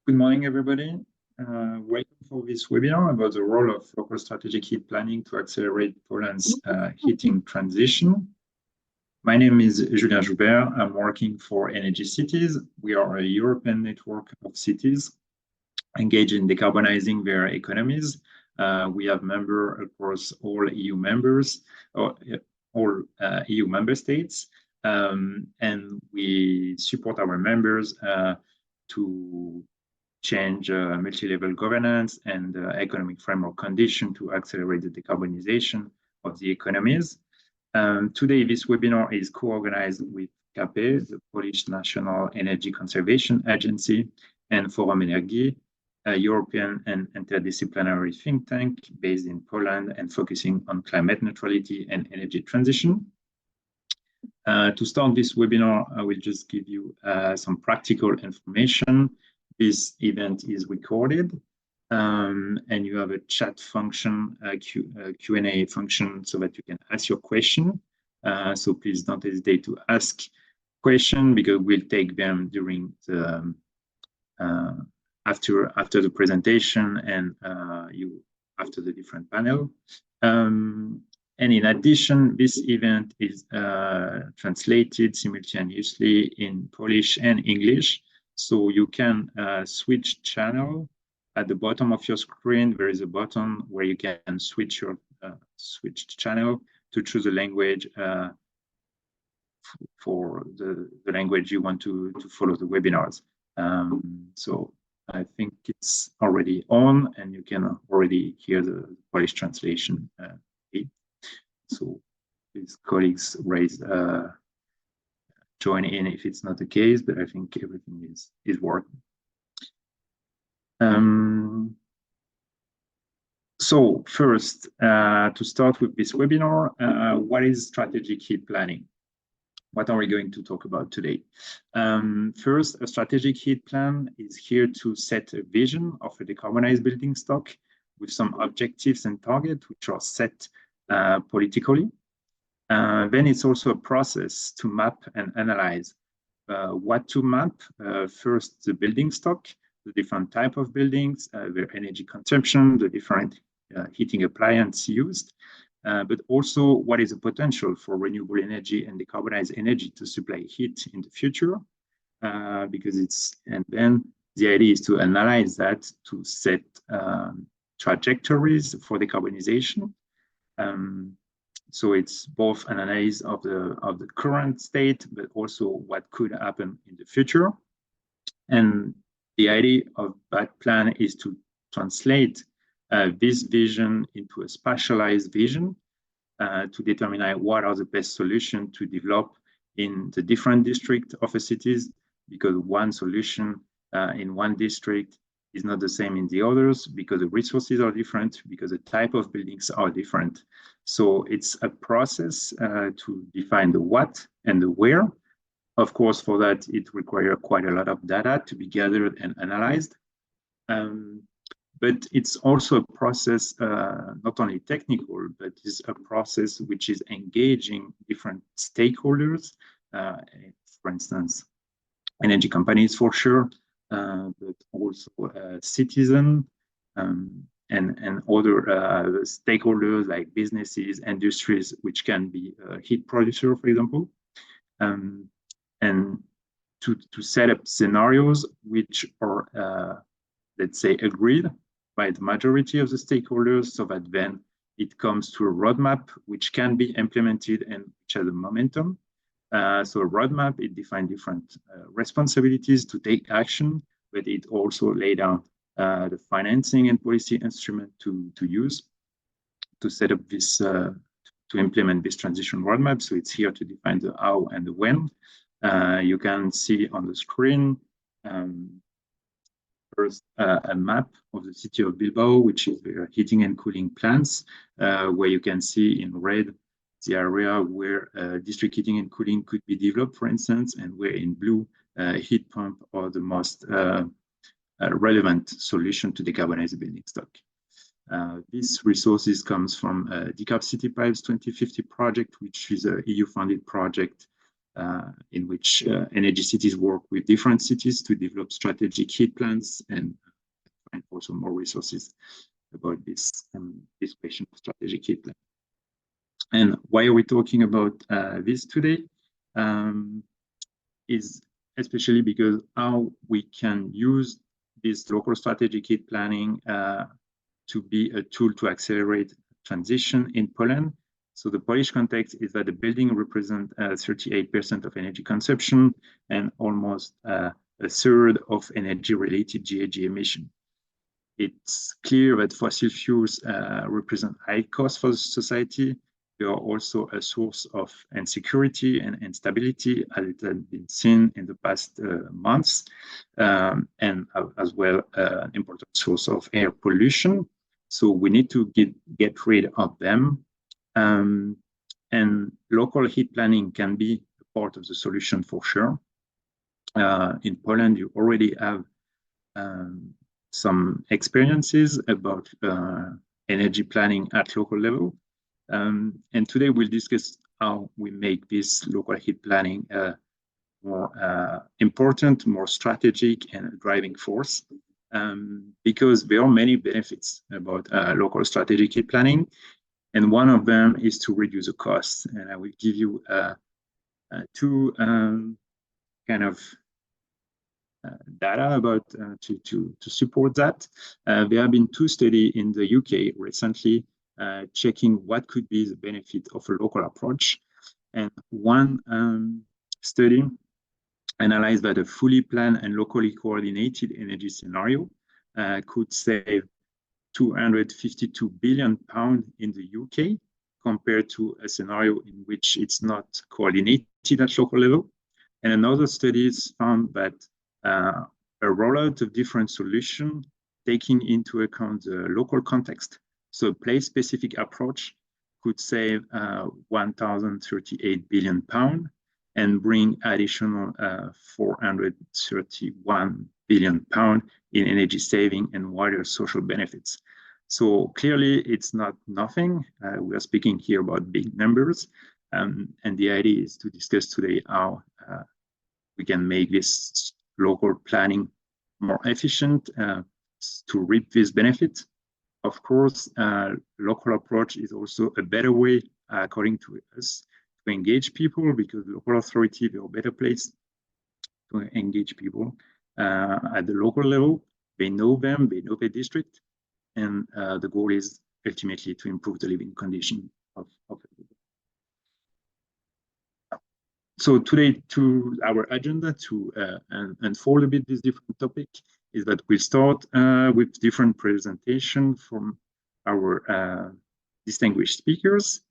Good morning, everybody. Welcome for this webinar about the role of local strategic heat planning to accelerate Poland's heating transition. My name is Julien Joubert. I'm working for Energy Cities. We are a European network of cities engaged in decarbonizing their economies. We have members across all EU members, or all EU member states, and we support our members to change multi-level governance and economic framework condition to accelerate the decarbonization of the economies. Today, this webinar is co-organized with CAPE, the Polish National Energy Conservation Agency, and Forum Energii, a European and interdisciplinary think tank based in Poland and focusing on climate neutrality and energy transition. To start this webinar, I will just give you some practical information. This event is recorded, and you have a chat function, Q&A function, so that you can ask your question. So please don't hesitate to ask questions because we'll take them during the after the presentation and after the different panel. And in addition, this event is translated simultaneously in Polish and English. So you can switch channel. At the bottom of your screen, there is a button where you can switch your channel to choose a language for the language you want to follow the webinars. So I think it's already on, and you can already hear the Polish translation. So please, colleagues, join in if it's not the case, but I think everything is working. So first, to start with this webinar, what is strategic heat planning? What are we going to talk about today? First, a strategic heat plan is here to set a vision of a decarbonized building stock with some objectives and targets which are set politically. Then it's also a process to map and analyze what to map. First, the building stock, the different type of buildings, their energy consumption, the different heating appliance used, but also what is the potential for renewable energy and decarbonized energy to supply heat in the future, and then the idea is to analyze that to set trajectories for decarbonization. So it's both an analysis of the current state, but also what could happen in the future. And the idea of that plan is to translate this vision into a specialized vision to determine what are the best solutions to develop in the different districts of the cities, because one solution in one district is not the same in the others, because the resources are different, because the type of buildings are different. So it's a process to define the what and the where. Of course, for that, it requires quite a lot of data to be gathered and analyzed. But it's also a process, not only technical, but it's a process which is engaging different stakeholders, for instance, energy companies for sure, but also citizens and other stakeholders like businesses, industries, which can be a heat producer, for example, and to set up scenarios which are, let's say, agreed by the majority of the stakeholders, so that then it comes to a roadmap which can be implemented and which has a momentum. So a roadmap, it defines different responsibilities to take action, but it also lays down the financing and policy instrument to use to set up this, to implement this transition roadmap. So it's here to define the how and the when. You can see on the screen first a map of the city of Bilbao, which is the heating and cooling plants, where you can see in red the area where district heating and cooling could be developed, for instance, and where in blue heat pump are the most relevant solution to decarbonize the building stock. These resources comes from Decarb City Pipes 2050 project, which is a EU-funded project in which energy cities work with different cities to develop strategic heat plans and find also more resources about this question of strategic heat plan. And why are we talking about this today? Is especially because how we can use this local strategic heat planning to be a tool to accelerate transition in Poland. So the Polish context is that the building represents 38% of energy consumption and almost a third of energy-related GHG emission. It's clear that fossil fuels represent high cost for the society. They are also a source of insecurity and instability, as it has been seen in the past months, and as well an important source of air pollution. So we need to get rid of them. And local heat planning can be a part of the solution for sure. In Poland, you already have some experiences about energy planning at local level. And today we'll discuss how we make this local heat planning more important, more strategic, and a driving force. Because there are many benefits about local strategic heat planning. And one of them is to reduce the costs. And I will give you two kind of data about to support that. There have been two studies in the UK recently checking what could be the benefit of a local approach. And one study analyzed that a fully planned and locally coordinated energy scenario could save £252 billion in the UK compared to a scenario in which it's not coordinated at local level. And another study found that a rollout of different solutions taking into account the local context, so a place-specific approach could save £1,038 billion and bring additional £431 billion in energy saving and wider social benefits. So clearly, it's not nothing. We are speaking here about big numbers, and the idea is to discuss today how we can make this local planning more efficient to reap this benefit. Of course, local approach is also a better way, according to us, to engage people, because local authority are a better place to engage people at the local level. They know them, they know their district, and the goal is ultimately to improve the living condition of people. So today, to our agenda to unfold a bit this different topic is that we'll start with different presentation from our distinguished speakers.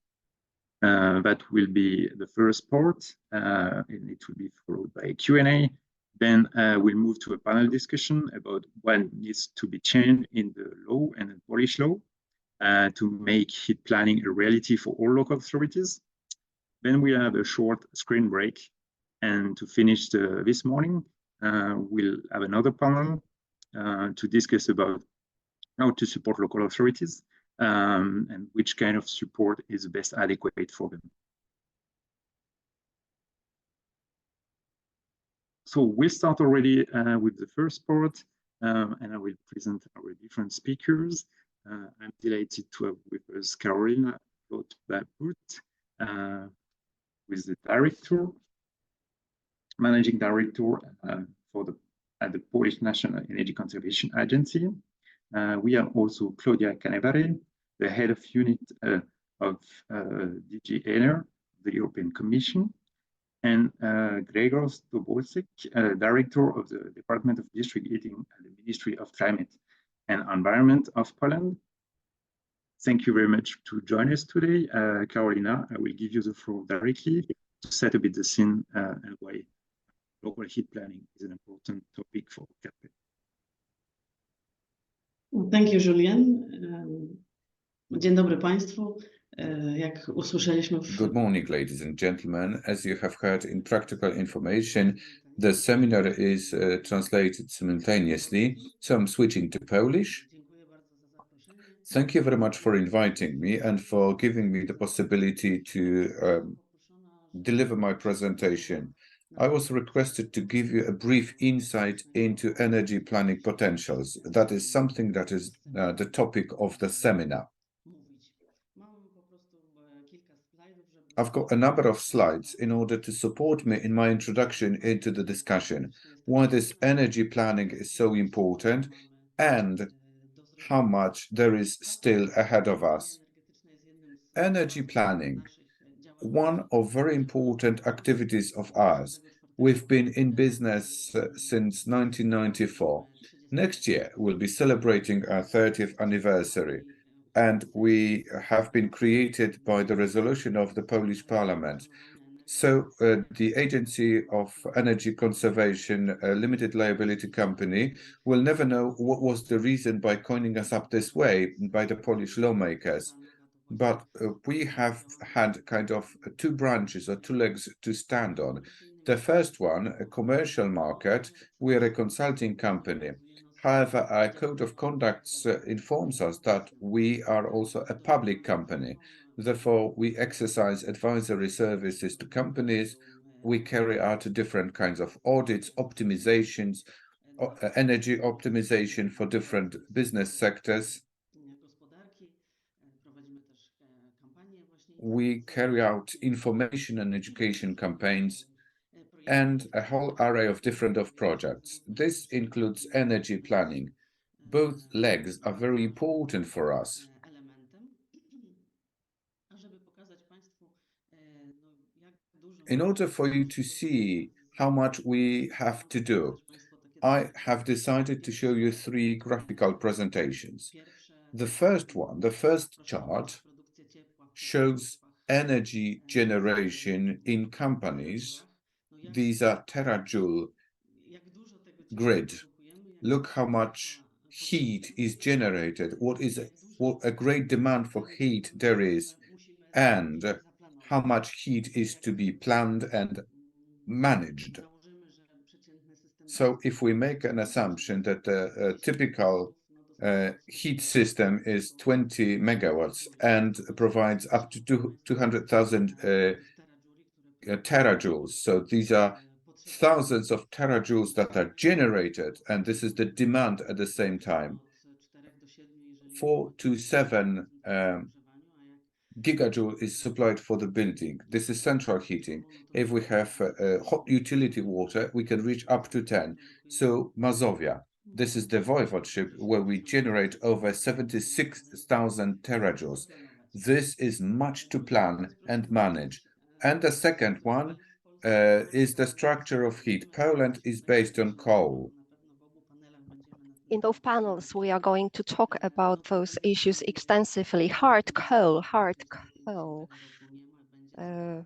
That will be the first part, and it will be followed by a Q&A. Then we'll move to a panel discussion about what needs to be changed in the law and the Polish law to make heat planning a reality for all local authorities. Then we'll have a short screen break. And to finish this morning, we'll have another panel to discuss about how to support local authorities and which kind of support is best adequate for them. So we'll start already with the first part, and I will present our different speakers. I'm delighted to have with us Karolina Lot-Babut, who is the managing director at the Polish National Energy Conservation Agency. We have also Claudia Canevare, the head of unit of DG ENER, the European Commission, and Gregor Stobolczyk, director of the Department of District Heating at the Ministry of Climate and Environment of Poland. Thank you very much to join us today. Karolina, I will give you the floor directly to set a bit the scene and why local heat planning is an important topic for CAPE. Thank you, Julien. Dzień dobry Państwu. Jak usłyszeliśmy Good morning, ladies and gentlemen. As you have heard in practical information, the seminar is translated simultaneously, so I'm switching to Polish. Thank you very much for inviting me and for giving me the possibility to deliver my presentation, I was requested to give you a brief insight into energy planning potentials. That is something that is the topic of the seminar. I've got a number of slides in order to support me in my introduction into the discussion, why this energy planning is so important and how much there is still ahead of us. Energy planning, one of very important activities of ours. We've been in business since 1994. Next year, we'll be celebrating our 30th anniversary, and we have been created by the resolution of the Polish Parliament. So the Agency of Energy Conservation Limited Liability Company will never know what was the reason by coining us up this way by the Polish lawmakers. But we have had kind of two branches or two legs to stand on. The first one, a commercial market, we are a consulting company. However, our code of conduct informs us that we are also a public company. Therefore, we exercise advisory services to companies. We carry out different kinds of audits, optimizations, energy optimization for different business sectors. We carry out information and education campaigns and a whole array of different projects. This includes energy planning. Both legs are very important for us. In order for you to see how much we have to do, I have decided to show you three graphical presentations. The first one, the first chart, shows energy generation in companies. These are terajoule grid. Look how much heat is generated, what a great demand for heat there is, and how much heat is to be planned and managed. So if we make an assumption that a typical heat system is 20 megawatts and provides up to 200,000 terajoules, so these are thousands of terajoules that are generated, and this is the demand at the same time. 4 to 7 gigajoule is supplied for the building. This is central heating. If we have hot utility water, we can reach up to 10. So Mazovia, this is the voivodeship where we generate over 76,000 terajoules. This is much to plan and manage. And the second one is the structure of heat. Poland is based on coal. In both panels, we are going to talk about those issues extensively. Hard coal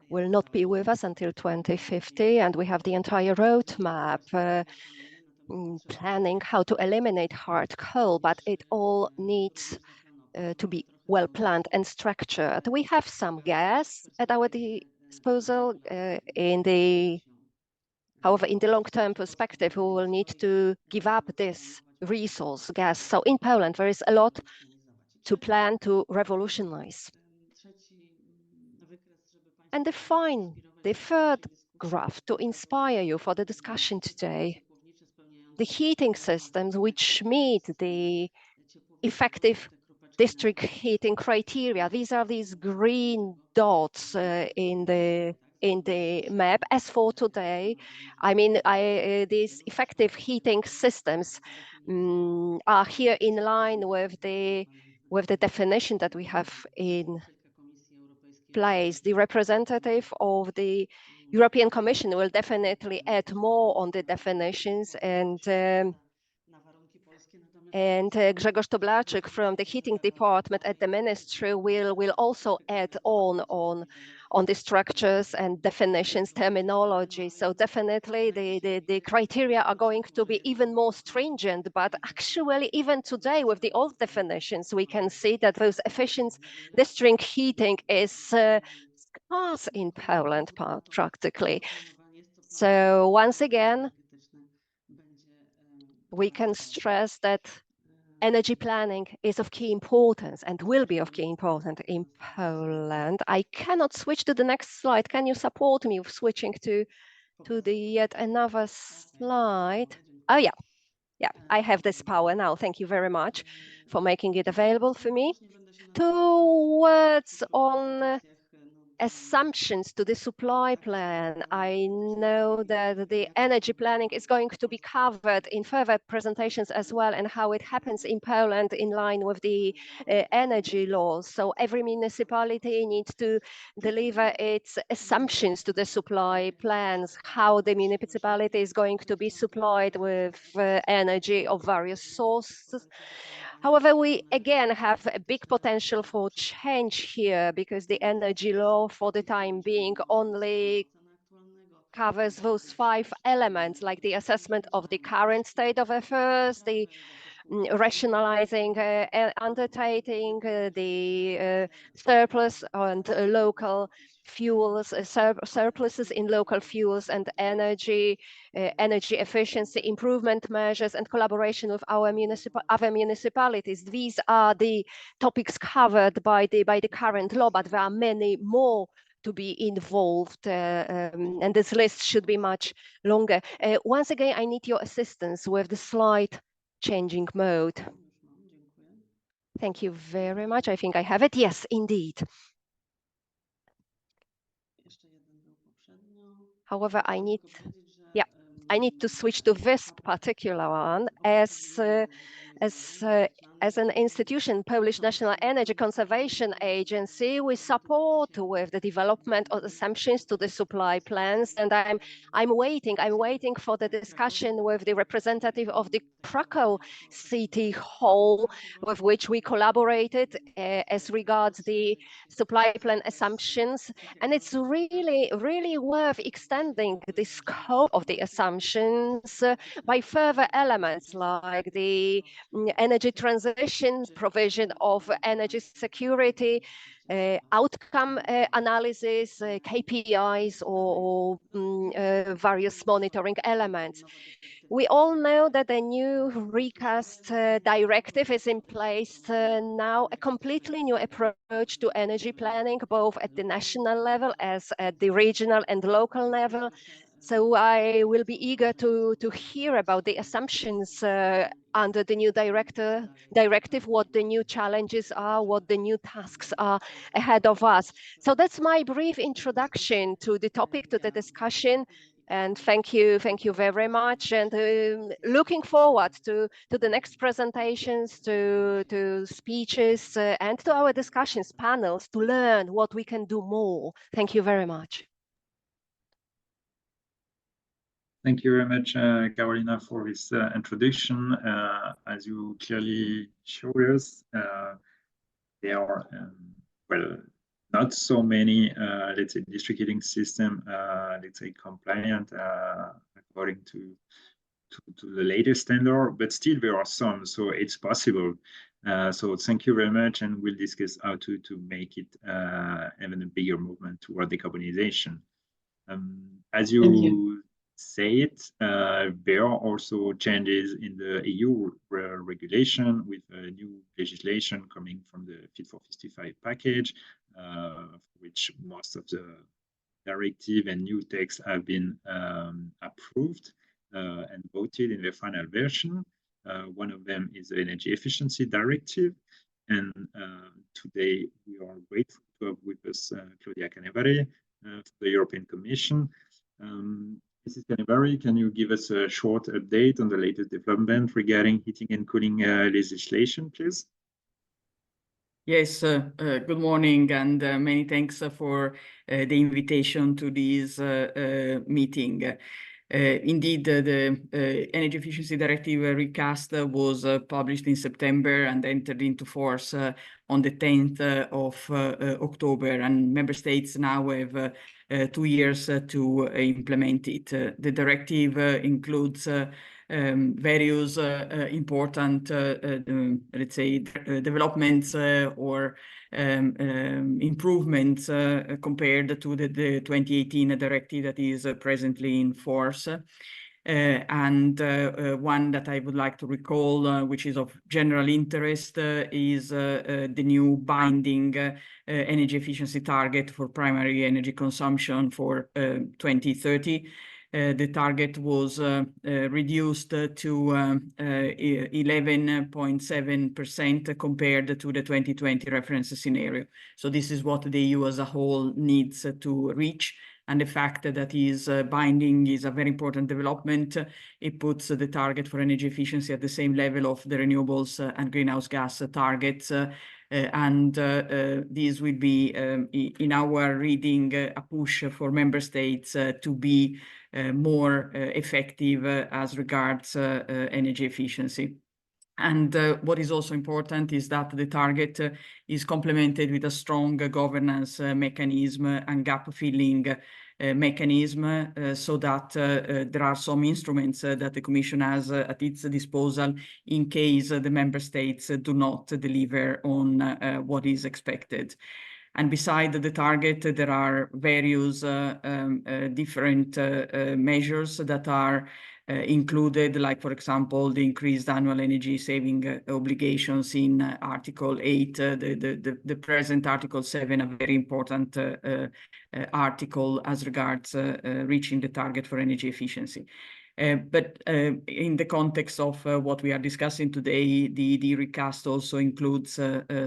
will not be with us until 2050, and we have the entire roadmap planning how to eliminate hard coal, but it all needs to be well planned and structured. We have some gas at our disposal. However, in the long-term perspective, we will need to give up this resource, gas. So in Poland, there is a lot to plan to revolutionize. And the third graph to inspire you for the discussion today, the heating systems which meet the effective district heating criteria. These are these green dots in the map. As for today, I mean, these effective heating systems are here in line with the definition that we have in place. The representative of the European Commission will definitely add more on the definitions, and Grzegorz Toblarczyk from the heating department at the ministry will also add on the structures and definitions, terminology. So definitely the criteria are going to be even more stringent, but actually even today with the old definitions, we can see that those efficient district heating is scarce in Poland practically. So once again, we can stress that energy planning is of key importance and will be of key importance in Poland. I cannot switch to the next slide. Can you support me with switching to the yet another slide? Oh yeah, I have this power now. Thank you very much for making it available for me. 2 words on assumptions to the supply plan. I know that the energy planning is going to be covered in further presentations as well, and how it happens in Poland in line with the energy laws. So every municipality needs to deliver its assumptions to the supply plans, how the municipality is going to be supplied with energy of various sources. However, we again have a big potential for change here, because the energy law for the time being only covers those 5 elements, like the assessment of the current state of affairs, the rationalizing undertaking, the surplus and local fuels, surpluses in local fuels and energy, energy efficiency improvement measures, and collaboration with our other municipalities. These are the topics covered by the current law, but there are many more to be involved, and this list should be much longer. Once again, I need your assistance with the slide changing mode. Thank you very much. I think I have it. Yes, indeed. However, I need to switch to this particular one. As an institution, Polish National Energy Conservation Agency, we support with the development of assumptions to the supply plans, and I'm waiting for the discussion with the representative of the Krakow City Hall, with which we collaborated as regards the supply plan assumptions. And it's really worth extending the scope of the assumptions by further elements like the energy transition, provision of energy security, outcome analysis, KPIs, or various monitoring elements. We all know that the new Recast Directive is in place now, a completely new approach to energy planning, both at the national level as at the regional and local level. So I will be eager to hear about the assumptions under the new directive, what the new challenges are, what the new tasks are ahead of us. So that's my brief introduction to the topic, to the discussion. And thank you very much. And looking forward to the next presentations, to speeches, and to our discussions panels to learn what we can do more. Thank you very much. Thank you very much, Carolina, for this introduction. As you clearly showed us, there are, well, not so many, let's say, district heating system, let's say, compliant according to the latest standard, but still there are some, so it's possible. So thank you very much, and we'll discuss how to make it even a bigger movement toward decarbonization. As you say it, there are also changes in the EU regulation, with new legislation coming from the Fit for 55 package, which most of the directive and new texts have been approved and voted in the final version. One of them is the Energy Efficiency Directive. And today we are grateful to have with us Claudia Canevari from the European Commission. Mrs. Canevari, can you give us a short update on the latest development regarding heating and cooling legislation, please? Yes, good morning, and many thanks for the invitation to this meeting. Indeed, the Energy Efficiency Directive recast was published in September and entered into force on the 10th of October, and member states now have 2 years to implement it. The directive includes various important, let's say, developments or improvements compared to the 2018 directive that is presently in force. And one that I would like to recall, which is of general interest, is the new binding energy efficiency target for primary energy consumption for 2030. The target was reduced to 11.7% compared to the 2020 reference scenario. So this is what the EU as a whole needs to reach. And the fact that is binding is a very important development. It puts the target for energy efficiency at the same level of the renewables and greenhouse gas targets. This will be, in our reading, a push for member states to be more effective as regards energy efficiency. And what is also important is that the target is complemented with a strong governance mechanism and gap filling mechanism, so that there are some instruments that the Commission has at its disposal in case the member states do not deliver on what is expected. And beside the target, there are various different measures that are included, like, for example, the increased annual energy saving obligations in Article 8, the present Article 7, a very important article as regards reaching the target for energy efficiency. But in the context of what we are discussing today, the recast also includes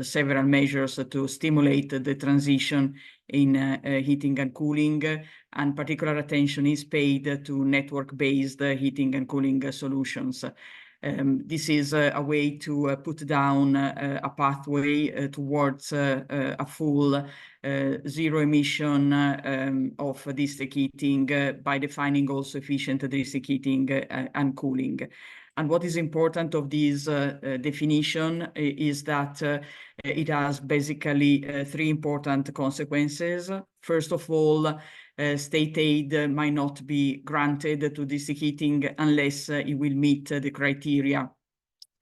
several measures to stimulate the transition in heating and cooling, and particular attention is paid to network-based heating and cooling solutions. This is a way to put down a pathway towards a full zero emission of district heating by defining also efficient district heating and cooling. And what is important of this definition is that it has basically three important consequences. First of all, state aid might not be granted to district heating unless it will meet the criteria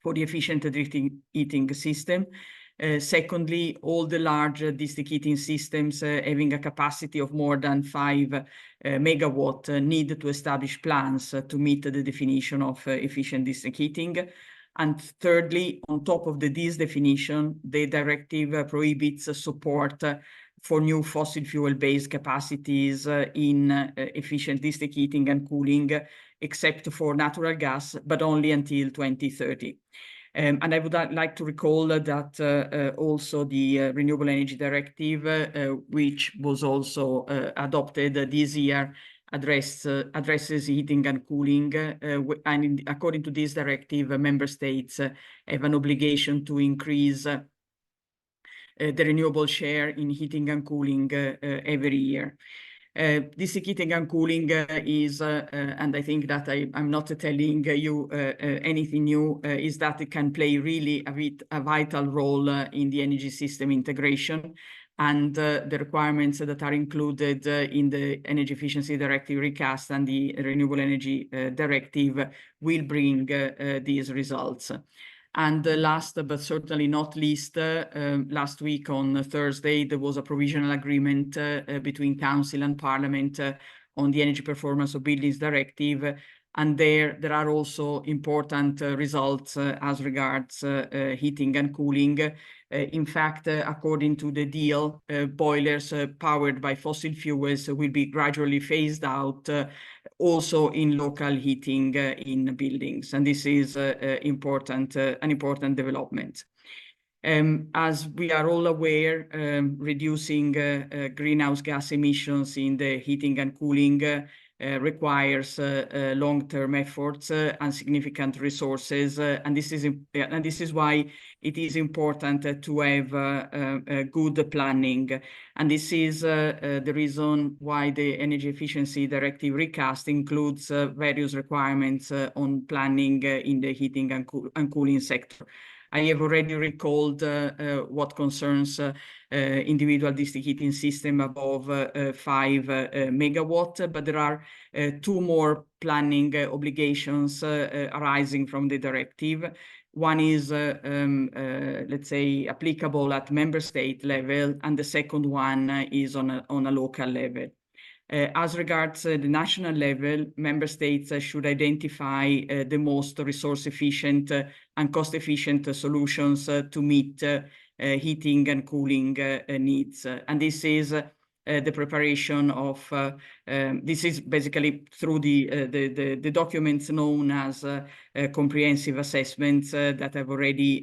for the efficient district heating system. Secondly, all the large district heating systems having a capacity of more than 5 megawatt need to establish plans to meet the definition of efficient district heating. And thirdly, on top of this definition, the directive prohibits support for new fossil fuel-based capacities in efficient district heating and cooling, except for natural gas, but only until 2030. And I would like to recall that also the Renewable Energy Directive, which was also adopted this year, addresses heating and cooling. And according to this directive, member states have an obligation to increase the renewable share in heating and cooling every year. District heating and cooling is, and I think that I'm not telling you anything new, is that it can play really a vital role in the energy system integration. And the requirements that are included in the Energy Efficiency Directive recast and the Renewable Energy Directive will bring these results. And last but certainly not least, last week on Thursday, there was a provisional agreement between Council and Parliament on the Energy Performance of Buildings Directive. And there are also important results as regards heating and cooling. In fact, according to the deal, boilers powered by fossil fuels will be gradually phased out also in local heating in buildings. And this is an important development. As we are all aware, reducing greenhouse gas emissions in the heating and cooling requires long-term efforts and significant resources, and this is why it is important to have good planning. And this is the reason why the Energy Efficiency Directive recast includes various requirements on planning in the heating and cooling sector. I have already recalled what concerns individual district heating system above 5 megawatt, but there are two more planning obligations arising from the directive. One is, let's say, applicable at member state level, and the second one is on a local level. As regards the national level, member states should identify the most resource-efficient and cost-efficient solutions to meet heating and cooling needs. And this is the preparation of, this is basically through the documents known as comprehensive assessments that have already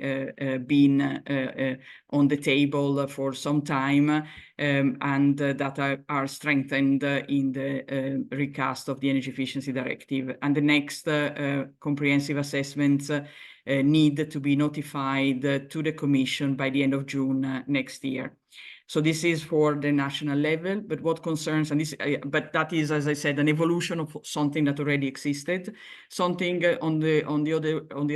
been on the table for some time, and that are strengthened in the recast of the Energy Efficiency Directive. And the next comprehensive assessments need to be notified to the Commission by the end of June next year. So this is for the national level, but what concerns, and this, but that is, as I said, an evolution of something that already existed. Something on the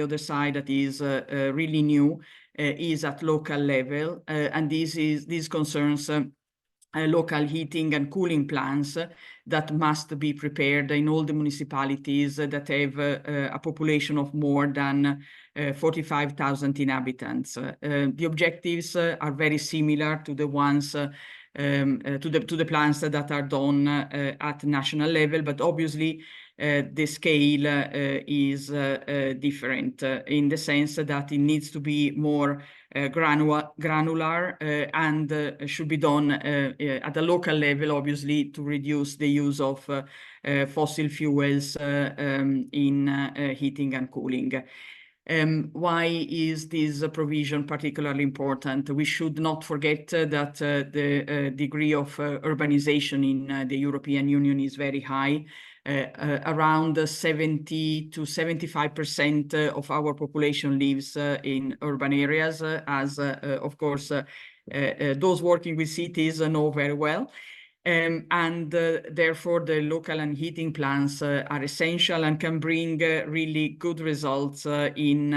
other side that is really new is at local level, and this concerns local heating and cooling plans that must be prepared in all the municipalities that have a population of more than 45,000 inhabitants. The objectives are very similar to the ones to the plans that are done at national level, but obviously the scale is different in the sense that it needs to be more granular and should be done at the local level, obviously, to reduce the use of fossil fuels in heating and cooling. Why is this provision particularly important? We should not forget that the degree of urbanization in the European Union is very high. Around 70 to 75% of our population lives in urban areas, as of course those working with cities know very well. And therefore the local and heating plans are essential and can bring really good results in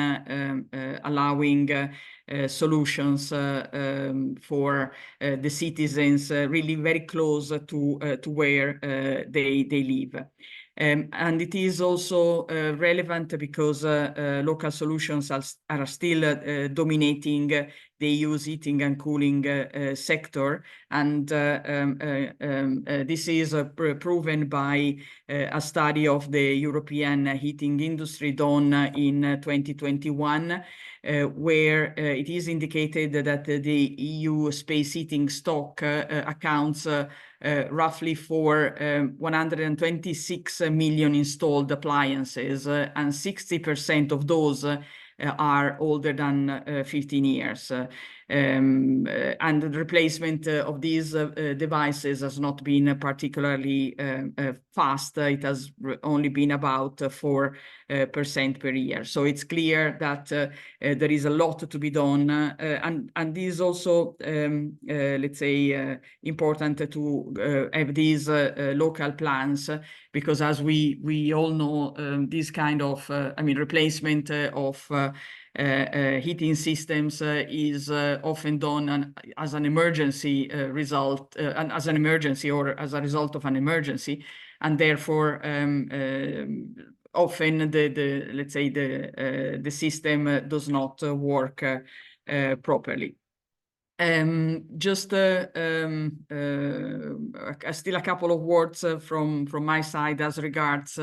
allowing solutions for the citizens really very close to where they live. And it is also relevant because local solutions are still dominating the EU's heating and cooling sector. And this is proven by a study of the European heating industry done in 2021, where it is indicated that the EU space heating stock accounts roughly for 126 million installed appliances, and 60% of those are older than 15 years. And the replacement of these devices has not been particularly fast. It has only been about 4% per year. So it's clear that there is a lot to be done. And this is also, let's say, important to have these local plans, because as we all know, this kind of, replacement of heating systems is often done as an emergency result, and as an emergency or as a result of an emergency, and therefore often let's say the system does not work properly. Just still a couple of words from my side as regards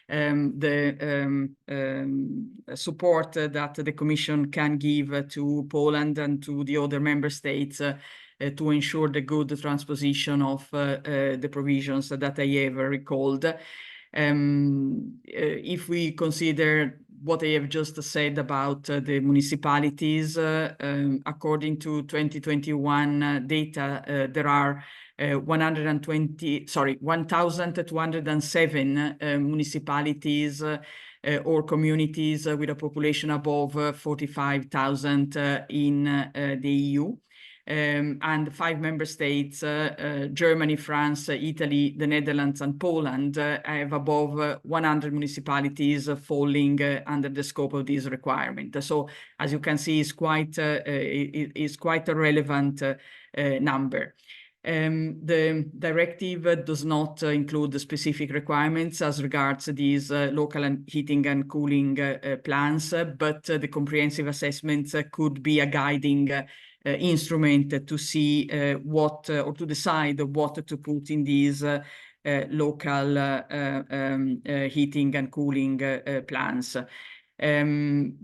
the support that the Commission can give to Poland and to the other member states to ensure the good transposition of the provisions that I have recalled. If we consider what I have just said about the municipalities, according to 2021 data, there are 1,207 municipalities or communities with a population above 45,000 in the EU. And 5 member states, Germany, France, Italy, the Netherlands, and Poland, have above 100 municipalities falling under the scope of this requirement. So, as you can see, it's quite a relevant number. The directive does not include the specific requirements as regards these local and heating and cooling plans, but the comprehensive assessments could be a guiding instrument to see what or to decide what to put in these local heating and cooling plans. And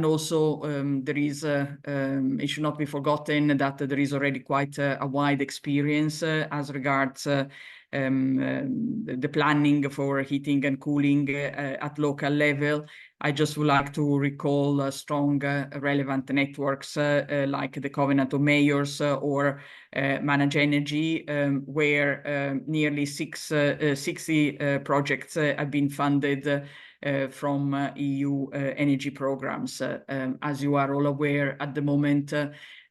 also there is, it should not be forgotten that there is already quite a wide experience as regards the planning for heating and cooling at local level. I just would like to recall strong relevant networks like the Covenant of Mayors or Manage Energy, where nearly 60 projects have been funded from EU energy programs. As you are all aware, at the moment,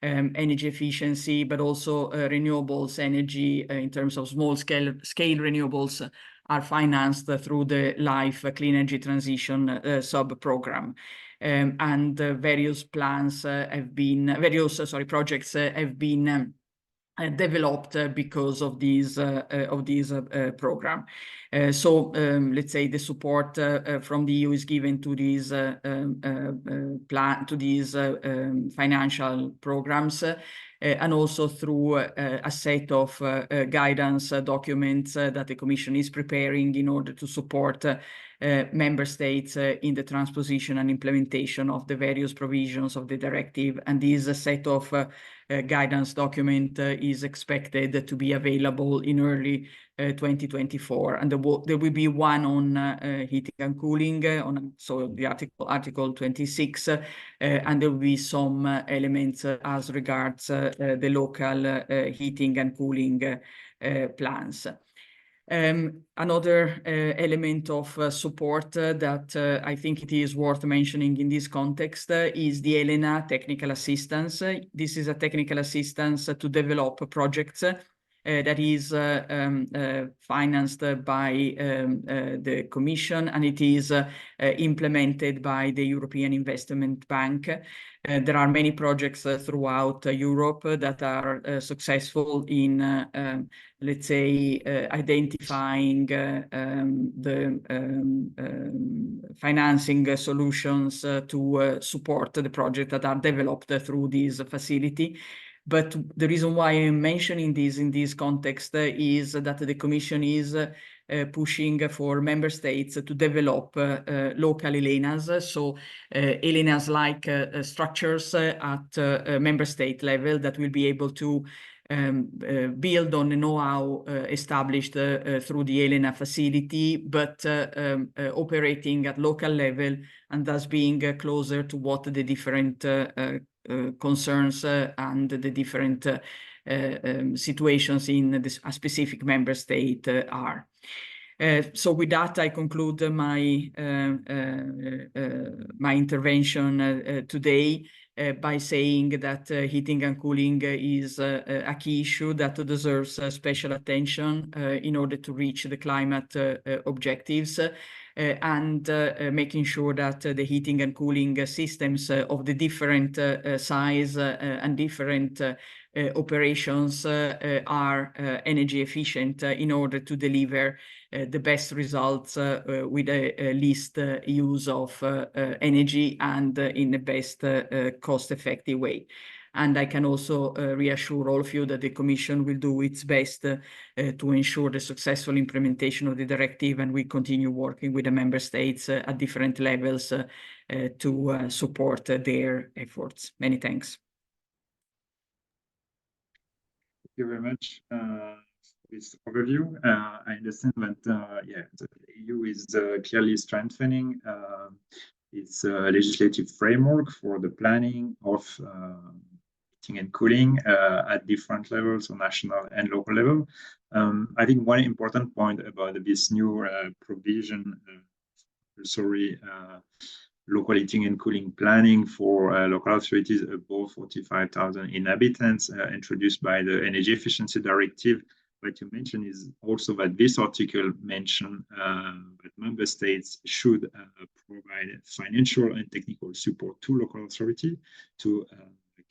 energy efficiency, but also renewables energy in terms of small scale renewables are financed through the LIFE Clean Energy Transition sub-program. And various plans have been, projects have been developed because of these program. So let's say the support from the EU is given to these financial programs, and also through a set of guidance documents that the Commission is preparing in order to support member states in the transposition and implementation of the various provisions of the directive. And this set of guidance document is expected to be available in early 2024, and there will be one on heating and cooling, so the article 26, and there will be some elements as regards the local heating and cooling plans. Another element of support that I think it is worth mentioning in this context is the ELENA technical assistance. This is a technical assistance to develop projects that is financed by the Commission, and it is implemented by the European Investment Bank. There are many projects throughout Europe that are successful in, let's say, identifying the financing solutions to support the projects that are developed through this facility. But the reason why I'm mentioning this in this context is that the Commission is pushing for member states to develop local ELENAs, so ELENAs like structures at member state level that will be able to build on the know-how established through the ELENA facility, but operating at local level and thus being closer to what the different concerns and the different situations in a specific member state are. So with that, I conclude my my intervention today by saying that heating and cooling is a key issue that deserves special attention in order to reach the climate objectives, and making sure that the heating and cooling systems of the different size and different operations are energy efficient in order to deliver the best results with the least use of energy and in the best cost-effective way. And I can also reassure all of you that the Commission will do its best to ensure the successful implementation of the directive, and we continue working with the member states at different levels to support their efforts. Many thanks. Thank you very much for this overview. I understand that the EU is clearly strengthening its legislative framework for the planning of heating and cooling at different levels, so national and local level. I think one important point about this new provision, local heating and cooling planning for local authorities above 45,000 inhabitants, introduced by the Energy Efficiency Directive. What you mentioned is also that this article mentioned that member states should provide financial and technical support to local authority to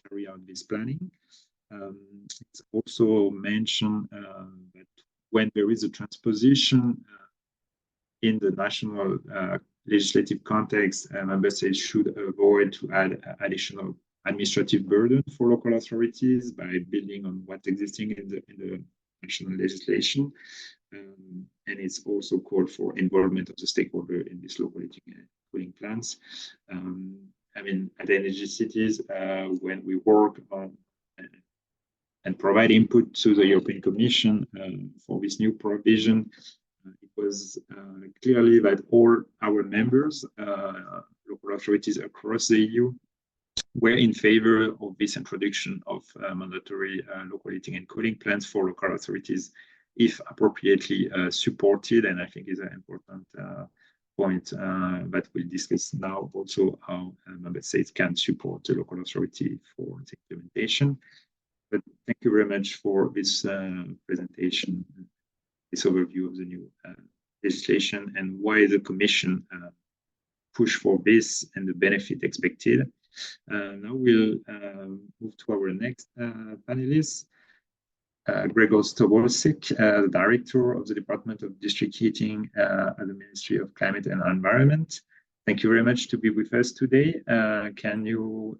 carry out this planning. It's also mentioned that when there is a transposition in the national legislative context, member states should avoid to add additional administrative burden for local authorities by building on what's existing in the national legislation. And it's also called for involvement of the stakeholder in these local heating and cooling plans. I mean, at Energy Cities, when we work on and provide input to the European Commission for this new provision, it was clearly that all our members, local authorities across the EU, were in favor of this introduction of mandatory local heating and cooling plans for local authorities, if appropriately supported. And I think is an important point that we'll discuss now, also how member states can support the local authority for the implementation. But thank you very much for this presentation, this overview of the new legislation and why the Commission push for this and the benefit expected. Now we'll move to our next panelist, Gregor Stobolsik, the Director of the Department of District Heating at the Ministry of Climate and Environment. Thank you very much to be with us today. Can you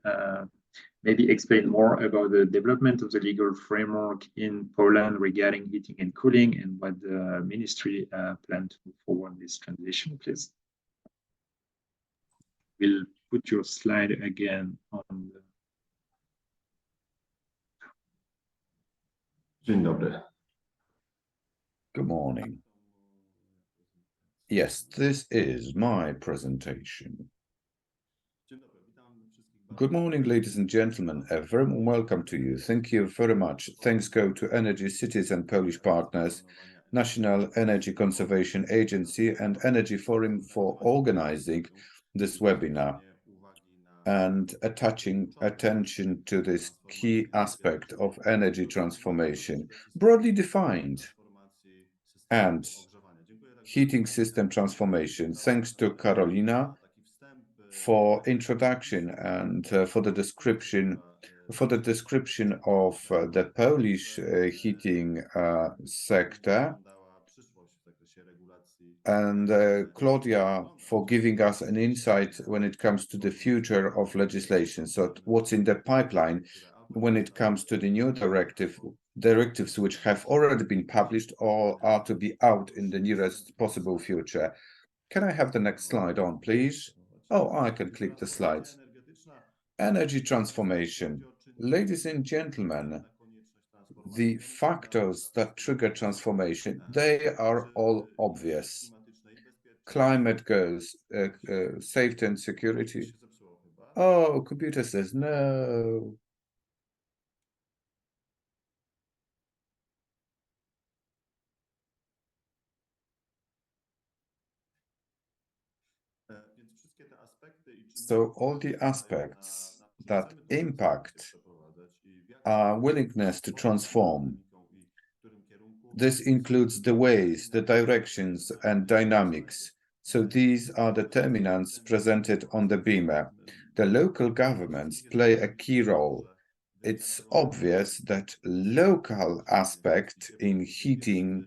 maybe explain more about the development of the legal framework in Poland regarding heating and cooling and what the ministry plans to move forward this transition, please? We'll put your slide again on the... Dzień dobry. Good morning. Yes, this is my presentation. Good morning, ladies and gentlemen. A very warm welcome to you. Thank you very much. Thanks go to Energy Cities and Polish partners, National Energy Conservation Agency and Energy Forum for organizing this webinar and attaching attention to this key aspect of energy transformation, broadly defined, and heating system transformation. Thanks to Karolina for introduction and for the description of the Polish heating sector, and Claudia for giving us an insight when it comes to the future of legislation. So what's in the pipeline when it comes to the new directives which have already been published or are to be out in the nearest possible future. Can I have the next slide on, please? Oh, I can click the slides. Energy transformation. Ladies and gentlemen, the factors that trigger transformation, they are all obvious. Climate goes, safety and security. Oh, computer says no. So all the aspects that impact our willingness to transform, this includes the ways, the directions, and dynamics. So these are determinants presented on the beamer. The local governments play a key role. It's obvious that local aspect in heating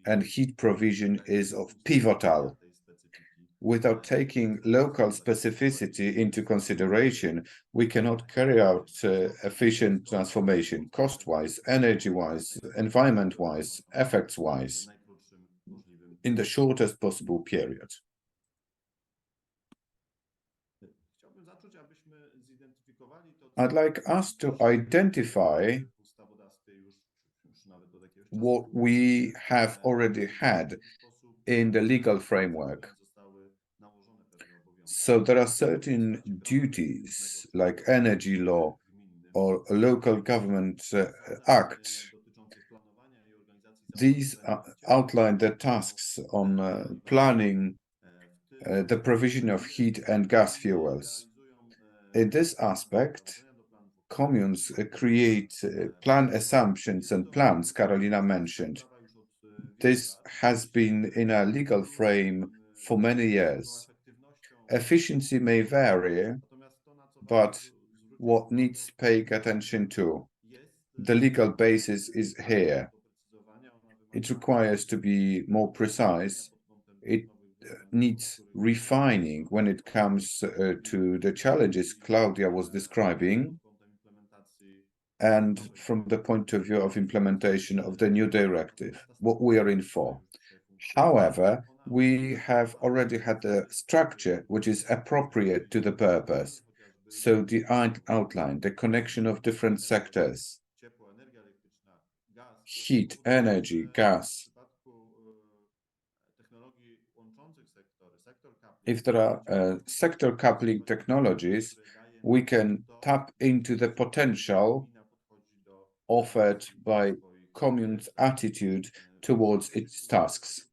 and heat provision is of pivotal. Without taking local specificity into consideration, we cannot carry out efficient transformation, cost-wise, energy-wise, environment-wise, effects-wise, in the shortest possible period. I'd like us to identify what we have already had in the legal framework. So there are certain duties like energy law or a local government act. These outline the tasks on planning the provision of heat and gas fuels. In this aspect, communes create plan assumptions and plans Karolina mentioned. This has been in a legal frame for many years. Efficiency may vary, but what needs paying attention to, the legal basis is here. It requires to be more precise. It needs refining when it comes to the challenges Claudia was describing, and from the point of view of implementation of the new directive, what we are in for. However, we have already had a structure which is appropriate to the purpose. So the outline, the connection of different sectors, heat, energy, gas. If there are sector coupling technologies, we can tap into the potential offered by commune's attitude towards its tasks.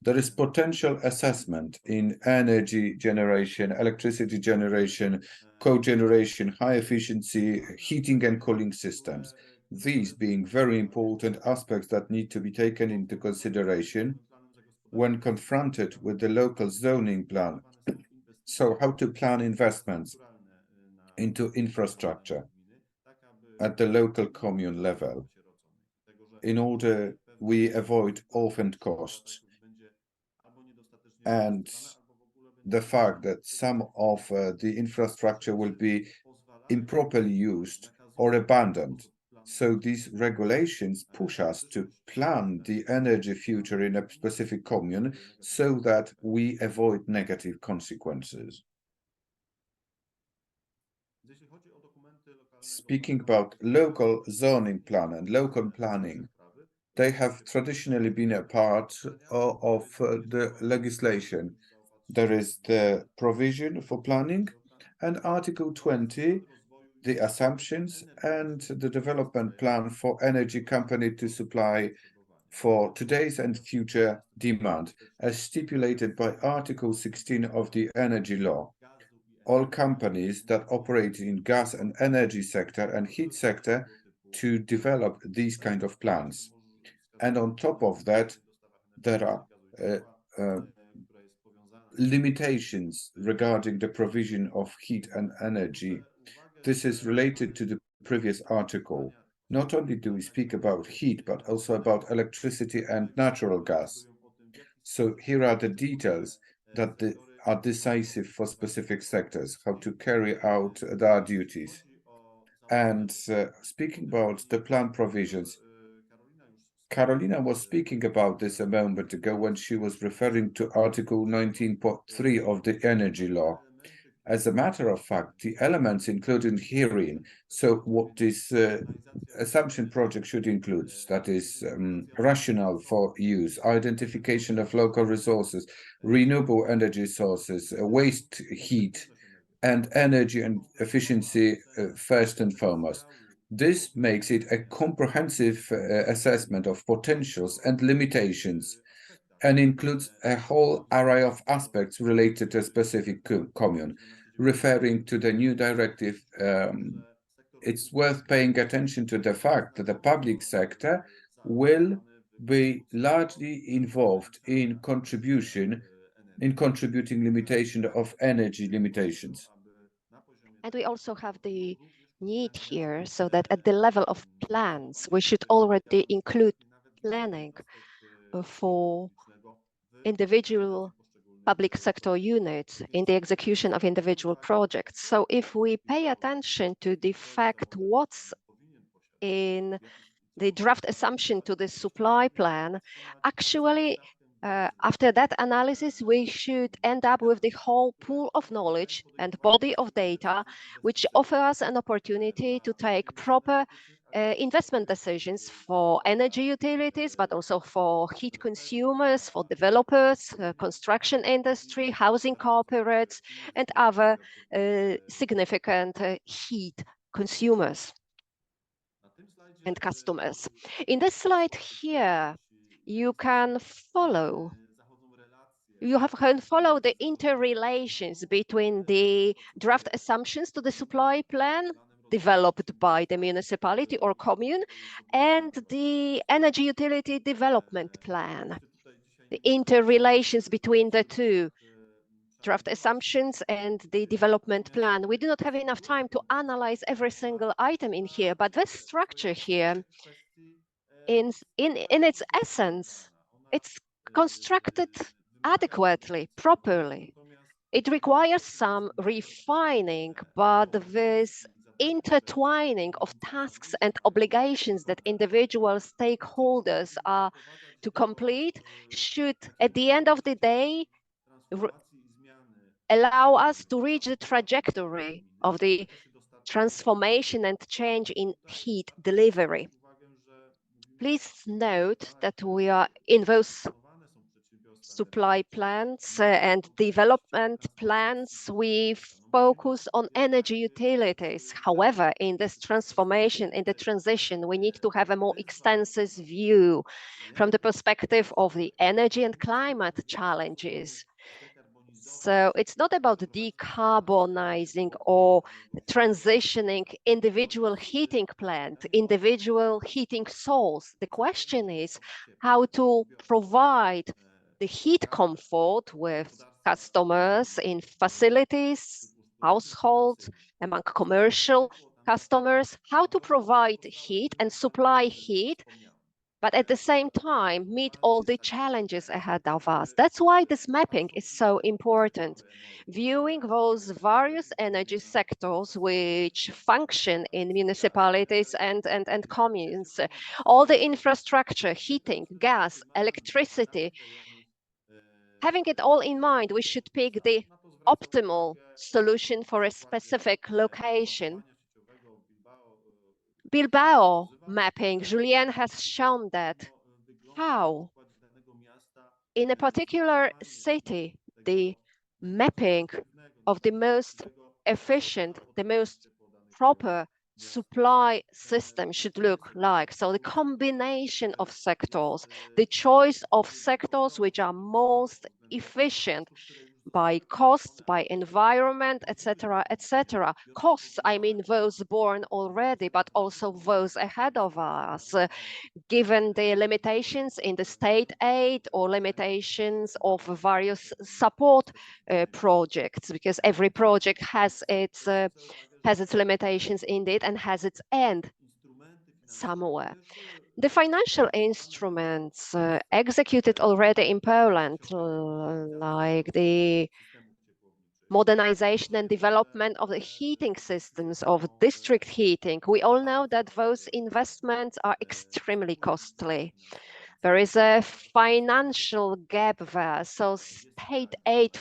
There is potential assessment in energy generation, electricity generation, cogeneration, high efficiency heating and cooling systems. These being very important aspects that need to be taken into consideration when confronted with the local zoning plan. So how to plan investments into infrastructure at the local commune level in order we avoid orphaned costs and the fact that some of the infrastructure will be improperly used or abandoned. So these regulations push us to plan the energy future in a specific commune so that we avoid negative consequences. Speaking about local zoning plan and local planning, they have traditionally been a part of the legislation. There is the provision for planning and Article 20, the assumptions and the development plan for energy company to supply for today's and future demand, as stipulated by Article 16 of the Energy Law. All companies that operate in gas and energy sector and heat sector to develop these kind of plans. And on top of that, there are limitations regarding the provision of heat and energy. This is related to the previous article. Not only do we speak about heat, but also about electricity and natural gas. So here are the details that are decisive for specific sectors, how to carry out their duties. And speaking about the plan provisions, Carolina was speaking about this a moment ago when she was referring to Article 19.3 of the Energy Law. As a matter of fact, the elements included herein, so what this assumption project should include, that is rationale for use, identification of local resources, renewable energy sources, waste heat, and energy and efficiency first and foremost. This makes it a comprehensive assessment of potentials and limitations and includes a whole array of aspects related to a specific commune. Referring to the new directive, it's worth paying attention to the fact that the public sector will be largely involved in contributing limitation of energy limitations. And we also have the need here so that at the level of plans, we should already include planning for individual public sector units in the execution of individual projects. So if we pay attention to the fact what's in the draft assumption to the supply plan, actually, after that analysis, we should end up with the whole pool of knowledge and body of data, which offer us an opportunity to take proper investment decisions for energy utilities, but also for heat consumers, for developers, construction industry, housing corporates, and other significant heat consumers and customers. In this slide here, you can follow the interrelations between the draft assumptions to the supply plan developed by the municipality or commune and the energy utility development plan. The interrelations between the two draft assumptions and the development plan. We do not have enough time to analyze every single item in here, but this structure here in its essence, it's constructed adequately, properly. It requires some refining, but this intertwining of tasks and obligations that individual stakeholders are to complete should, at the end of the day, allow us to reach the trajectory of the transformation and change in heat delivery. Please note that we are in those supply plans and development plans, we focus on energy utilities. However, in this transformation, in the transition, we need to have a more extensive view from the perspective of the energy and climate challenges. So it's not about decarbonizing or transitioning individual heating plant, individual heating source. The question is how to provide the heat comfort with customers in facilities, households, among commercial customers, how to provide heat and supply heat, but at the same time meet all the challenges ahead of us. That's why this mapping is so important. Viewing those various energy sectors which function in municipalities and communes, all the infrastructure, heating, gas, electricity, having it all in mind, we should pick the optimal solution for a specific location. Bilbao mapping, Julien has shown that how in a particular city, the mapping of the most efficient, the most proper supply system should look like. So the combination of sectors, the choice of sectors which are most efficient by cost, by environment, etc., etc. Costs, I mean those born already, but also those ahead of us, given the limitations in the state aid or limitations of various support projects, because every project has its limitations indeed and has its end somewhere. The financial instruments executed already in Poland, like the modernization and development of the heating systems of district heating, we all know that those investments are extremely costly. There is a financial gap there, so state aid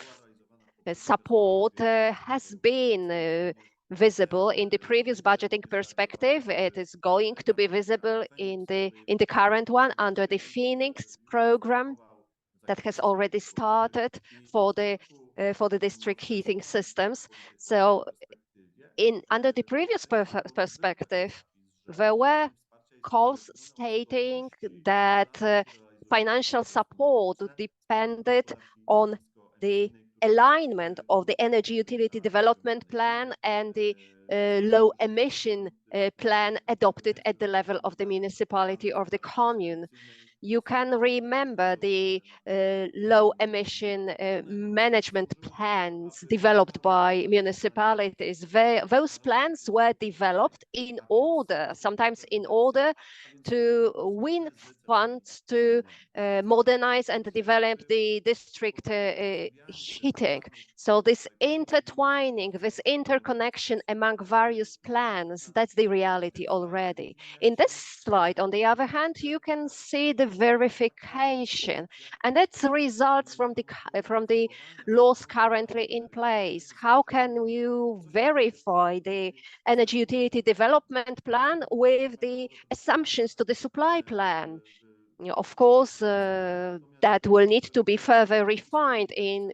support has been visible in the previous budgeting perspective. It is going to be visible in the current one under the Phoenix program that has already started for the district heating systems. So under the previous perspective, there were calls stating that financial support depended on the alignment of the energy utility development plan and the low emission plan adopted at the level of the municipality or the commune. You can remember the low emission management plans developed by municipalities. Those plans were developed in order, sometimes in order to win funds to modernize and develop the district heating. So this intertwining, this interconnection among various plans, that's the reality already. In this slide, on the other hand, you can see the verification, and that results from the laws currently in place. How can you verify the energy utility development plan with the assumptions to the supply plan? Of course, that will need to be further refined in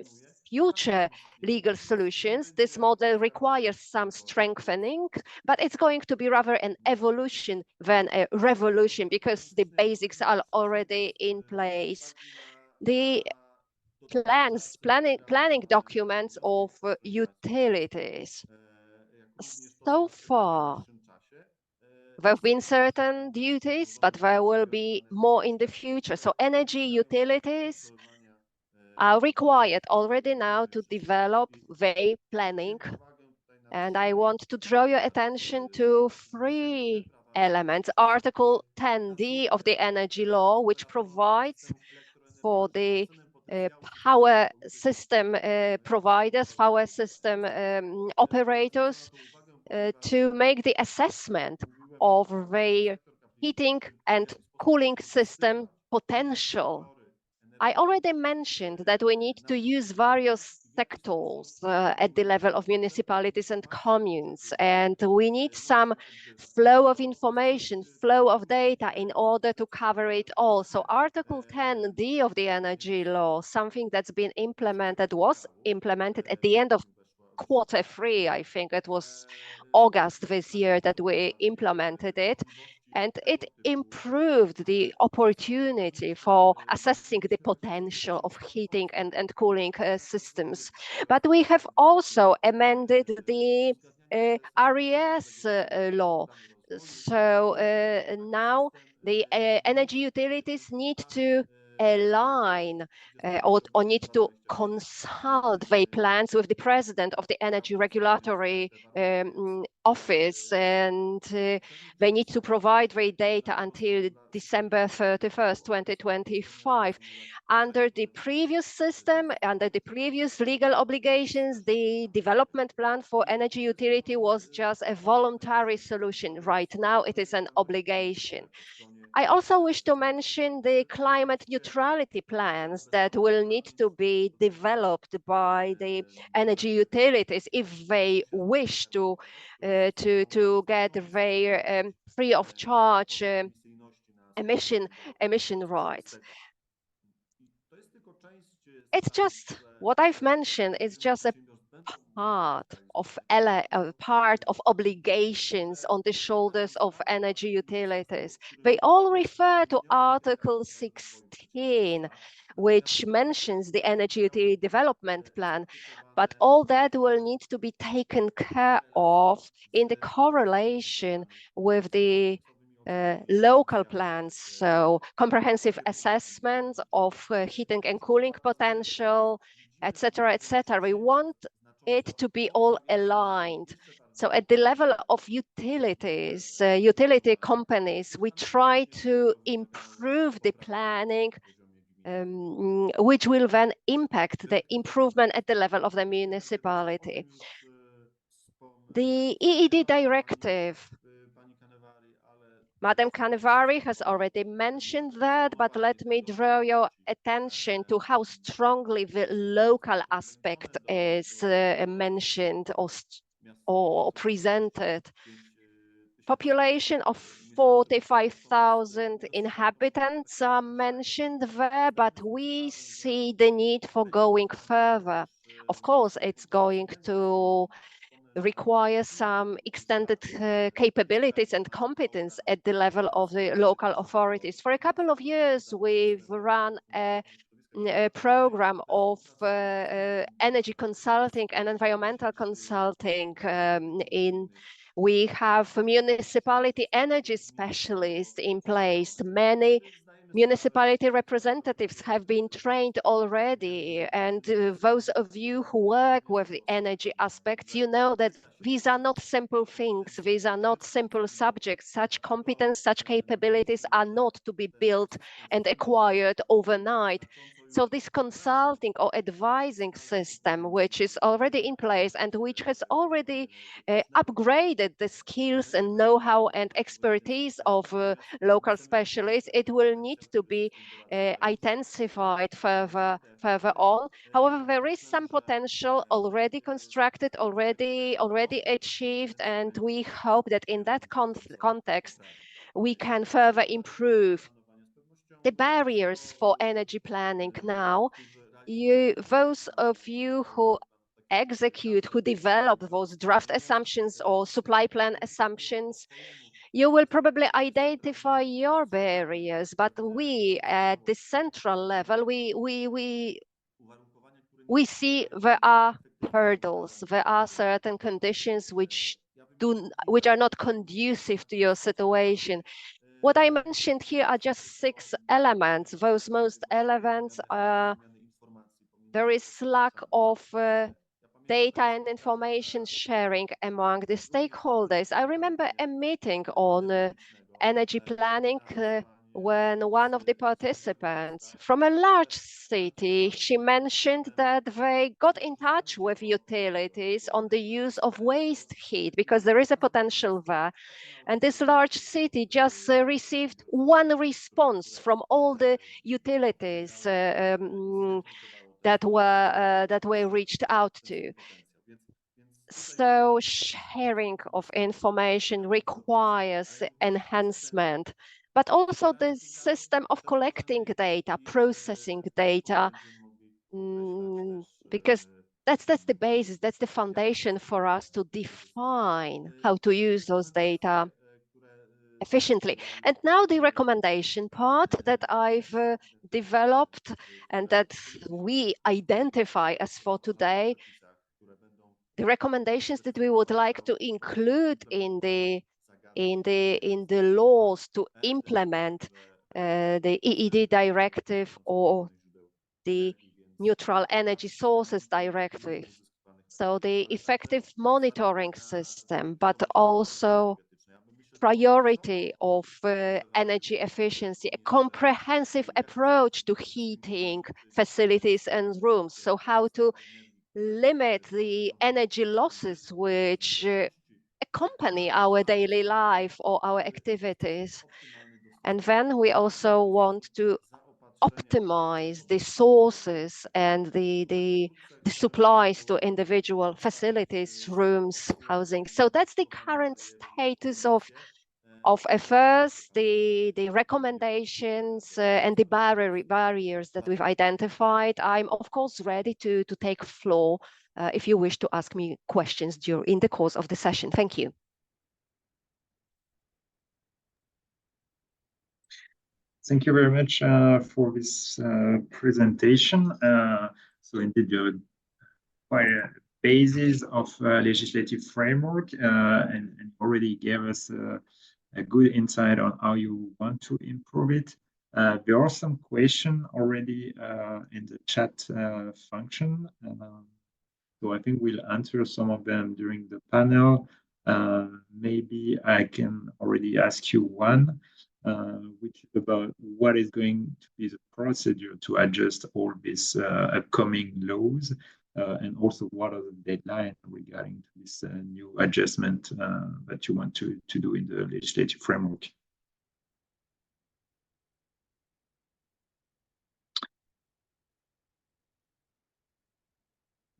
future legal solutions. This model requires some strengthening, but it's going to be rather an evolution than a revolution because the basics are already in place. The planning documents of utilities. So far, there have been certain duties, but there will be more in the future. So energy utilities are required already now to develop their planning. And I want to draw your attention to three elements. Article 10D of the energy law, which provides for the power system providers, power system operators to make the assessment of their heating and cooling system potential. I already mentioned that we need to use various sectors at the level of municipalities and communes, and we need some flow of information, flow of data in order to cover it all. So Article 10D of the energy law, something that's been implemented, was implemented at the end of Q3, I think it was August this year that we implemented it. And it improved the opportunity for assessing the potential of heating and cooling systems. But we have also amended the RES law. So now the energy utilities need to align or need to consult their plans with the president of the Energy Regulatory Office, and they need to provide their data until December 31st, 2025. Under the previous system, under the previous legal obligations, the development plan for energy utility was just a voluntary solution. Right now, it is an obligation. I also wish to mention the climate neutrality plans that will need to be developed by the energy utilities if they wish to get their free of charge emission rights. It's just what I've mentioned is just a part of obligations on the shoulders of energy utilities. They all refer to Article 16, which mentions the energy utility development plan, but all that will need to be taken care of in the correlation with the local plans, so comprehensive assessments of heating and cooling potential, etc., etc. We want it to be all aligned. So at the level of utilities, utility companies, we try to improve the planning, which will then impact the improvement at the level of the municipality. The EED directive, Madam Canevari has already mentioned that, but let me draw your attention to how strongly the local aspect is mentioned or presented. Population of 45,000 inhabitants are mentioned there, but we see the need for going further. Of course, it's going to require some extended capabilities and competence at the level of the local authorities. For a couple of years, we've run a program of energy consulting and environmental consulting. We have municipality energy specialists in place. Many municipality representatives have been trained already, and those of you who work with the energy aspects, you know that these are not simple things, these are not simple subjects. Such competence, such capabilities are not to be built and acquired overnight. So this consulting or advising system, which is already in place and which has already upgraded the skills and know-how and expertise of local specialists, it will need to be intensified further on. However, there is some potential already constructed, already achieved, and we hope that in that context, we can further improve the barriers for energy planning now. Those of you who execute, who develop those draft assumptions or supply plan assumptions, you will probably identify your barriers, but we at the central level, we see there are hurdles, there are certain conditions which are not conducive to your situation. What I mentioned here are just 6 elements. Those most elements are there is lack of data and information sharing among the stakeholders. I remember a meeting on energy planning when one of the participants from a large city, she mentioned that they got in touch with utilities on the use of waste heat because there is a potential there. And this large city just received one response from all the utilities that were reached out to. So sharing of information requires enhancement, but also the system of collecting data, processing data, because that's the basis, that's the foundation for us to define how to use those data efficiently. And now the recommendation part that I've developed and that we identify as for today, the recommendations that we would like to include in the laws to implement the EED directive or the Neutral Energy Sources Directive. So the effective monitoring system, but also priority of energy efficiency, a comprehensive approach to heating facilities and rooms. So how to limit the energy losses which accompany our daily life or our activities. And then we also want to optimize the sources and the supplies to individual facilities, rooms, housing. So that's the current status of affairs, the recommendations and the barriers that we've identified. I'm of course ready to take floor if you wish to ask me questions in the course of the session. Thank you. Thank you very much for this presentation. So indeed, you're quite a basis of legislative framework and already gave us a good insight on how you want to improve it. There are some questions already in the chat function. So I think we'll answer some of them during the panel. Maybe I can already ask you one, which is about what is going to be the procedure to adjust all these upcoming laws, and also what are the deadlines regarding to this new adjustment that you want to do in the legislative framework.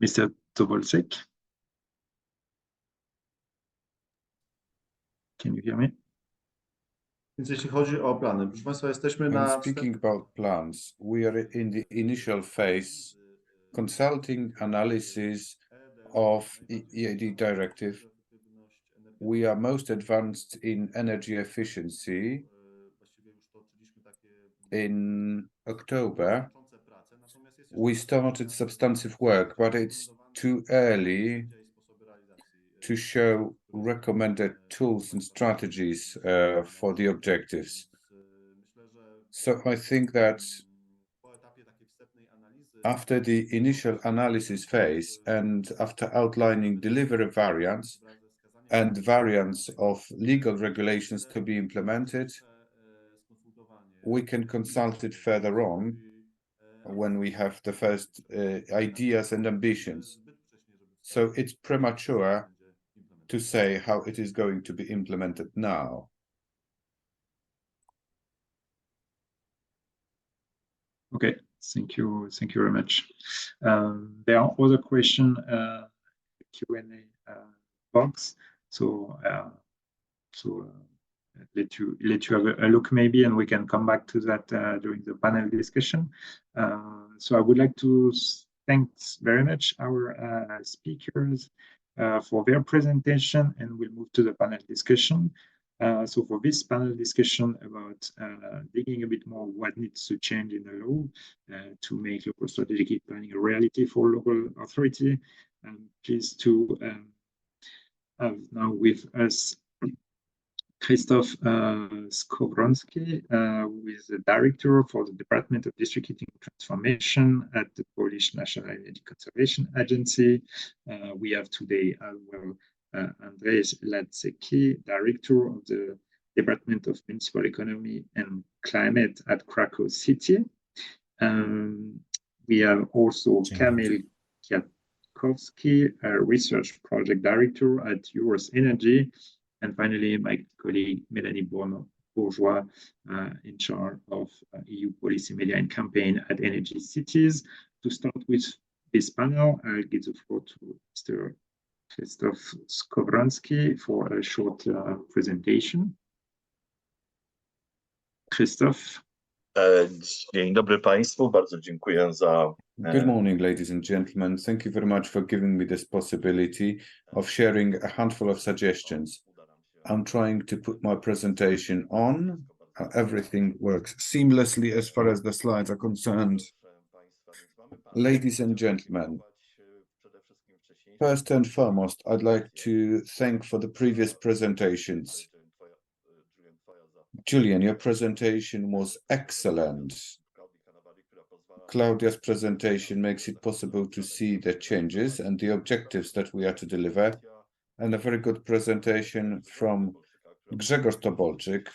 Mr. Tobolsek, can you hear me? Więc jeśli chodzi o plany, proszę Państwa, jesteśmy na... Speaking about plans, we are in the initial phase, consulting analysis of EED directive. We are most advanced in energy efficiency. In October, we started substantive work, but it's too early to show recommended tools and strategies for the objectives. So I think that after the initial analysis phase and after outlining delivery variants and variants of legal regulations to be implemented, we can consult it further on when we have the first ideas and ambitions. So it's premature to say how it is going to be implemented now. Okay, thank you very much. There are other questions Q&A box, so let you have a look maybe, and we can come back to that during the panel discussion. So I would like to thank very much our speakers for their presentation, and we'll move to the panel discussion. So for this panel discussion about digging a bit more what needs to change in the law to make local strategic heat planning a reality for local authority, I'm pleased to have now with us Krzysztof Skowronski, who is the director for the Department of District Heating Transformation at the Polish National Energy Conservation Agency. We have today as well Andrzej Ladzecki, director of the Department of Municipal Economy and Climate at Krakow City. We have also Kamil Kwiatkowski, a research project director at Euros Energy. And finally, my colleague Melanie Bourgeois, in charge of EU policy, media, and campaign at Energy Cities. To start with this panel, I'll give the floor to Mr. Krzysztof Skowronski for a short presentation. Krzysztof. Dzień dobry Państwu, bardzo dziękuję za... Good morning, ladies and gentlemen. Thank you very much for giving me this possibility of sharing a handful of suggestions. I'm trying to put my presentation on. Everything works seamlessly as far as the slides are concerned. Ladies and gentlemen, first and foremost, I'd like to thank for the previous presentations. Julian, your presentation was excellent. Claudia's presentation makes it possible to see the changes and the objectives that we are to deliver. And a very good presentation from Grzegorz Tobolczyk,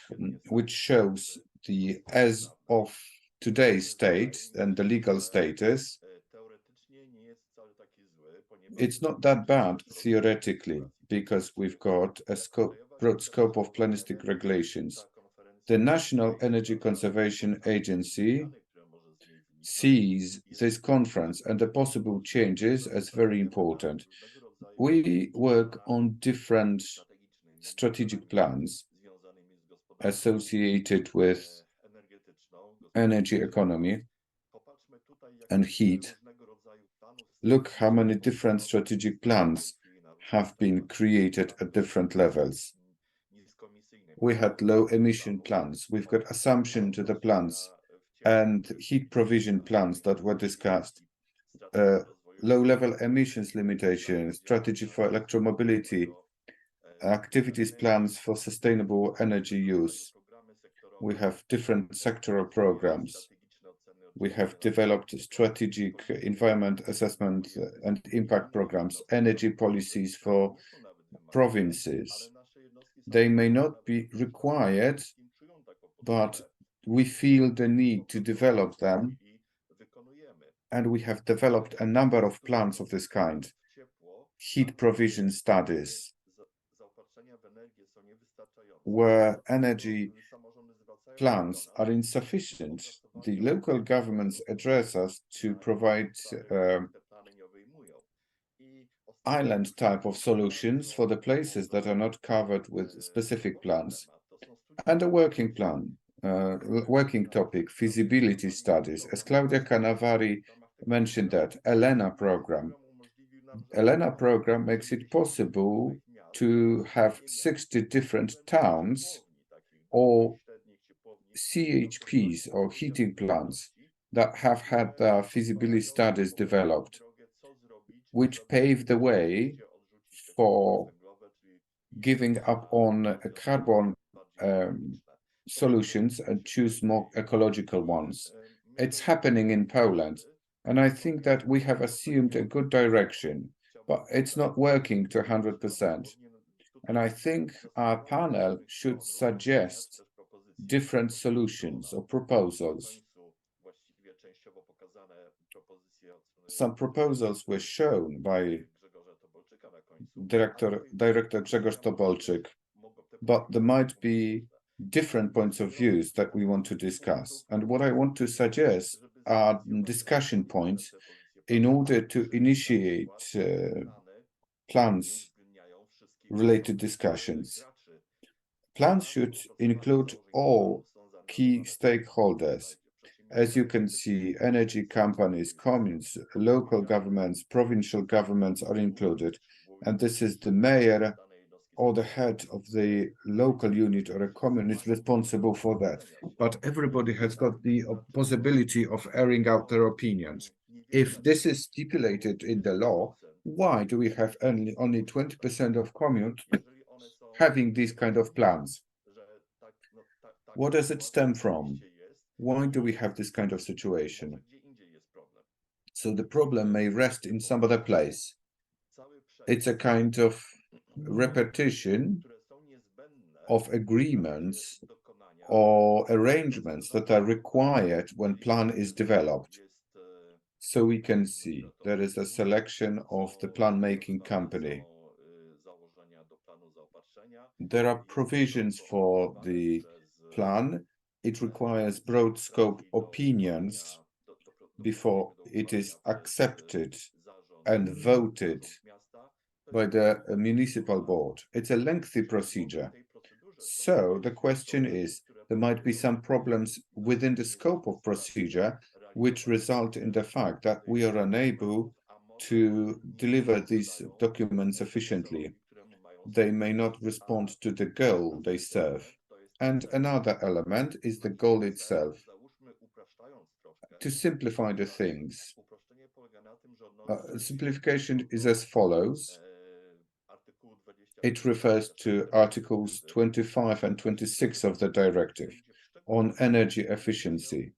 which shows the as of today's state and the legal status. It's not that bad theoretically, because we've got a broad scope of planistic regulations. The National Energy Conservation Agency sees this conference and the possible changes as very important. We work on different strategic plans associated with energy economy and heat. Look how many different strategic plans have been created at different levels. We had low emission plans. We've got assumption to the plans and heat provision plans that were discussed. Low-level emissions limitation, strategy for electromobility, activities plans for sustainable energy use. We have different sectoral programs. We have developed strategic environment assessment and impact programs, energy policies for provinces. They may not be required, but we feel the need to develop them. And we have developed a number of plans of this kind. Heat provision studies, where energy plans are insufficient. The local governments address us to provide island type of solutions for the places that are not covered with specific plans. And a working plan, working topic, feasibility studies. As Claudia Canavari mentioned that, ELENA program. ELENA program makes it possible to have 60 different towns or CHPs or heating plants that have had their feasibility studies developed, which pave the way for giving up on carbon solutions and choose more ecological ones. It's happening in Poland, and I think that we have assumed a good direction, but it's not working to 100%. And I think our panel should suggest different solutions or proposals. Some proposals were shown by Director Grzegorz Tobolczyk, but there might be different points of views that we want to discuss. And what I want to suggest are discussion points in order to initiate plans related discussions. Plans should include all key stakeholders. As you can see, energy companies, communes, local governments, provincial governments are included. And this is the mayor or the head of the local unit or a commune is responsible for that. But everybody has got the possibility of airing out their opinions. If this is stipulated in the law, why do we have only 20% of communes having these kind of plans? What does it stem from? Why do we have this kind of situation? So the problem may rest in some other place. It's a kind of repetition of agreements or arrangements that are required when plan is developed. So we can see there is a selection of the plan-making company. There are provisions for the plan. It requires broad scope opinions before it is accepted and voted by the municipal board. It's a lengthy procedure. So the question is, there might be some problems within the scope of procedure which result in the fact that we are unable to deliver these documents efficiently. They may not respond to the goal they serve. And another element is the goal itself. To simplify the things, simplification is as follows. It refers to Articles 25 and 26 of the directive on energy efficiency.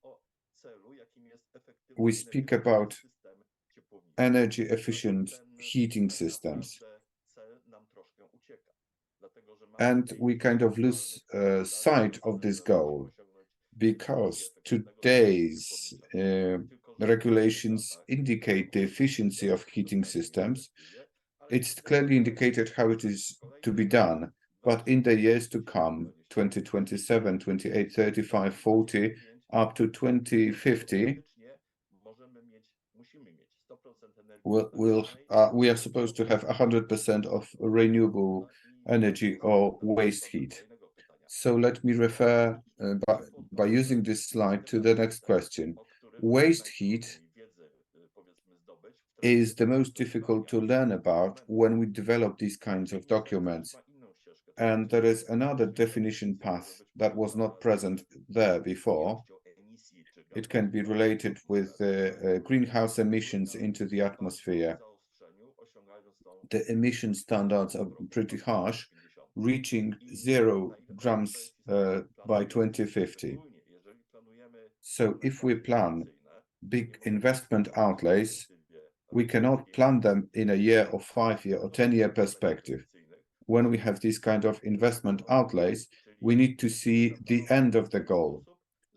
We speak about energy efficient heating systems. And we kind of lose sight of this goal because today's regulations indicate the efficiency of heating systems. It's clearly indicated how it is to be done, but in the years to come, 2027, 28, 35, 40, up to 2050, we are supposed to have 100% of renewable energy or waste heat. So let me refer by using this slide to the next question. Waste heat is the most difficult to learn about when we develop these kinds of documents. And there is another definition path that was not present there before. It can be related with greenhouse emissions into the atmosphere. The emission standards are pretty harsh, reaching 0 grams by 2050. So if we plan big investment outlays, we cannot plan them in a year or 5-year or 10-year perspective. When we have these kind of investment outlays, we need to see the end of the goal.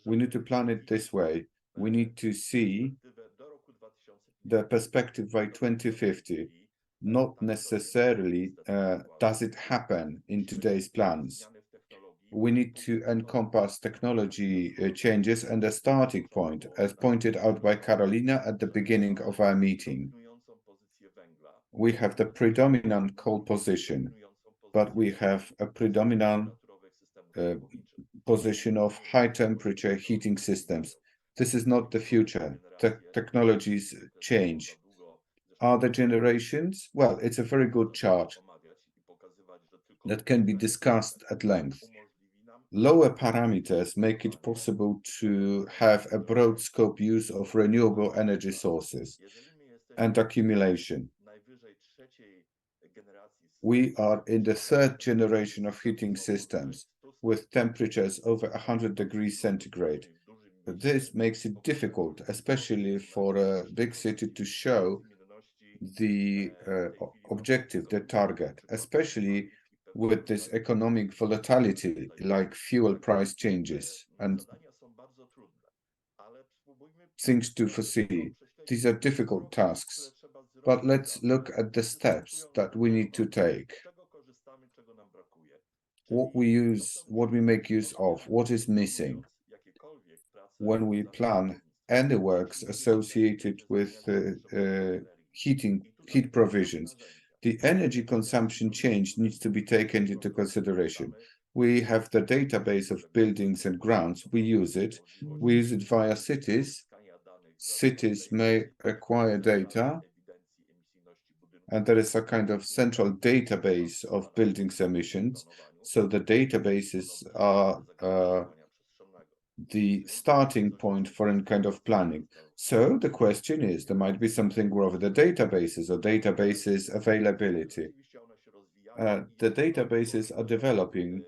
We need to plan it this way. We need to see the perspective by 2050. Not necessarily does it happen in today's plans. We need to encompass technology changes and a starting point, as pointed out by Carolina at the beginning of our meeting. We have the predominant coal position, but we have a predominant position of high temperature heating systems. This is not the future. Technologies change. Are the generations? Well, it's a very good chart that can be discussed at length. Lower parameters make it possible to have a broad scope use of renewable energy sources and accumulation. We are in the 3rd generation of heating systems with temperatures over 100 degrees centigrade. This makes it difficult, especially for a big city, to show the objective, the target, especially with this economic volatility like fuel price changes and things to foresee. These are difficult tasks, but let's look at the steps that we need to take. What we use, what we make use of, what is missing when we plan any works associated with heat provisions. The energy consumption change needs to be taken into consideration. We have the database of buildings and grounds. We use it via cities. Cities may acquire data, and there is a kind of central database of buildings emissions. So the databases are the starting point for any kind of planning. So the question is, there might be something wrong with the databases or databases availability. The databases are developing.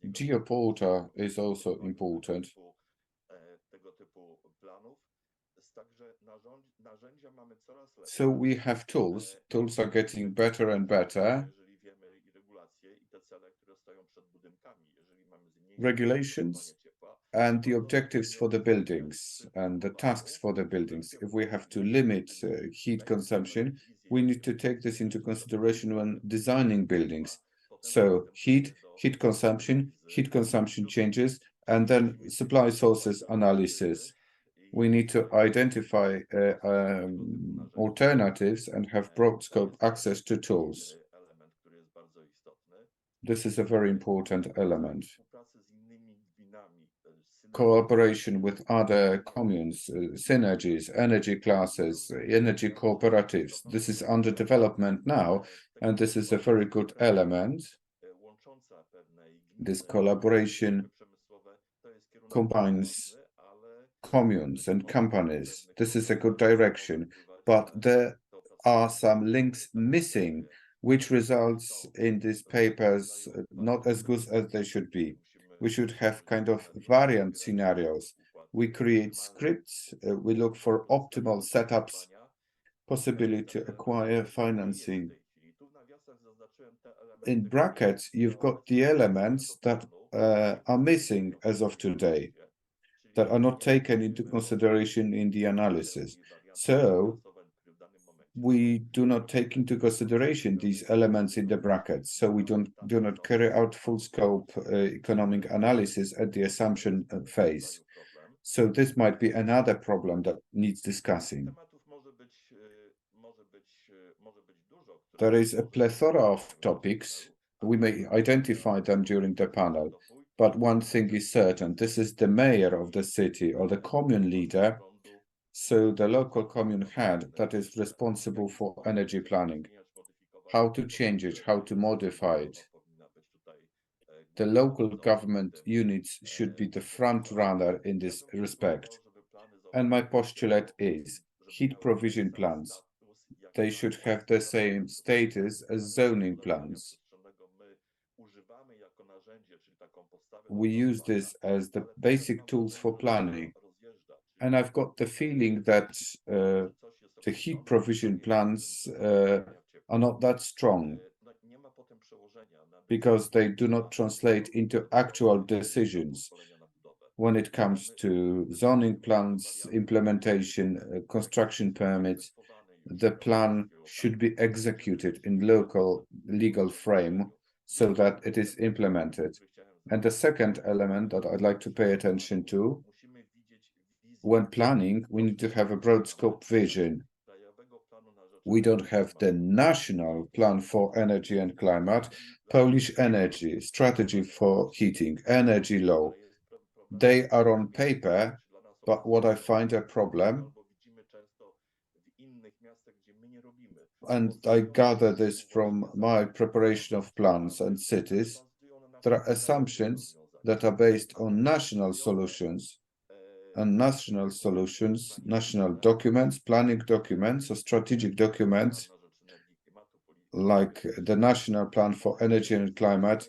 Geoportal is also important. So we have tools. Tools are getting better and better. Regulations and the objectives for the buildings and the tasks for the buildings. If we have to limit heat consumption, we need to take this into consideration when designing buildings. So heat consumption changes, and then supply sources analysis. We need to identify alternatives and have broad scope access to tools. This is a very important element. Cooperation with other communes, synergies, energy classes, energy cooperatives. This is under development now, and this is a very good element. This collaboration combines communes and companies. This is a good direction, but there are some links missing, which results in these papers not as good as they should be. We should have kind of variant scenarios. We create scripts, we look for optimal setups, possibility to acquire financing. In brackets, you've got the elements that are missing as of today, that are not taken into consideration in the analysis. So we do not take into consideration these elements in the brackets. So we do not carry out full scope economic analysis at the assumption phase. So this might be another problem that needs discussing. There is a plethora of topics. We may identify them during the panel, but one thing is certain, this is the mayor of the city or the commune leader, so the local commune head that is responsible for energy planning, how to change it, how to modify it. The local government units should be the front runner in this respect. And my postulate is heat provision plans. They should have the same status as zoning plans. We use this as the basic tools for planning. And I've got the feeling that the heat provision plans are not that strong because they do not translate into actual decisions when it comes to zoning plans, implementation, construction permits. The plan should be executed in local legal frame so that it is implemented. And the second element that I'd like to pay attention to, when planning, we need to have a broad scope vision. We don't have the national plan for energy and climate, Polish energy, strategy for heating, energy law. They are on paper, but what I find a problem, and I gather this from my preparation of plans and cities, there are assumptions that are based on national solutions, and national documents, planning documents or strategic documents, like the National Plan for Energy and Climate,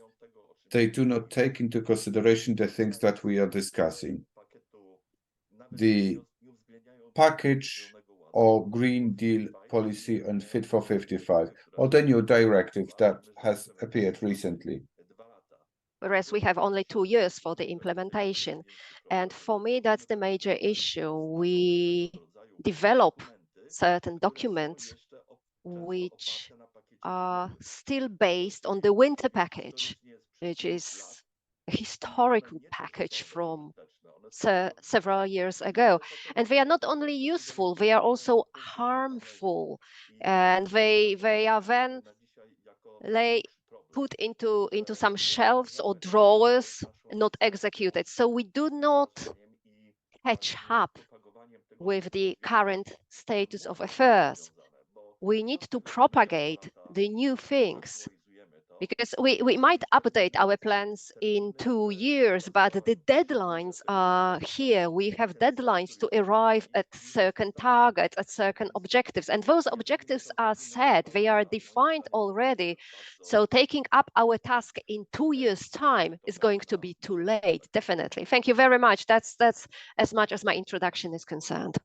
they do not take into consideration the things that we are discussing. The package or Green Deal policy and Fit for 55, or the new directive that has appeared recently. Whereas we have only 2 years for the implementation. And for me, that's the major issue. We develop certain documents which are still based on the winter package, which is a historical package from several years ago. And they are not only useful, they are also harmful. And they are then put into some shelves or drawers, not executed. So we do not catch up with the current status of affairs. We need to propagate the new things. because we might update our plans in 2 years, but the deadlines are here. We have deadlines to arrive at certain targets, at certain objectives, and those objectives are set, they are defined already. So taking up our task in 2 years' time is going to be too late, definitely. Thank you very much. That's as much as my introduction is concerned.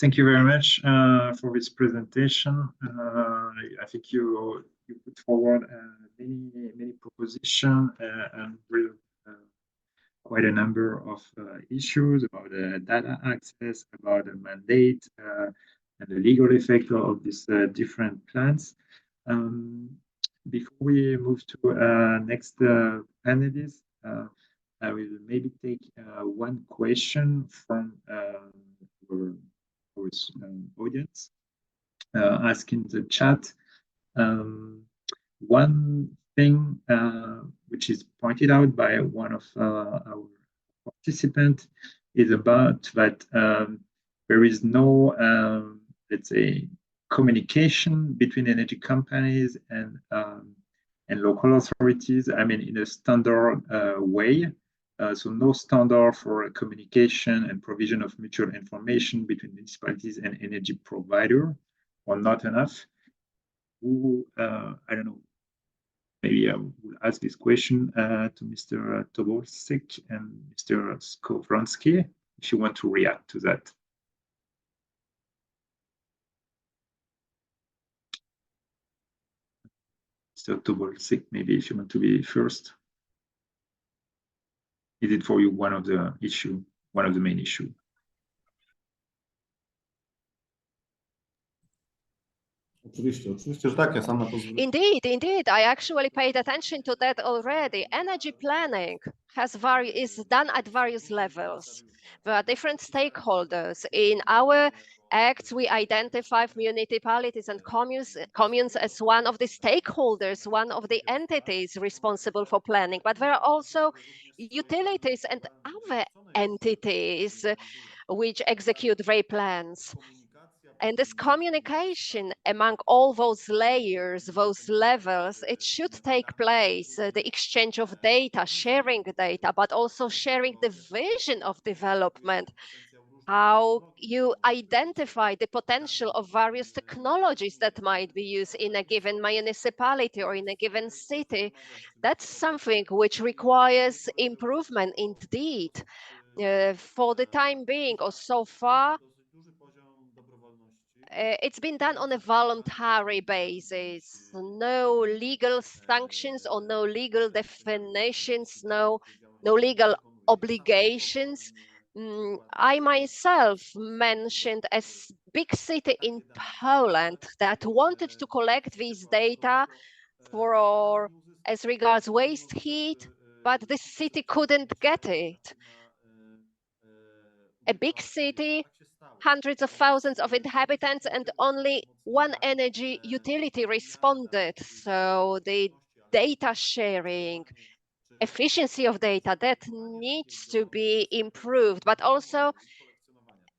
Thank you very much for this presentation. I think you put forward many propositions and quite a number of issues about data access, about the mandate, and the legal effect of these different plans. Before we move to next panelist, I will maybe take one question from our audience, asking the chat. One thing which is pointed out by one of our participants is about that there is no, let's say, communication between energy companies and local authorities. I mean, in a standard way. So no standard for communication and provision of mutual information between municipalities and energy provider, or not enough. I don't know, maybe I will ask this question to Mr. Tobolsek and Mr. Skowronski, if you want to react to that. Mr. Tobolsek, maybe if you want to be first. Is it for you one of the main issue? Indeed, I actually paid attention to that already. Energy planning is done at various levels. There are different stakeholders. In our acts, we identify municipalities and communes as one of the stakeholders, one of the entities responsible for planning. But there are also utilities and other entities which execute their plans. And this communication among all those layers, those levels, it should take place, the exchange of data, sharing data, but also sharing the vision of development, how you identify the potential of various technologies that might be used in a given municipality or in a given city. That's something which requires improvement indeed. For the time being, or so far, it's been done on a voluntary basis. No legal sanctions or no legal definitions, no legal obligations. I myself mentioned a big city in Poland that wanted to collect these data for as regards waste heat, but the city couldn't get it. A big city, hundreds of thousands of inhabitants, and only one energy utility responded. So the data sharing, efficiency of data, that needs to be improved, but also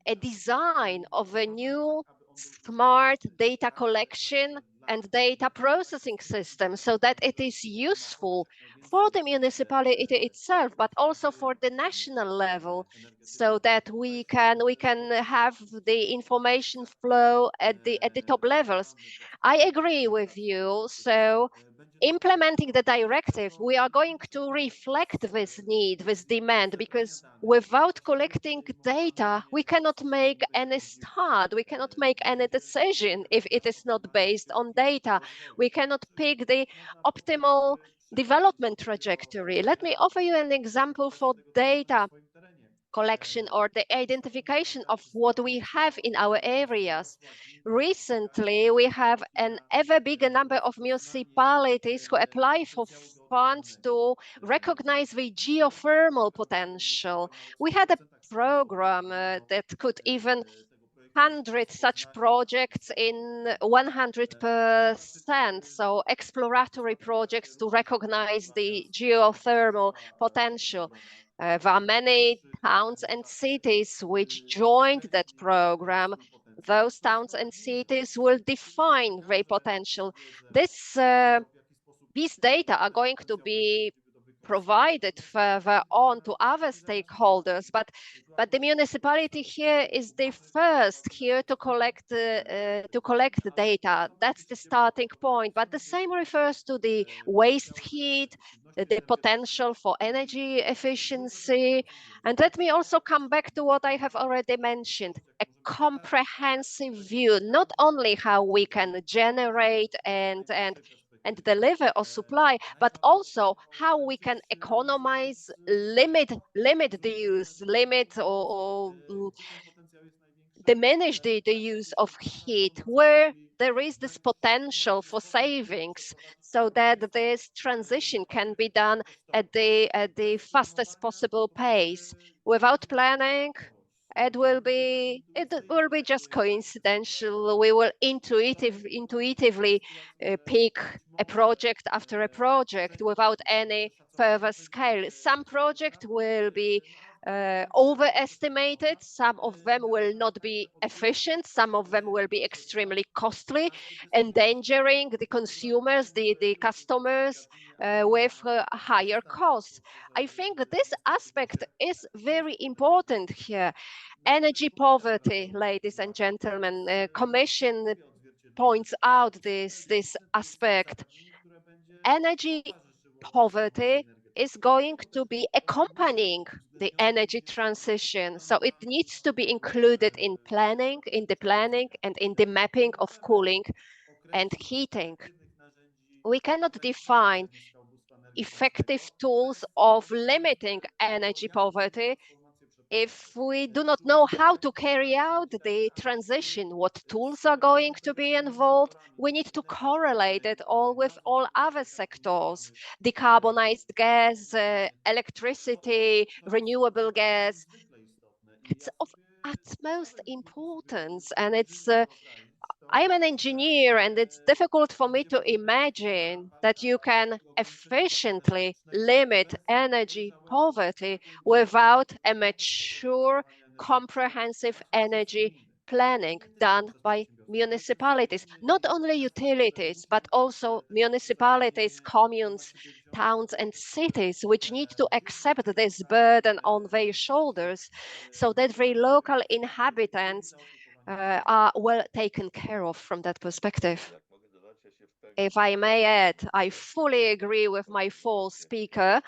a design of a new smart data collection and data processing system so that it is useful for the municipality itself, but also for the national level, so that we can have the information flow at the top levels. I agree with you. So implementing the directive, we are going to reflect this need, this demand, because without collecting data, we cannot make any start, we cannot make any decision if it is not based on data. We cannot pick the optimal development trajectory. Let me offer you an example for data collection or the identification of what we have in our areas. Recently, we have an ever bigger number of municipalities who apply for funds to recognize the geothermal potential. We had a program that could even 100 such projects in 100%. So exploratory projects to recognize the geothermal potential. There are many towns and cities which joined that program. those towns and cities will define their potential. These data are going to be provided further on to other stakeholders, but the municipality here is the first here to collect the data. That's the starting point. But the same refers to the waste heat, the potential for energy efficiency. And let me also come back to what I have already mentioned, a comprehensive view, not only how we can generate and deliver or supply, but also how we can economize, limit the use, limit or diminish the use of heat, where there is this potential for savings, so that this transition can be done at the fastest possible pace. Without planning, it will be just coincidental. We will intuitively pick a project after a project without any further scale. Some projects will be overestimated, some of them will not be efficient, some of them will be extremely costly, endangering the consumers, the customers with higher costs. I think this aspect is very important here. Energy poverty, ladies and gentlemen, Commission points out this aspect. Energy poverty is going to be accompanying the energy transition. So it needs to be included in the planning and in the mapping of cooling and heating. We cannot define effective tools of limiting energy poverty if we do not know how to carry out the transition, what tools are going to be involved. We need to correlate it all with all other sectors: decarbonized gas, electricity, renewable gas. It's of utmost importance, and I'm an engineer, and it's difficult for me to imagine that you can efficiently limit energy poverty without a mature, comprehensive energy planning done by municipalities. Not only utilities, but also municipalities, communes, towns, and cities, which need to accept this burden on their shoulders so that the local inhabitants are well taken care of from that perspective. If I may add, I fully agree with my fourth speaker,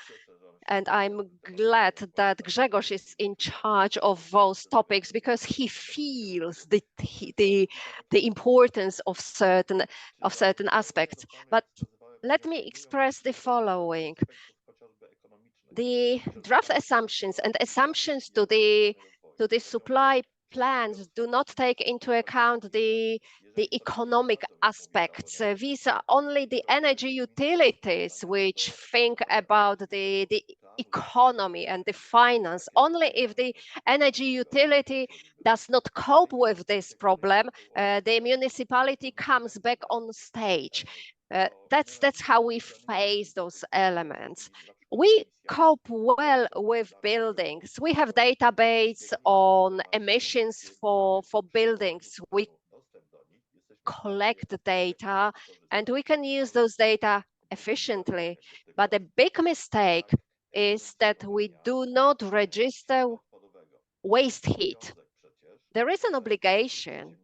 and I'm glad that Grzegorz is in charge of those topics because he feels the importance of certain aspects. But let me express the following. The draft assumptions and assumptions to the supply plans do not take into account the economic aspects. These are only the energy utilities which think about the economy and the finance. Only if the energy utility does not cope with this problem, the municipality comes back on stage. That's how we face those elements. We cope well with buildings. We have database on emissions for buildings. We collect the data and we can use those data efficiently. But the big mistake is that we do not register waste heat. There is an obligation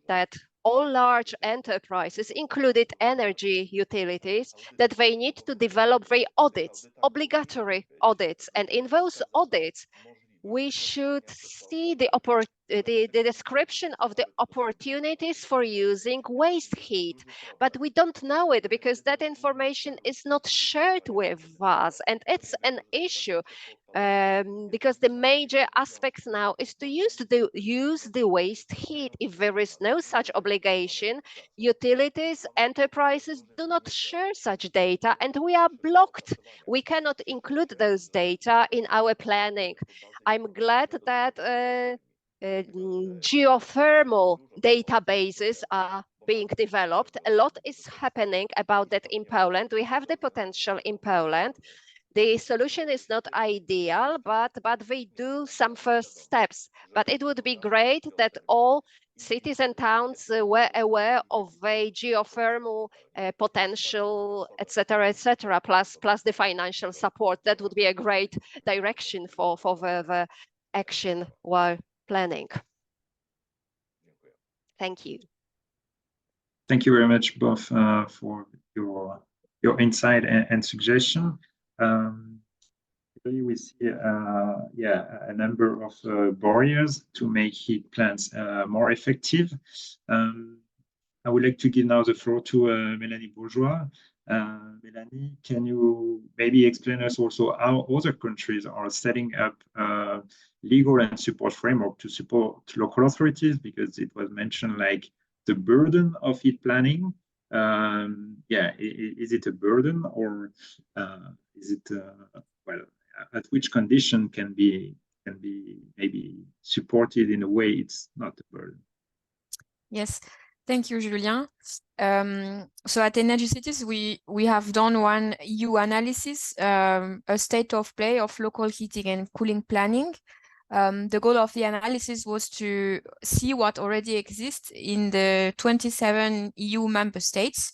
that all large enterprises, included energy utilities, that they need to develop their audits, obligatory audits. And in those audits, we should see the description of the opportunities for using waste heat. But we don't know it because that information is not shared with us. And it's an issue because the major aspect now is to use the waste heat. If there is no such obligation, utilities, enterprises do not share such data, and we are blocked. We cannot include those data in our planning. I'm glad that geothermal databases are being developed. A lot is happening about that in Poland. We have the potential in Poland. The solution is not ideal, but they do some first steps. But it would be great that all cities and towns were aware of the geothermal potential, etc., plus the financial support. That would be a great direction for the action while planning. Thank you. Thank you very much both for your insight and suggestion. We see a number of barriers to make heat plants more effective. I would like to give now the floor to Mélanie Bourgeois. Mélanie, can you maybe explain us also how other countries are setting up legal and support framework to support local authorities? Because it was mentioned like the burden of heat planning. Is it a burden, or is it well, at which condition can be maybe supported in a way it's not a burden? Yes, thank you, Julien. So at Energy Cities, we have done one EU analysis, a state of play of local heating and cooling planning. The goal of the analysis was to see what already exists in the 27 EU member states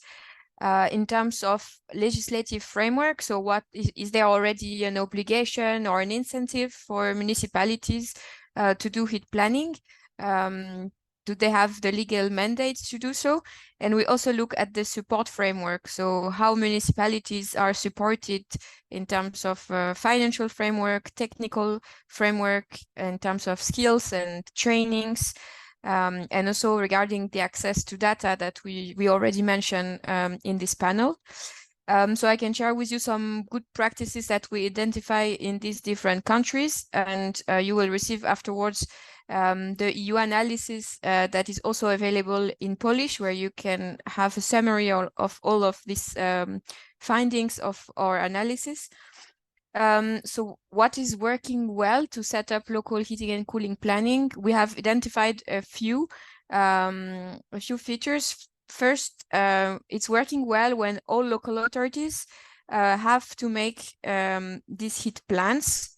in terms of legislative framework. So what is there already an obligation or an incentive for municipalities to do heat planning? Do they have the legal mandate to do so? And we also look at the support framework. So how municipalities are supported in terms of financial framework, technical framework, in terms of skills and trainings, and also regarding the access to data that we already mentioned in this panel. So I can share with you some good practices that we identify in these different countries, and you will receive afterwards the EU analysis that is also available in Polish, where you can have a summary of all of these findings of our analysis. So what is working well to set up local heating and cooling planning? We have identified a few features. First, it's working well when all local authorities have to make these heat plans.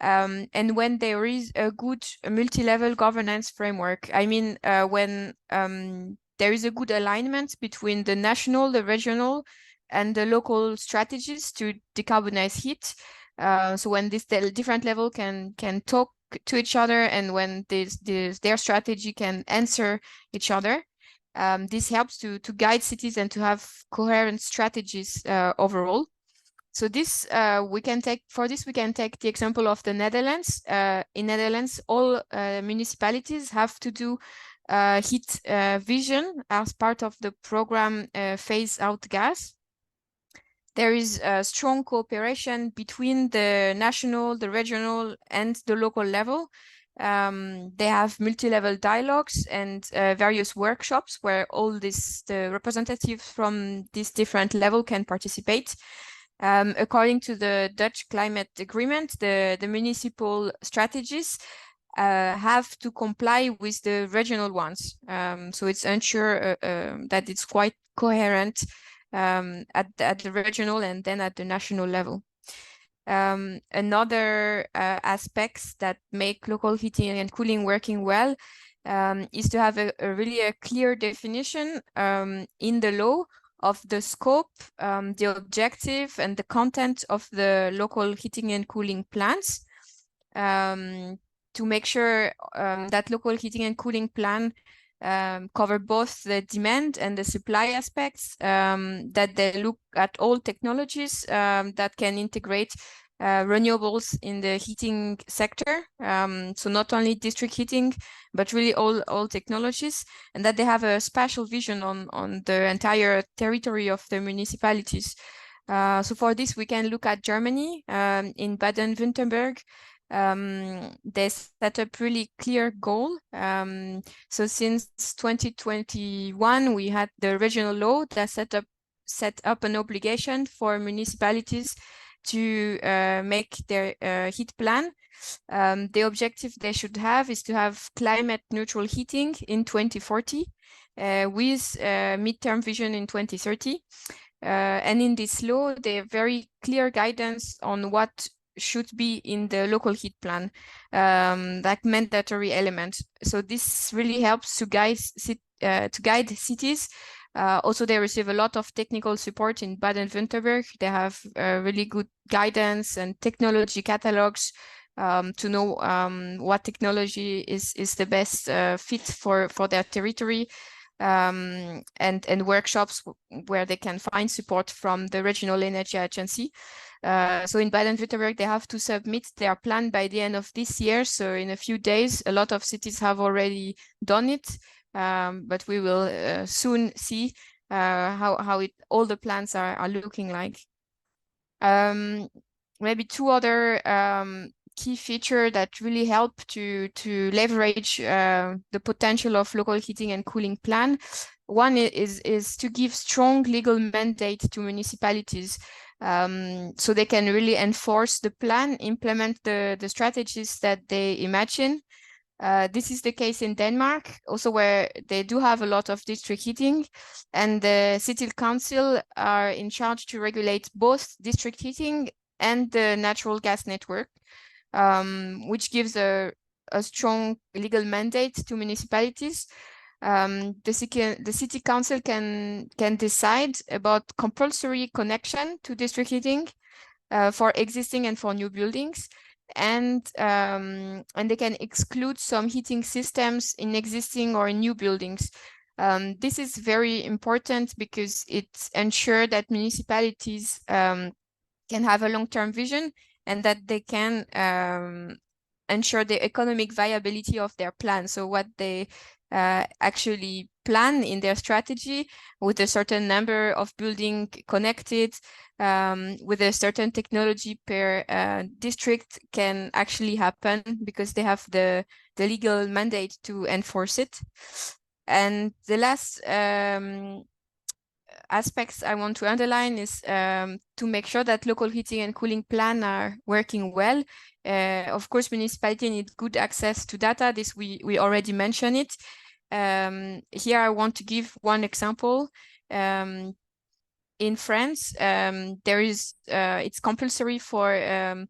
And when there is a good multi-level governance framework. I mean, when there is a good alignment between the national, the regional, and the local strategies to decarbonize heat. So when this different level can talk to each other, and when their strategy can answer each other, this helps to guide cities and to have coherent strategies overall. So this we can take the example of the Netherlands. In Netherlands, all municipalities have to do heat vision as part of the program Phase Out Gas. There is a strong cooperation between the national, the regional, and the local level. They have multi-level dialogues and various workshops where all the representatives from this different level can participate. According to the Dutch climate agreement, the municipal strategies have to comply with the regional ones. So it's ensure that it's quite coherent at the regional and then at the national level. Another aspects that make local heating and cooling working well is to have a really clear definition in the law of the scope, the objective, and the content of the local heating and cooling plans, to make sure that local heating and cooling plan cover both the demand and the supply aspects, that they look at all technologies that can integrate renewables in the heating sector. So not only district heating, but really all technologies, and that they have a spatial vision on the entire territory of the municipalities. So for this, we can look at Germany. In Baden-Württemberg, they set up really clear goal. So since 2021, we had the regional law that set up an obligation for municipalities to make their heat plan. The objective they should have is to have climate neutral heating in 2040 with midterm vision in 2030. And in this law, they have very clear guidance on what should be in the local heat plan, like mandatory element. So this really helps to guide cities. Also, they receive a lot of technical support in Baden-Württemberg. They have really good guidance and technology catalogs to know what technology is the best fit for their territory, and workshops where they can find support from the regional energy agency. So in Baden-Württemberg, they have to submit their plan by the end of this year. So in a few days, a lot of cities have already done it, but we will soon see how all the plans are looking like. Maybe two other key features that really help to leverage the potential of local heating and cooling plan. One is to give strong legal mandate to municipalities, so they can really enforce the plan, implement the strategies that they imagine. This is the case in Denmark, also where they do have a lot of district heating, and the city council are in charge to regulate both district heating and the natural gas network, which gives a strong legal mandate to municipalities. The city council can decide about compulsory connection to district heating for existing and for new buildings, and they can exclude some heating systems in existing or in new buildings. This is very important because it ensures that municipalities can have a long-term vision and that they can ensure the economic viability of their plan. So what they actually plan in their strategy with a certain number of buildings connected, with a certain technology per district can actually happen because they have the legal mandate to enforce it. And the last aspects I want to underline is to make sure that local heating and cooling plan are working well. Of course, municipality need good access to data. This we already mentioned it. Here I want to give one example. In France, there is it's compulsory for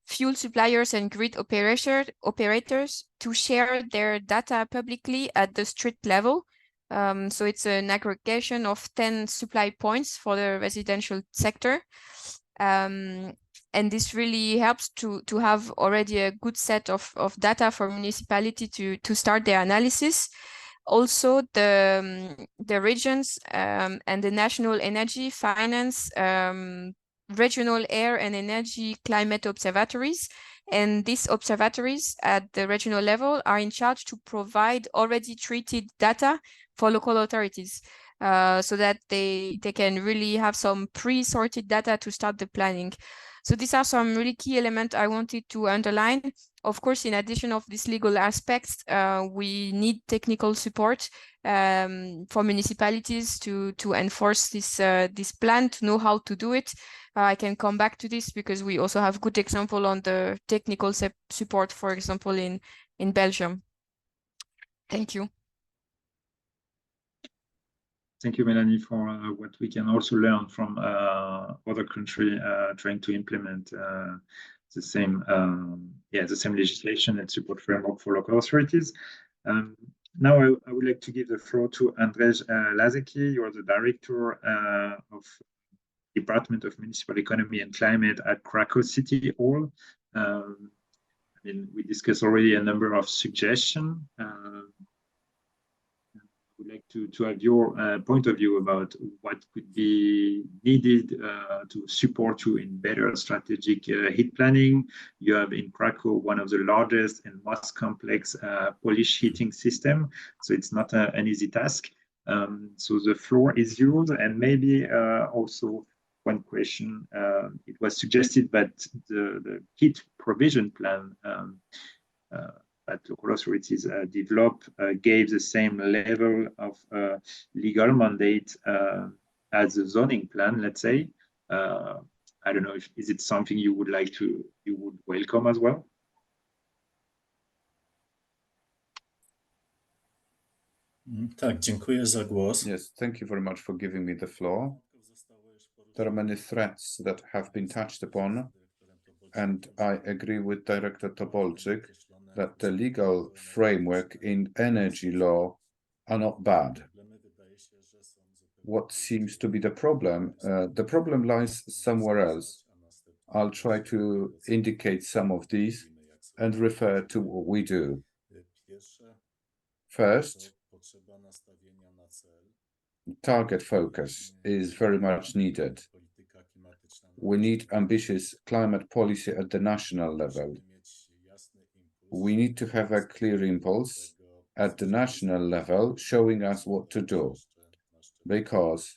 fuel suppliers and grid operators to share their data publicly at the street level. So it's an aggregation of 10 supply points for the residential sector. And this really helps to have already a good set of data for municipality to start their analysis. Also, the regions and the national energy finance regional air and energy climate observatories. And these observatories at the regional level are in charge to provide already treated data for local authorities, so that they can really have some pre-sorted data to start the planning. So these are some really key elements I wanted to underline. Of course, in addition of these legal aspects, we need technical support for municipalities to enforce this plan, to know how to do it. I can come back to this because we also have good example on the technical support, for example, in Belgium. Thank you. Thank you, Melanie, for what we can also learn from other countries trying to implement the same legislation and support framework for local authorities. Now I would like to give the floor to Andrzej Lazecki. You are the director of Department of Municipal Economy and Climate at Krakow City Hall. We discussed already a number of suggestions. I would like to have your point of view about what could be needed to support you in better strategic heat planning. You have in Krakow one of the largest and most complex Polish heating system, so it's not an easy task. So the floor is yours, and maybe also one question. It was suggested that the heat provision plan that local authorities develop gave the same level of legal mandate as the zoning plan, let's say. I don't know if is it something you would welcome as well? Tak, dziękuję za głos. Yes, thank you very much for giving me the floor. There are many threats that have been touched upon And I agree with Director Tobolczyk that the legal framework in energy law are not bad. What seems to be the problem lies somewhere else. I'll try to indicate some of these and refer to what we do. First, target focus is very much needed. We need ambitious climate policy at the national level. We need to have a clear impulse at the national level showing us what to do, because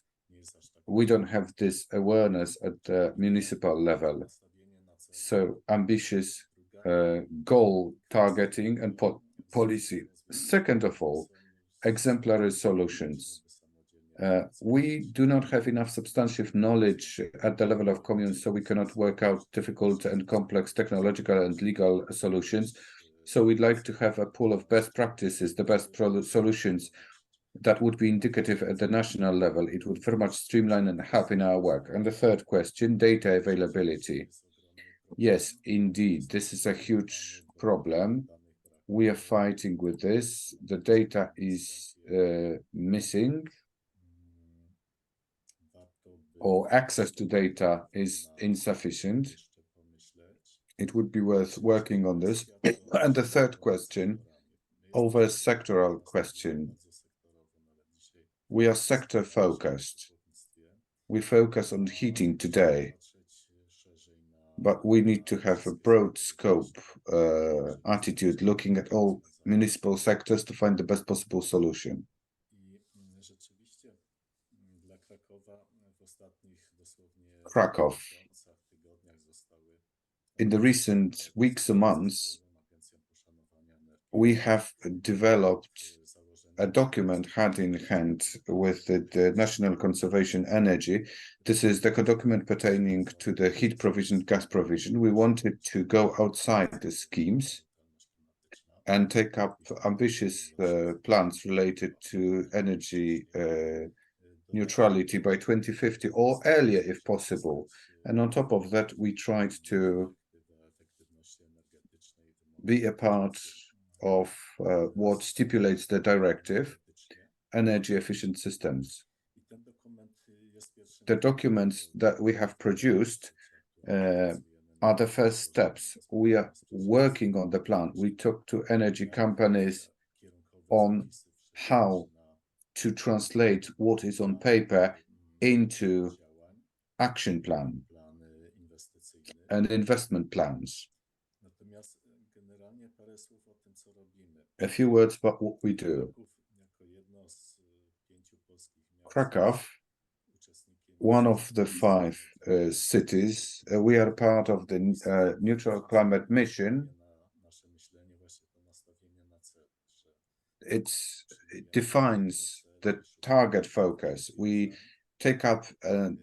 we don't have this awareness at the municipal level. So ambitious goal targeting and policy. Second of all, exemplary solutions. We do not have enough substantive knowledge at the level of communes, so we cannot work out difficult and complex technological and legal solutions. So we'd like to have a pool of best practices, the best solutions that would be indicative at the national level. It would very much streamline and help in our work. And the third question, data availability. Yes, indeed, this is a huge problem. We are fighting with this. The data is missing, or access to data is insufficient. It would be worth working on this. And the third question, over sectoral question. We are sector focused. We focus on heating today, but we need to have a broad scope attitude, looking at all municipal sectors to find the best possible solution. Krakow. In the recent weeks and months, we have developed a document hand in hand with the National Conservation Energy. This is the document pertaining to the heat provision, gas provision. We wanted to go outside the schemes and take up ambitious plans related to energy neutrality by 2050 or earlier if possible. And on top of that, we tried to be a part of what stipulates the directive, energy efficient systems. The documents that we have produced are the first steps. We are working on the plan. We talk to energy companies on how to translate what is on paper into action plan and investment plans. A few words about what we do. Krakow, one of the 5 cities, we are part of the neutral climate mission. It defines the target focus. We take up an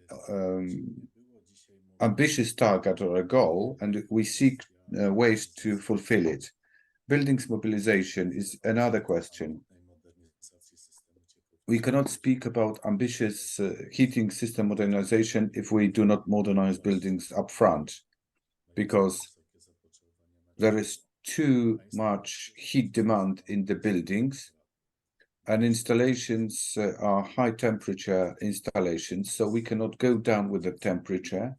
ambitious target or a goal, and we seek ways to fulfill it. Buildings mobilization is another question. We cannot speak about ambitious heating system modernization if we do not modernize buildings up front, because there is too much heat demand in the buildings, and installations are high temperature installations, so we cannot go down with the temperature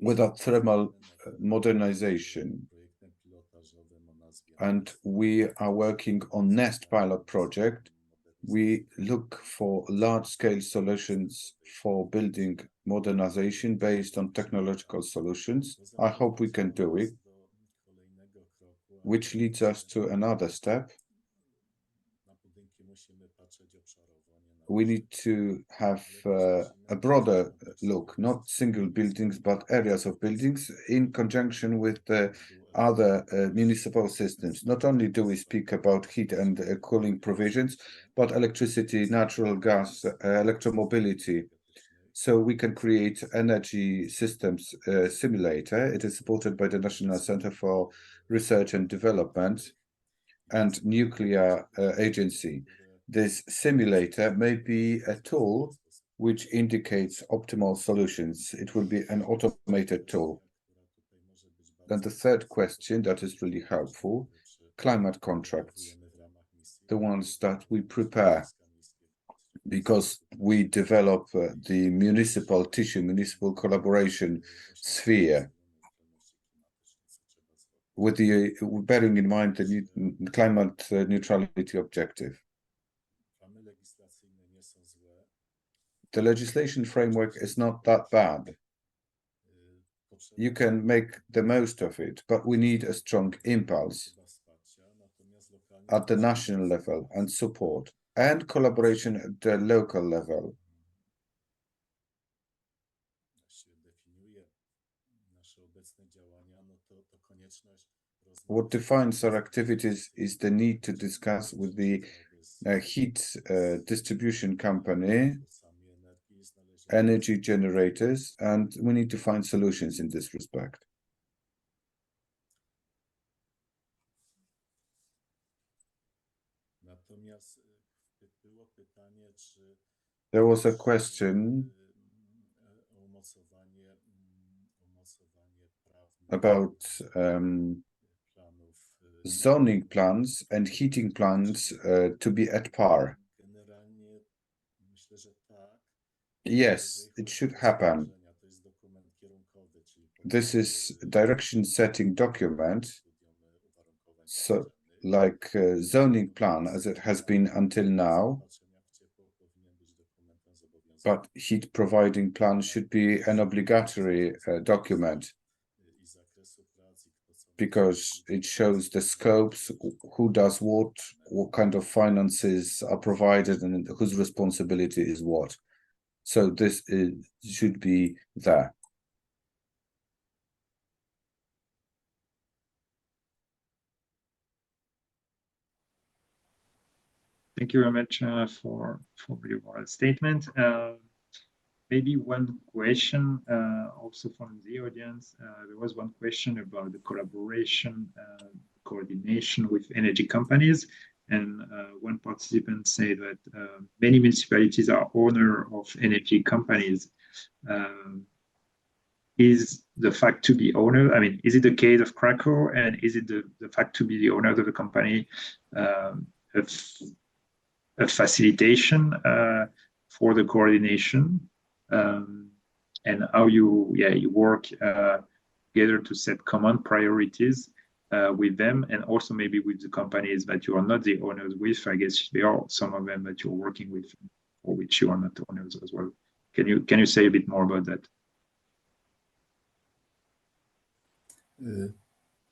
without thermal modernization. And we are working on NEST pilot project. We look for large-scale solutions for building modernization based on technological solutions. I hope we can do it, which leads us to another step. We need to have a broader look, not single buildings, but areas of buildings in conjunction with the other municipal systems. Not only do we speak about heat and cooling provisions, but electricity, natural gas, electromobility. So we can create energy systems simulator. It is supported by the National Center for Research and Development and Nuclear Agency. This simulator may be a tool which indicates optimal solutions. It will be an automated tool. And the third question that is really helpful, climate contracts, the ones that we prepare because we develop the municipal tissue, municipal collaboration sphere with the bearing in mind the climate neutrality objective. The legislation framework is not that bad. You can make the most of it, but we need a strong impulse at the national level and support and collaboration at the local level. What defines our activities is the need to discuss with the heat distribution company, energy generators, and we need to find solutions in this respect. There was a question about zoning plans and heating plans to be at par. Yes, it should happen. This is a direction-setting document, so like zoning plan as it has been until now, but heat providing plan should be an obligatory document because it shows the scopes, who does what kind of finances are provided, and whose responsibility is what. So this should be there. Thank you very much for your statement. Maybe one question also from the audience. There was one question about the collaboration, coordination with energy companies. And one participant said that many municipalities are owner of energy companies. Is the fact to be owner, I mean, is it the case of Krakow, and is it the fact to be the owner of the company a facilitation for the coordination, and how you work together to set common priorities with them, and also maybe with the companies that you are not the owners with. I guess there are some of them that you're working with or which you are not owners as well. Can you say a bit more about that?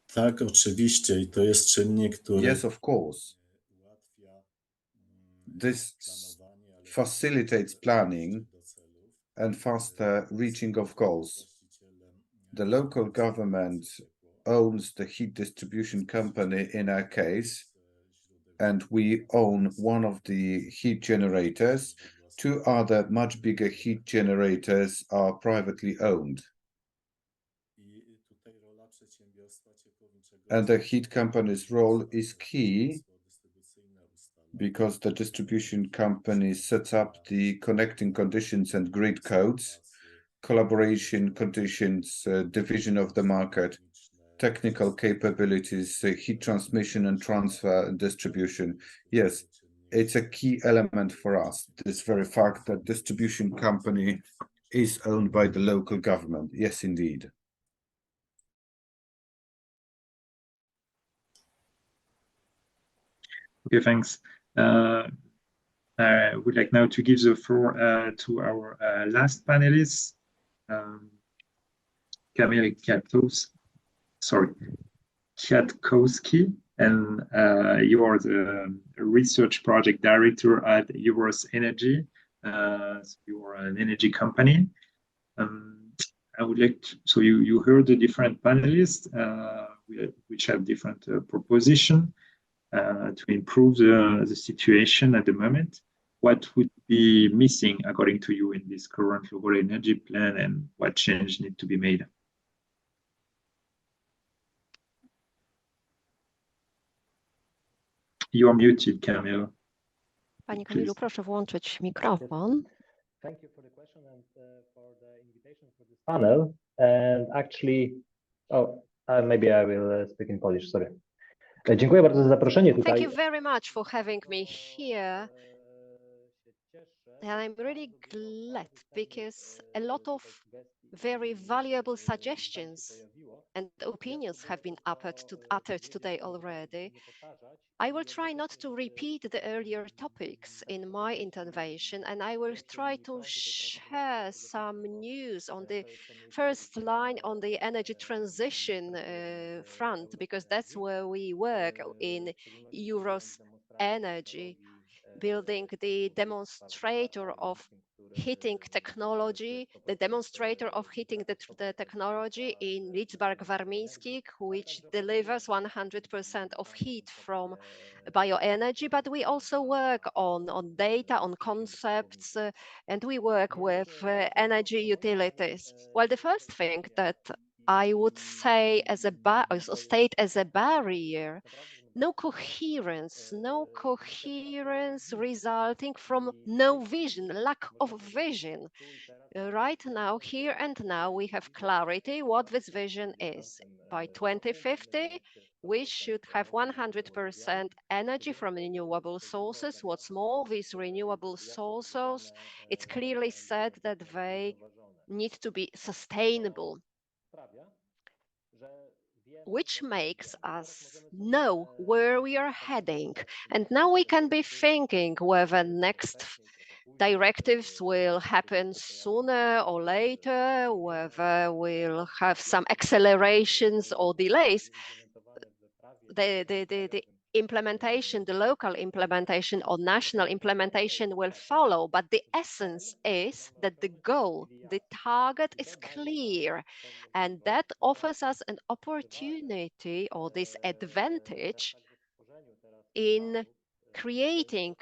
Tak, oczywiście, i to jest czynnik, który... Yes, of course. This facilitates planning and faster reaching of goals. The local government owns the heat distribution company in our case, and we own one of the heat generators. Two other much bigger heat generators are privately owned. And the heat company's role is key because the distribution company sets up the connecting conditions and grid codes, collaboration conditions, division of the market, technical capabilities, heat transmission and transfer and distribution. Yes, it's a key element for us, this very fact that distribution company is owned by the local government. Yes, indeed. Okay, thanks. I would like now to give the floor to our last panelist, Kamil Kwiatkowski, and you are the research project director at Recast Energy. So you are an energy company. I would like to, so you heard the different panelists which have different propositions to improve the situation at the moment. What would be missing, according to you, in this current global energy plan, and what change need to be made? You are muted, Kamil. Panie Kamilu, proszę włączyć mikrofon. Thank you for the question and for the invitation for this panel. And actually, Maybe I will speak in Polish, sorry. Dziękuję bardzo za zaproszenie Thank tutaj. you very much for having me here. And I'm really glad because a lot of very valuable suggestions and opinions have been uttered today already. I will try not to repeat the earlier topics in my intervention, and I will try to share some news on the first line on the energy transition front, because that's where we work in Euros Energy, building the demonstrator of heating technology, the demonstrator of heating the technology in Lidzbark-Warmiński, which delivers 100% of heat from bioenergy. But we also work on data, on concepts, and we work with energy utilities. Well, the first thing that I would say state as a barrier, no coherence resulting from no vision, lack of vision. Right now, here and now, we have clarity what this vision is. By 2050, we should have 100% energy from renewable sources. What's more, these renewable sources, it's clearly said that they need to be sustainable, which makes us know where we are heading. And now we can be thinking whether next directives will happen sooner or later, whether we'll have some accelerations or delays. The implementation, the local implementation or national implementation will follow, but the essence is that the goal, the target is clear, and that offers us an opportunity or this advantage in creating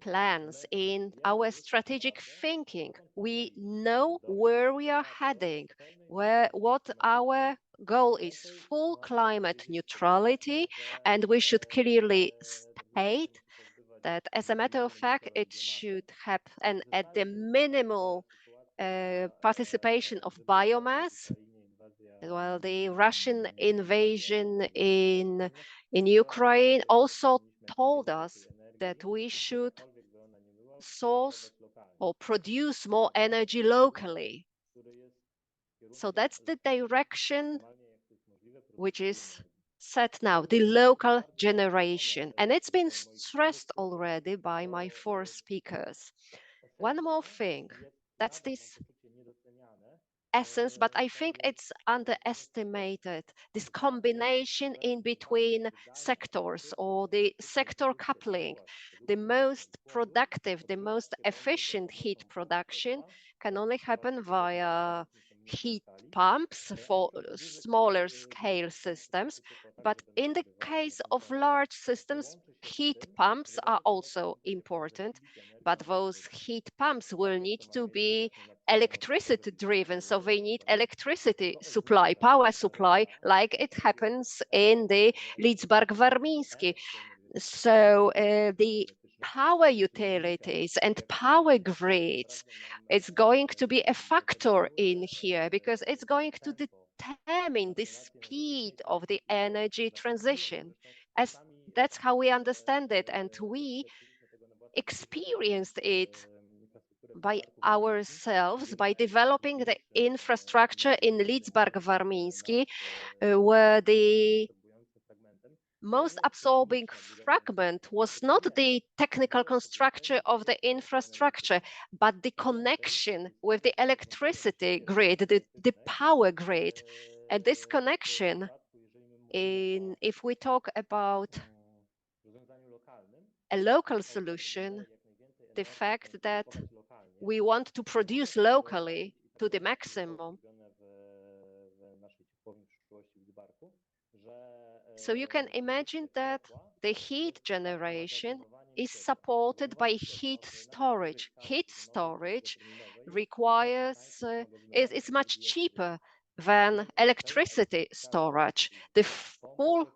plans, in our strategic thinking. We know where we are heading, what our goal is: full climate neutrality, and we should clearly state that, as a matter of fact, it should happen at the minimal participation of biomass. Well, the Russian invasion in Ukraine also told us that we should source or produce more energy locally. So that's the direction which is set now, the local generation. And it's been stressed already by my four speakers. One more thing, that's this essence, but I think it's underestimated, this combination in between sectors or the sector coupling. The most productive, the most efficient heat production can only happen via heat pumps for smaller scale systems. But in the case of large systems, heat pumps are also important, but those heat pumps will need to be electricity driven, so they need electricity supply, power supply, like it happens in the Lidzbark-Warmiński. So the power utilities and power grids is going to be a factor in here, because it's going to determine the speed of the energy transition. As that's how we understand it, and we experienced it by ourselves by developing the infrastructure in Lidzbark-Warmiński, where the most absorbing fragment was not the technical construction of the infrastructure, but the connection with the electricity grid, the power grid. And this connection, if we talk about a local solution, the fact that we want to produce locally to the maximum. So you can imagine that the heat generation is supported by heat storage. Heat storage requires, is much cheaper than electricity storage. The full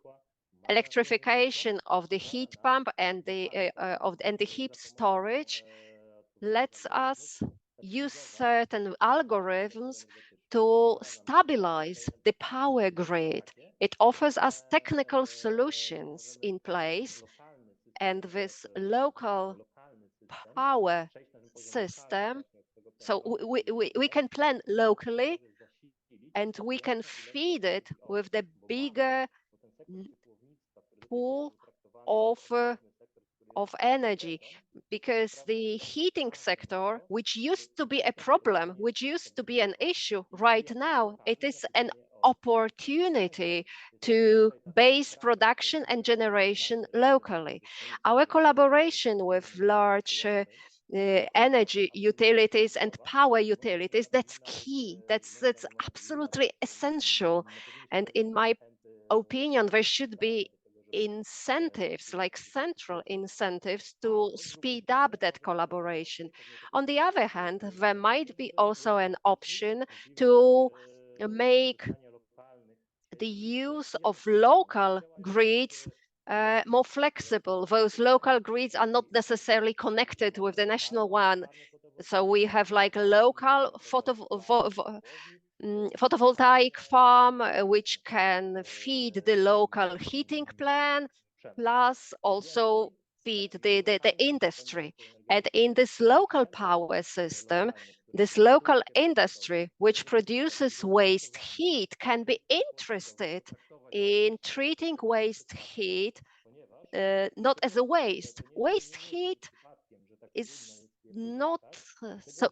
electrification of the heat pump and the heat storage lets us use certain algorithms to stabilize the power grid. It offers us technical solutions in place, and this local power system, so we can plan locally and we can feed it with the bigger pool of energy, because the heating sector, which used to be a problem, which used to be an issue, right now it is an opportunity to base production and generation locally. Our collaboration with large energy utilities and power utilities, that's key, that's absolutely essential. And in my opinion, there should be incentives, like central incentives, to speed up that collaboration. On the other hand, there might be also an option to make the use of local grids more flexible. Those local grids are not necessarily connected with the national one. So we have like a local photovoltaic farm, which can feed the local heating plan, plus also feed the industry. And in this local power system, this local industry, which produces waste heat, can be interested in treating waste heat not as a waste. Waste heat is not so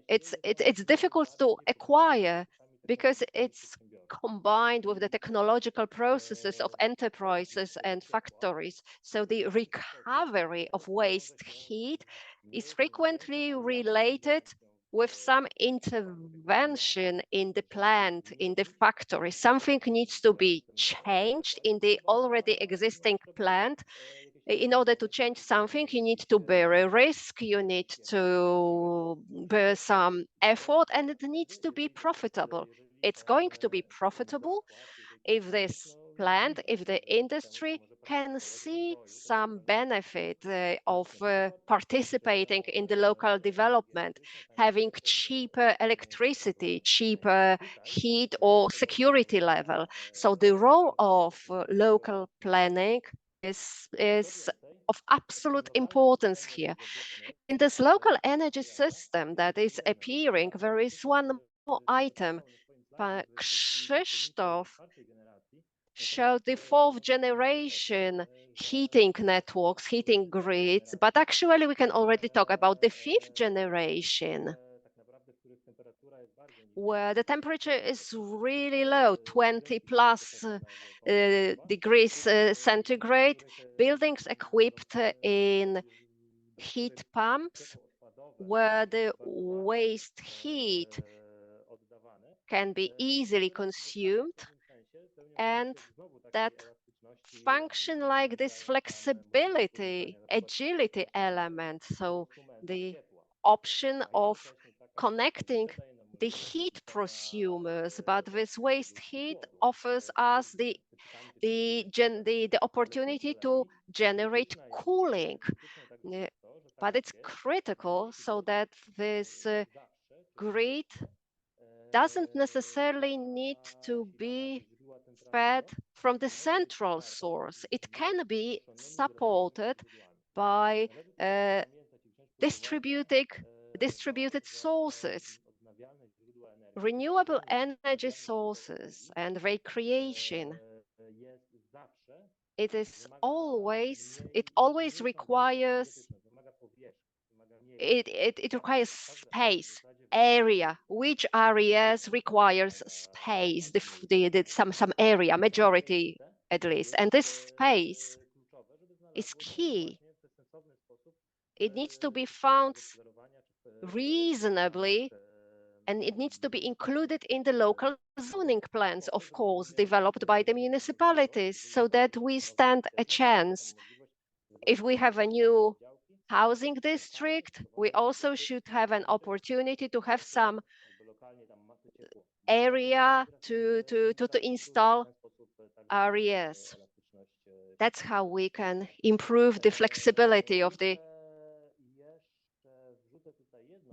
it's difficult to acquire because it's combined with the technological processes of enterprises and factories. So the recovery of waste heat is frequently related with some intervention in the plant, in the factory. Something needs to be changed in the already existing plant. In order to change something, you need to bear a risk, you need to bear some effort, and it needs to be profitable. It's going to be profitable if this plant, if the industry can see some benefit of participating in the local development, having cheaper electricity, cheaper heat or security level. So the role of local planning is of absolute importance here. In this local energy system that is appearing, there is one more item. Krzysztof showed the fourth generation heating networks, heating grids, but actually we can already talk about the fifth generation, where the temperature is really low, 20 plus degrees centigrade, buildings equipped in heat pumps, where the waste heat can be easily consumed, and that function like this flexibility, agility element. So the option of connecting the heat prosumers, but this waste heat offers us the opportunity to generate cooling. But it's critical so that this grid doesn't necessarily need to be fed from the central source. It can be supported by distributed sources, renewable energy sources, and their creation. It always requires it requires space, area. Which areas requires space? Some area, majority at least, and this space is key. It needs to be found reasonably, and it needs to be included in the local zoning plans, of course, developed by the municipalities, so that we stand a chance. If we have a new housing district, we also should have an opportunity to have some area to install areas. That's how we can improve the flexibility of the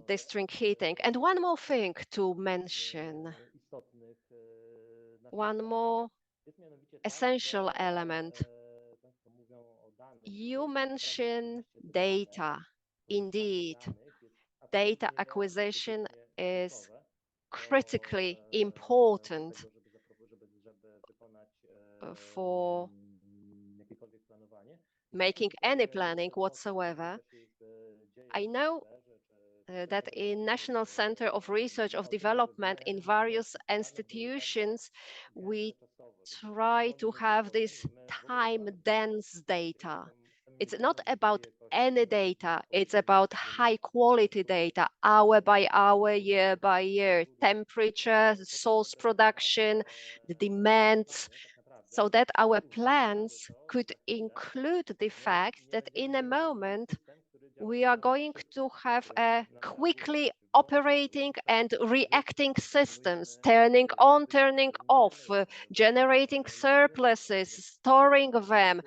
district heating. And one more thing to mention, one more essential element. You mentioned data. Indeed, data acquisition is critically important for making any planning whatsoever. I know that in National Center of Research of Development in various institutions, we try to have this time-dense data. It's not about any data, it's about high quality data, hour by hour, year by year, temperature, source production, the demands, so that our plans could include the fact that in a moment we are going to have a quickly operating and reacting systems, turning on, turning off, generating surpluses, storing them,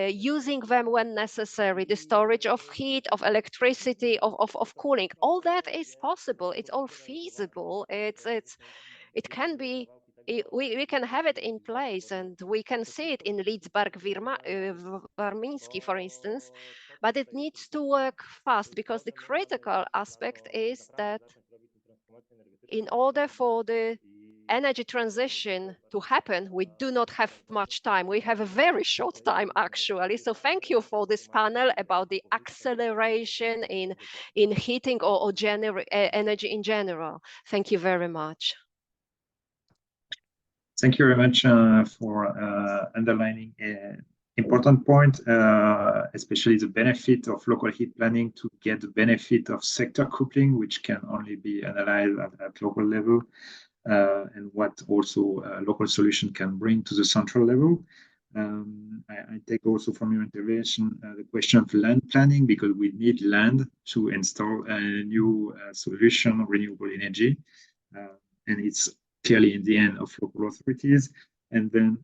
using them when necessary, the storage of heat, of electricity, of cooling. All that is possible. It's all feasible. It can be, we can have it in place, and we can see it in Lidzbark, Warmiński, for instance, but it needs to work fast, because the critical aspect is that in order for the energy transition to happen, we do not have much time. We have a very short time, actually. So thank you for this panel about the acceleration in heating or energy in general. Thank you very much. Thank you very much for underlining an important point, especially the benefit of local heat planning to get the benefit of sector coupling, which can only be analyzed at local level, and what also a local solution can bring to the central level. I take also from your intervention the question of land planning, because we need land to install a new solution, renewable energy, and it's clearly in the end of local authorities, and then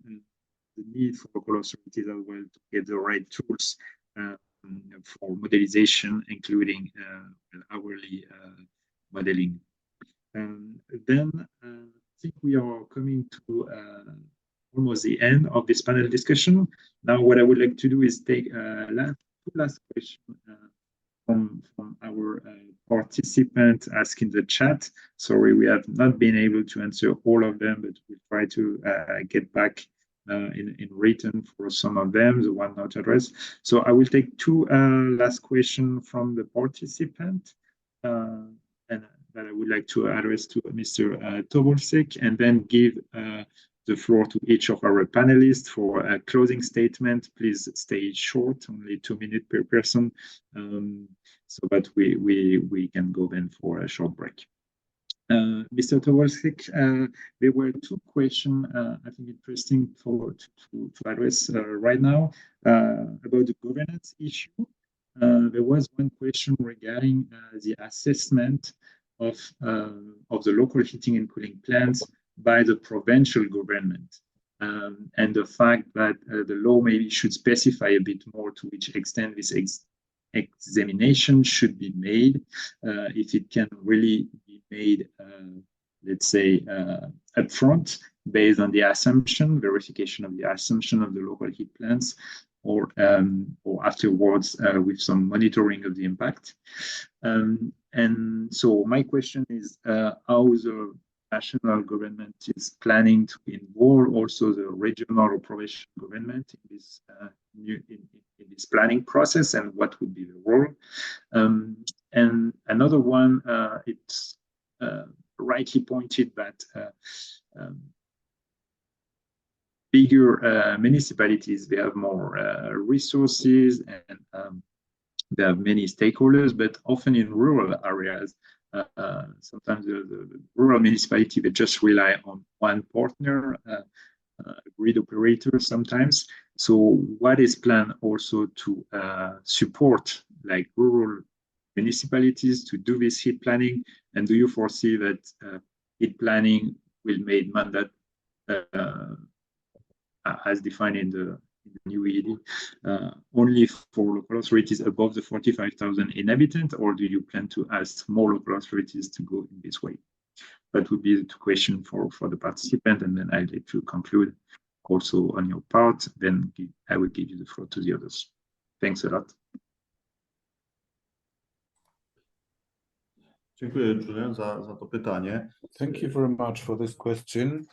the need for local authorities as well to get the right tools for modelization, including hourly modeling. Then I think we are coming to almost the end of this panel discussion. Now, what I would like to do is take two last questions from our participants asking the chat. Sorry, we have not been able to answer all of them, but we'll try to get back in written for some of them, the one not addressed. So I will take two last questions from the participant, and that I would like to address to Mr. Tobolsek, and then give the floor to each of our panelists for a closing statement. Please stay short, only 2 minutes per person, so that we can go then for a short break. Mr. Tobolsek, there were two questions I think interesting to address right now about the governance issue. There was one question regarding the assessment of the local heating and cooling plans by the provincial government, and the fact that the law maybe should specify a bit more to which extent this examination should be made, if it can really be made, let's say, upfront, based on the verification of the assumption of the local heat plans, or afterwards with some monitoring of the impact. And so my question is how the national government is planning to involve also the regional or provincial government in this in this planning process, and what would be the role. And another one, it's rightly pointed that bigger municipalities, they have more resources, and they have many stakeholders, but often in rural areas, sometimes the rural municipality, they just rely on one partner, grid operator sometimes. So what is planned also to support like rural municipalities to do this heat planning? And do you foresee that heat planning will make mandate as defined in the new EED, only for local authorities above the 45,000 inhabitants, or do you plan to ask more local authorities to go in this way? That would be the two questions for the participant, and then I'll let you conclude also on your part. Then I will give you the floor to the others. Thanks a lot. Dziękuję, Julian, za to pytanie. Thank you very much for this question.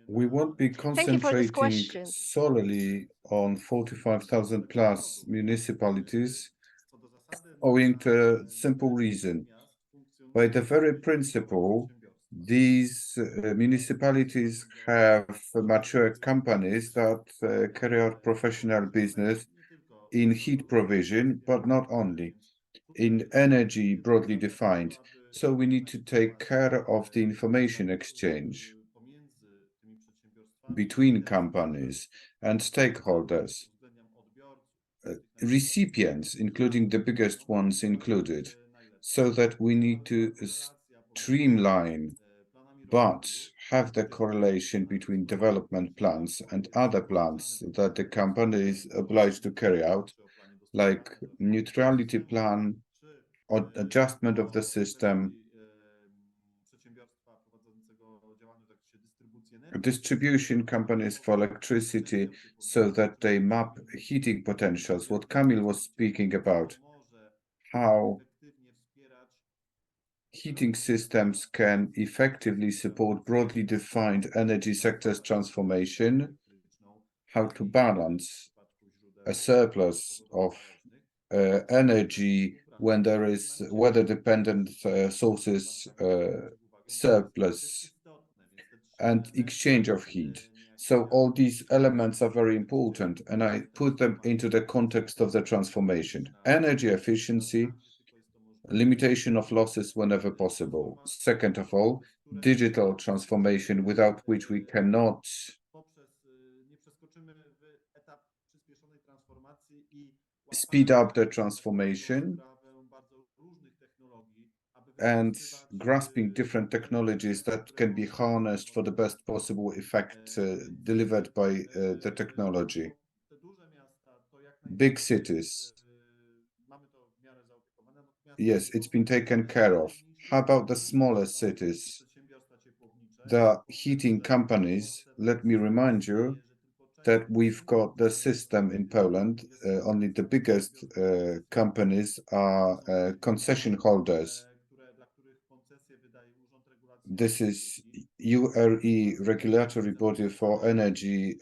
We won't be concentrating solely on 45,000 plus municipalities, owing to a simple reason. By the very principle, these municipalities have mature companies that carry out professional business in heat provision, but not only, in energy broadly defined. So we need to take care of the information exchange between companies and stakeholders, recipients, including the biggest ones included, so that we need to streamline, but have the correlation between development plans and other plans that the company is obliged to carry out, like neutrality plan or adjustment of the system, distribution companies for electricity, so that they map heating potentials. What Kamil was speaking about, how heating systems can effectively support broadly defined energy sectors transformation, how to balance a surplus of energy when there is weather-dependent sources surplus, and exchange of heat. So all these elements are very important, and I put them into the context of the transformation. Energy efficiency, limitation of losses whenever possible. Second of all, digital transformation, without which we cannot speed up the transformation, and grasping different technologies that can be harnessed for the best possible effect delivered by the technology. Big cities, yes, it's been taken care of. How about the smaller cities? The heating companies, let me remind you that we've got the system in Poland. Only the biggest companies are concession holders. This is URE, regulatory body for energy,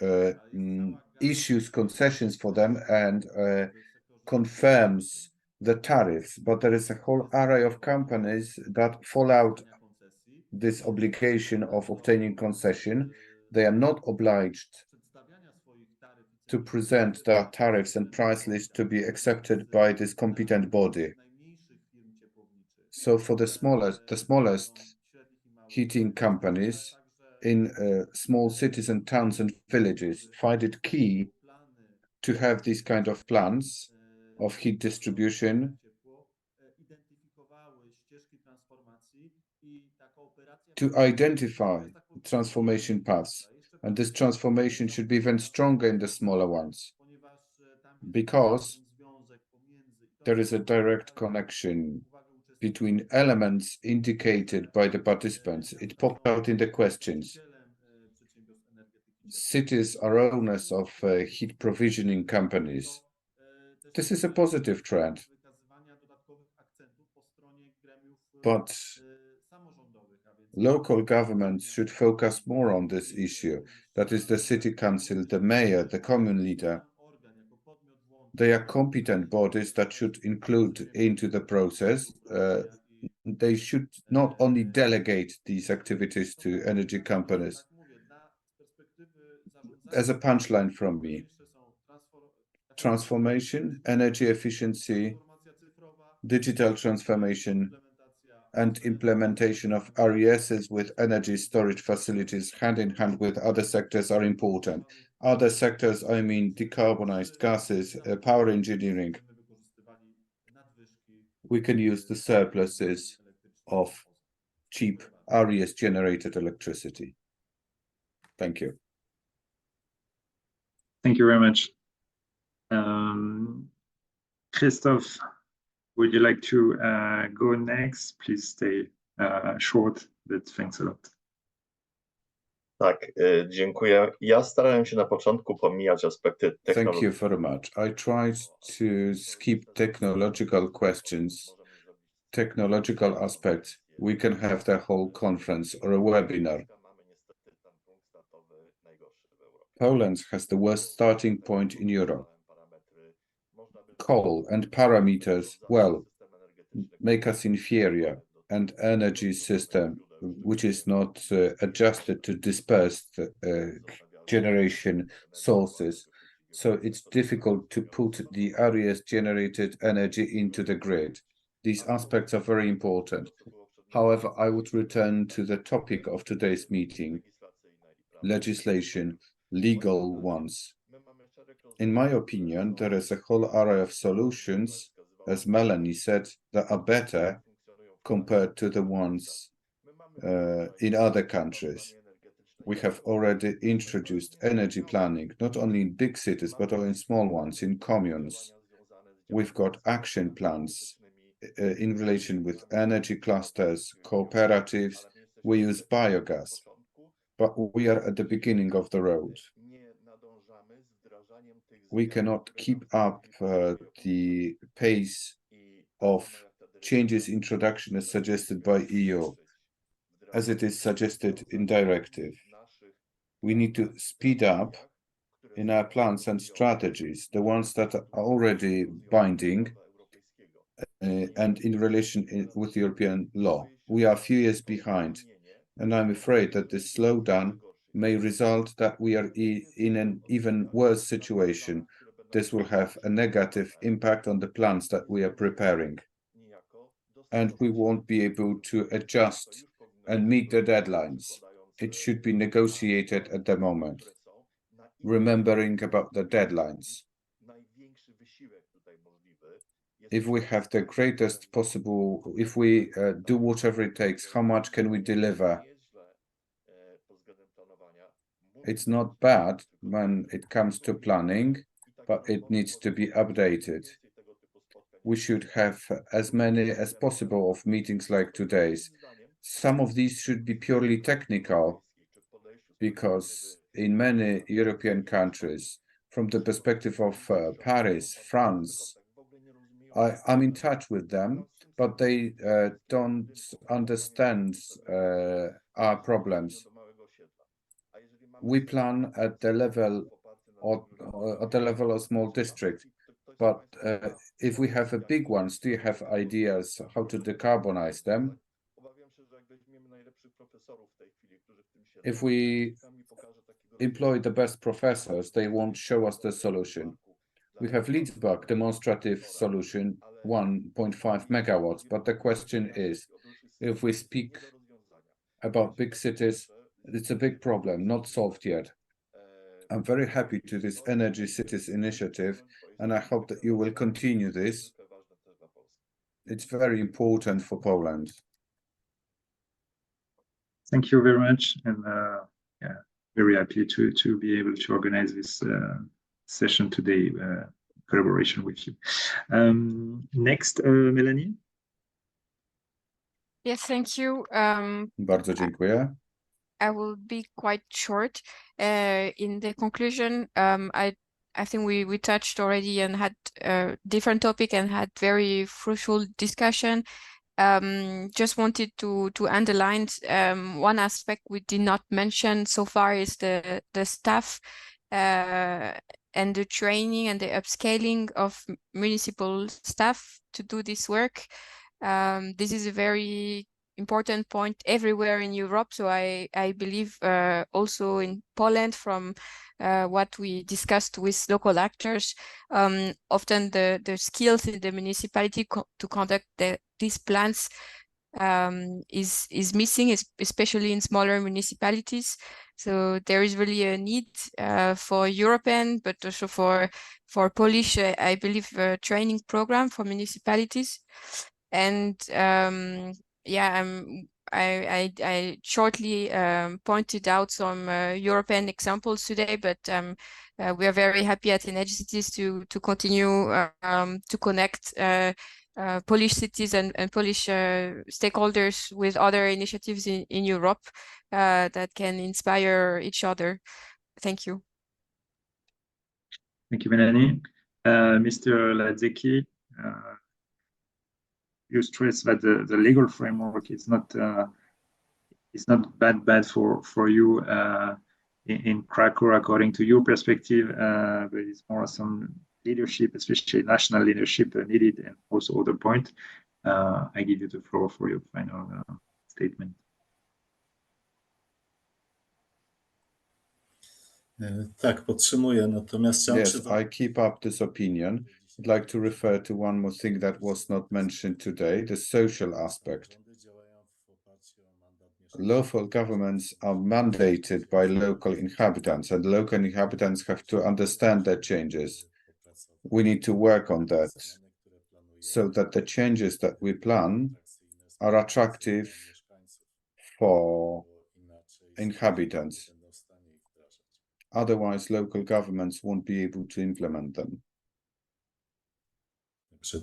issues concessions for them and confirms the tariffs, but there is a whole array of companies that fall out this obligation of obtaining concession. They are not obliged to present their tariffs and price list to be accepted by this competent body. So for the smallest heating companies in small cities and towns and villages, find it key to have these kind of plans of heat distribution, to identify transformation paths. And this transformation should be even stronger in the smaller ones, because there is a direct connection between elements indicated by the participants. It popped out in the questions. Cities are owners of heat provisioning companies. This is a positive trend, but local governments should focus more on this issue. That is the city council, the mayor, the commune leader. They are competent bodies that should include into the process. They should not only delegate these activities to energy companies. As a punchline from me, transformation, energy efficiency, digital transformation, and implementation of RESs with energy storage facilities hand in hand with other sectors are important. Other sectors, I mean decarbonized gases, power engineering. We can use the surpluses of cheap RES generated electricity. Thank you. Thank you very much. Christoph, would you like to go next? Please stay short, but thanks a lot. Tak, dziękuję. Ja starałem się na początku pomijać aspekty Thank you technologiczne. very much. I tried to skip technological questions, technological aspects. We can have the whole conference or a webinar. Poland has the worst starting point in Europe. Coal and parameters, well, make us inferior, and energy system, which is not adjusted to dispersed generation sources. So it's difficult to put the areas generated energy into the grid. These aspects are very important. However, I would return to the topic of today's meeting, legislation, legal ones. In my opinion, there is a whole array of solutions, as Melanie said, that are better compared to the ones in other countries. We have already introduced energy planning, not only in big cities, but also in small ones, in communes. We've got action plans in relation with energy clusters, cooperatives. We use biogas, but we are at the beginning of the road. We cannot keep up the pace of changes introduction as suggested by EU, as it is suggested in directive. We need to speed up in our plans and strategies, the ones that are already binding and in relation with European law. We are a few years behind, and I'm afraid that this slowdown may result that we are in an even worse situation. This will have a negative impact on the plans that we are preparing, and we won't be able to adjust and meet the deadlines. It should be negotiated at the moment, remembering about the deadlines. If we have the greatest possible, if we do whatever it takes, how much can we deliver? It's not bad when it comes to planning, but it needs to be updated. We should have as many as possible of meetings like today's. Some of these should be purely technical, because in many European countries, from the perspective of Paris, France, I'm in touch with them, but they don't understand our problems. We plan at the level of small district, but if we have a big ones, do you have ideas how to decarbonize them? If we employ the best professors, they won't show us the solution. We have Lidzbark demonstrative solution, 1.5 megawatts, but the question is, if we speak about big cities, it's a big problem, not solved yet. I'm very happy to this Energy Cities initiative, and I hope that you will continue this. It's very important for Poland. Thank you very much, and yeah, very happy to be able to organize this session today, collaboration with you. Next, Melanie. Yes, thank you. Bardzo dziękuję. I will be quite short. In the conclusion, I think we touched already and had a different topic and had very fruitful discussion. Just wanted to underline one aspect we did not mention so far is the staff and the training and the upscaling of municipal staff to do this work. This is a very important point everywhere in Europe. So I believe also in Poland, from what we discussed with local actors, often the skills in the municipality to conduct these plans is missing, especially in smaller municipalities. So there is really a need for European, but also for Polish, I believe, training program for municipalities. And yeah, I shortly pointed out some European examples today, but we are very happy at Energy Cities to continue to connect Polish cities and Polish stakeholders with other initiatives in Europe that can inspire each other. Thank you. Thank you, Melanie. Mr. Ladzeki, you stress that the legal framework is not bad for you in Krakow according to your perspective, but it's more some leadership, especially national leadership needed, and also other point. I give you the floor for your final statement. Tak, podtrzymuję, natomiast chciałem Yes, I keep up this opinion. I'd like to refer to one more thing that was not mentioned today, the social aspect. Local governments are mandated by local inhabitants, and local inhabitants have to understand their changes. We need to work on that so that the changes that we plan are attractive for inhabitants. Otherwise, local governments won't be able to implement them.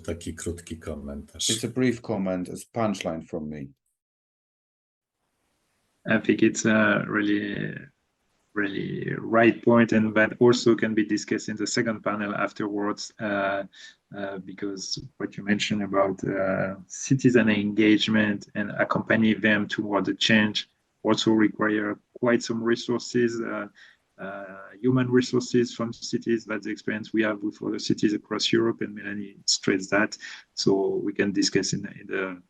taki krótki komentarz. It's a brief comment as punchline from me. I think it's a really right point, and that also can be discussed in the second panel afterwards, because what you mentioned about citizen engagement and accompany them toward the change also require quite some resources, human resources from cities. That's the experience we have with other cities across Europe, and Melanie stressed that. So we can discuss in the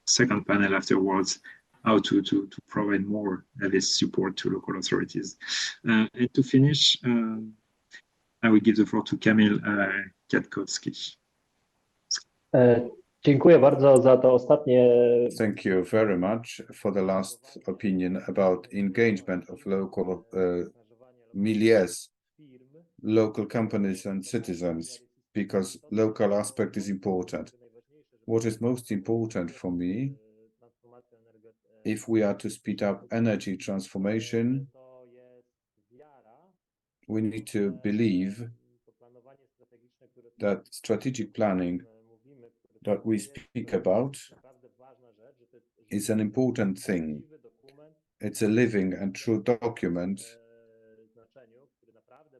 second panel afterwards how to provide more of this support to local authorities. And to finish, I will give the floor to Kamil Kwiatkowski. Dziękuję bardzo za to ostatnie. Thank you very much for the last opinion about engagement of local milieus, local companies and citizens, because local aspect is important. What is most important for me, if we are to speed up energy transformation, we need to believe that strategic planning that we speak about is an important thing. It's a living and true document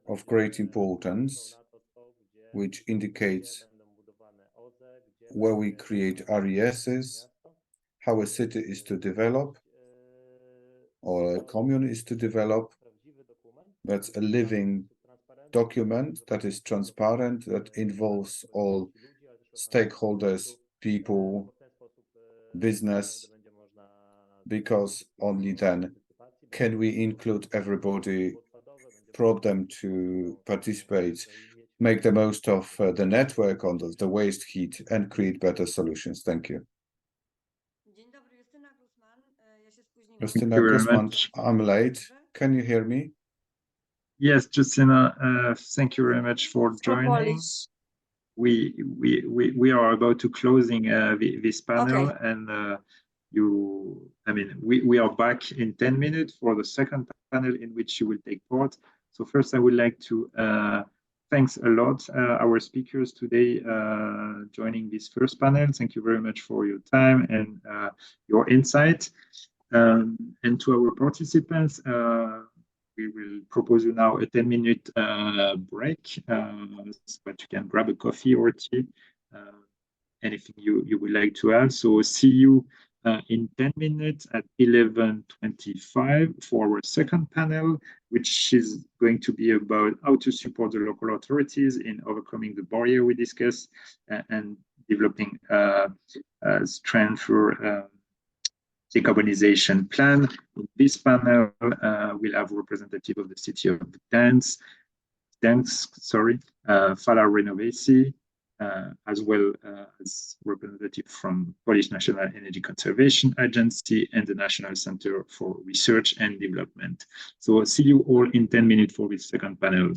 of great importance, which indicates where we create RESs, how a city is to develop, or a commune is to develop. That's a living document that is transparent, that involves all stakeholders, people, business, because only then can we include everybody, prompt them to participate, make the most of the network on the waste heat, and create better solutions. Thank you. Justyna Guzman, I'm late. Can you hear me? Yes, Justyna, thank you very much for joining. We are about to closing this panel, okay. And we are back in 10 minutes for the second panel in which you will take part. So first, I would like to thanks a lot our speakers today joining this first panel. Thank you very much for your time and your insight. And to our participants, we will propose you now a 10-minute break, so that you can grab a coffee or tea, anything you would like to add. So see you in 10 minutes at 11:25 for our second panel, which is going to be about how to support the local authorities in overcoming the barrier we discussed and developing strength for decarbonization plan. In this panel, we'll have representative of the city of Gdańsk, Fala Renovacji, as well as representative from Polish National Energy Conservation Agency and the National Center for Research and Development. So see you all in 10 minutes for this second panel.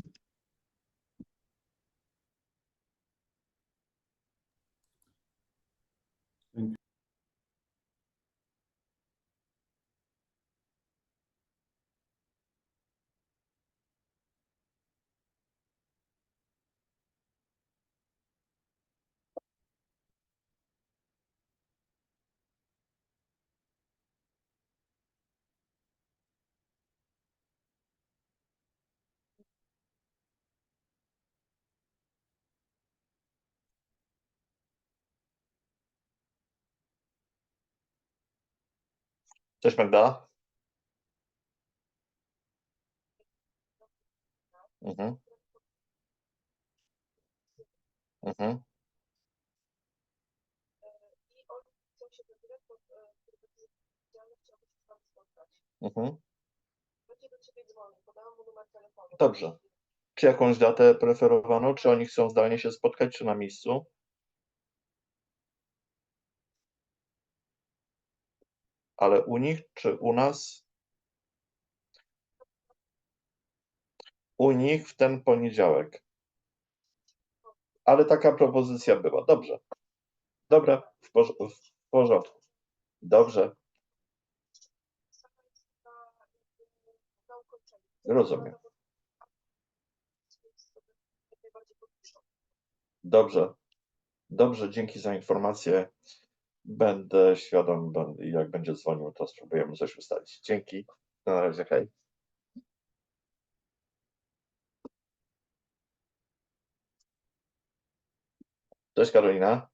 Cześć Magda. Mhm. Mhm. Mhm. Dobrze. Czy jakąś datę preferowano? Czy oni chcą zdalnie się spotkać, czy na miejscu? Ale u nich, czy u nas? U nich w ten poniedziałek. Ale taka propozycja była. Dobrze. Dobra, w porządku. Dobrze. Rozumiem. Dobrze. Dobrze, dzięki za informację. Będę świadom, jak będzie dzwonił, to spróbujemy coś ustalić. Dzięki. Na razie, hej. Cześć Karolina.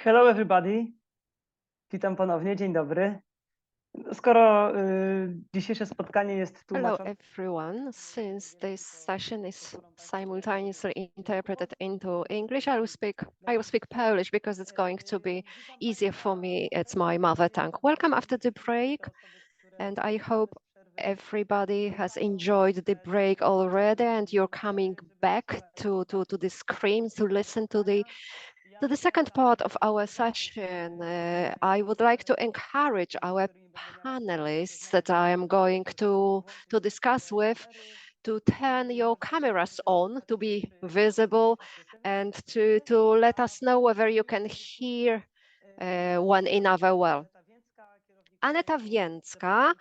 Hello everybody. Witam ponownie, dzień dobry. Skoro dzisiejsze spotkanie jest Hello, tłumaczone... everyone. Since this session is simultaneously interpreted into English, I will speak Polish because it's going to be easier for me. It's my mother tongue. Welcome after the break, and I hope everybody has enjoyed the break already, and you're coming back to the screens to listen to the second part of our session. I would like to encourage our panelists that I am going to discuss with to turn your cameras on to be visible and to let us know whether you can hear one another well. Aneta Więcka,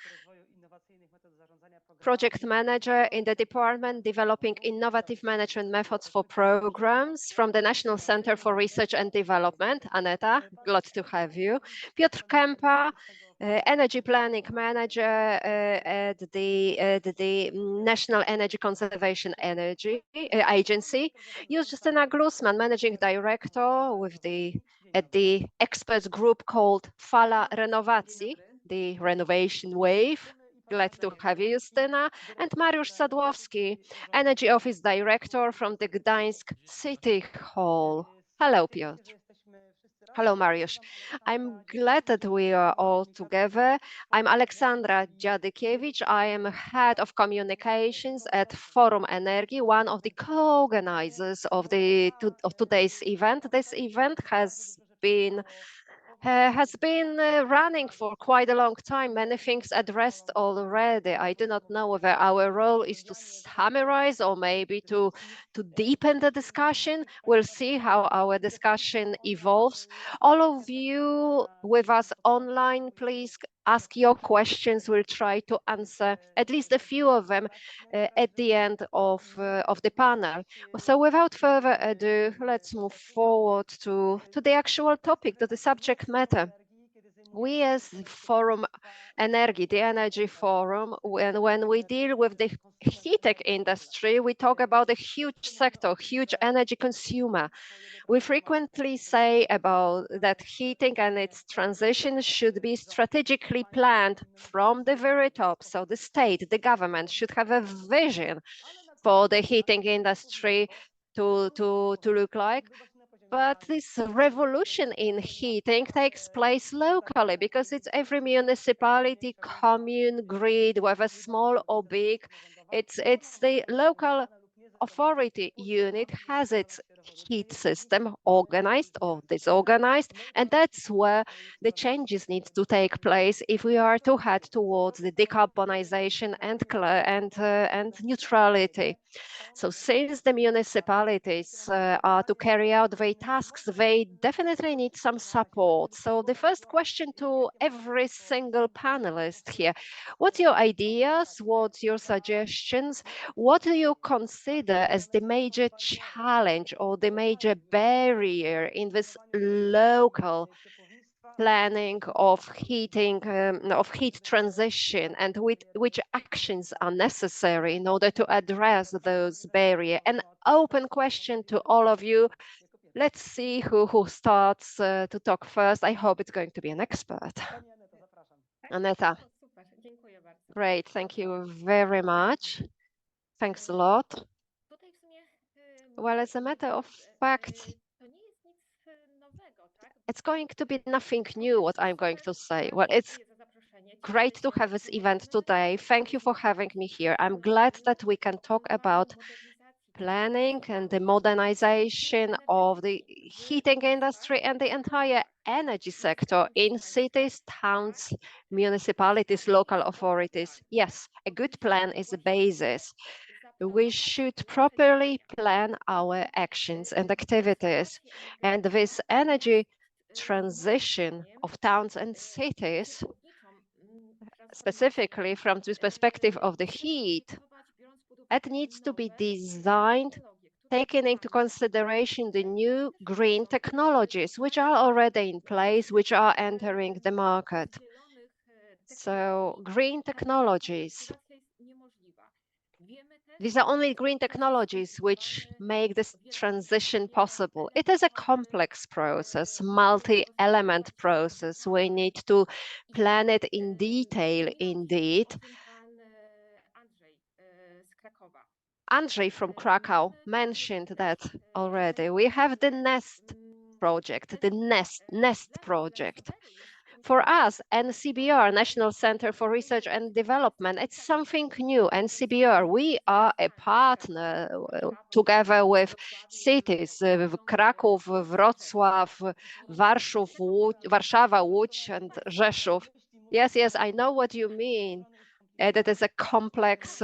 project manager in the department developing innovative management methods for programs from the National Center for Research and Development. Aneta, glad to have you. Piotr Kępa, energy planning manager at the National Energy Conservation Agency. Justyna Glusman, managing director at the experts group called Fala Renowacji, the renovation wave. Glad to have you, Justyna. And Mariusz Sadłowski, Energy Office Director from the Gdańsk City Hall. Hello, Piotr. Hello, Mariusz. I'm glad that we are all together. I'm Aleksandra Dziadykiewicz. I am Head of Communications at Forum Energy, one of the co-organizers of today's event. This event has been running for quite a long time. Many things addressed already. I do not know whether our role is to summarize or maybe to deepen the discussion. We'll see how our discussion evolves. All of you with us online, please ask your questions. We'll try to answer at least a few of them at the end of the panel. So without further ado, let's move forward to the actual topic, to the subject matter. We as Forum Energy, the Energy Forum, when we deal with the heating industry, we talk about a huge sector, huge energy consumer. We frequently say about that heating and its transition should be strategically planned from the very top. So the state, the government should have a vision for the heating industry to look like. But this revolution in heating takes place locally because it's every municipality, commune, grid, whether small or big. It's the local authority unit has its heat system organized or disorganized, and that's where the changes need to take place if we are to head towards the decarbonization and neutrality. So since the municipalities are to carry out their tasks, they definitely need some support. So the first question to every single panelist here, what's your ideas? What's your suggestions? What do you consider as the major challenge or the major barrier in this local planning of heating, of heat transition, and which actions are necessary in order to address those barriers? An open question to all of you. Let's see who starts to talk first. I hope it's going to be an expert. Aneta. Great, thank you very much. Thanks a lot. Well, as a matter of fact, it's going to be nothing new what I'm going to say. Well, it's great to have this event today. Thank you for having me here. I'm glad that we can talk about planning and the modernization of the heating industry and the entire energy sector in cities, towns, municipalities, local authorities. Yes, a good plan is a basis. We should properly plan our actions and activities. And this energy transition of towns and cities, specifically from the perspective of the heat, it needs to be designed, taking into consideration the new green technologies, which are already in place, which are entering the market. So green technologies. These are only green technologies which make this transition possible. It is a complex process, multi-element process. We need to plan it in detail indeed. Andrzej from Krakow mentioned that already. We have the NEST project, the NEST project. For us, NCBR, National Center for Research and Development, it's something new. NCBR, we are a partner together with cities, Kraków, Wrocław, Warszawa, Łódź, and Rzeszów. Yes, yes, I know what you mean. That is a complex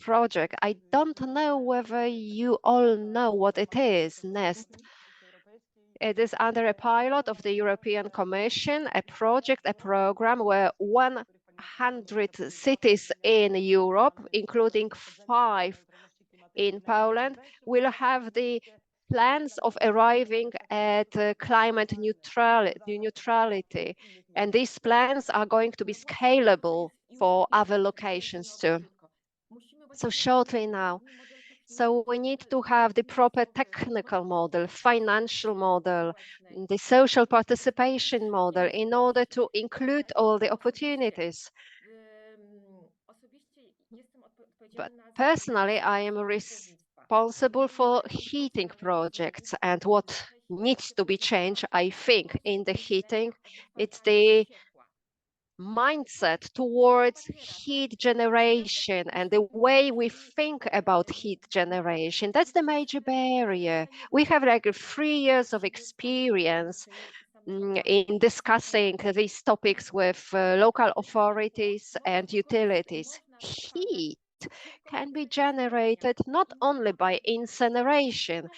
project. I don't know whether you all know what it is, NEST. It is under a pilot of the European Commission, a project, a program where 100 cities in Europe, including 5 in Poland, will have the plans of arriving at climate neutrality. And these plans are going to be scalable for other locations too. So shortly now, so we need to have the proper technical model, financial model, the social participation model in order to include all the opportunities. But personally, I am responsible for heating projects, and what needs to be changed, I think, in the heating, it's the mindset towards heat generation and the way we think about heat generation. That's the major barrier. We have like 3 years of experience in discussing these topics with local authorities and utilities. Heat can be generated not only by incineration.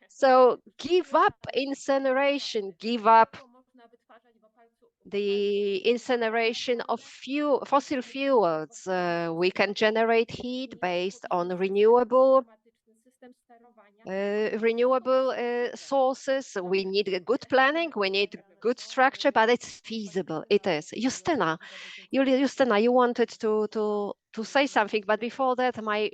So give up incineration, give up the incineration of fossil fuels. We can generate heat based on renewable sources. We need good planning, we need good structure, but it's feasible. It is. Justyna, you wanted to say something, but before that, my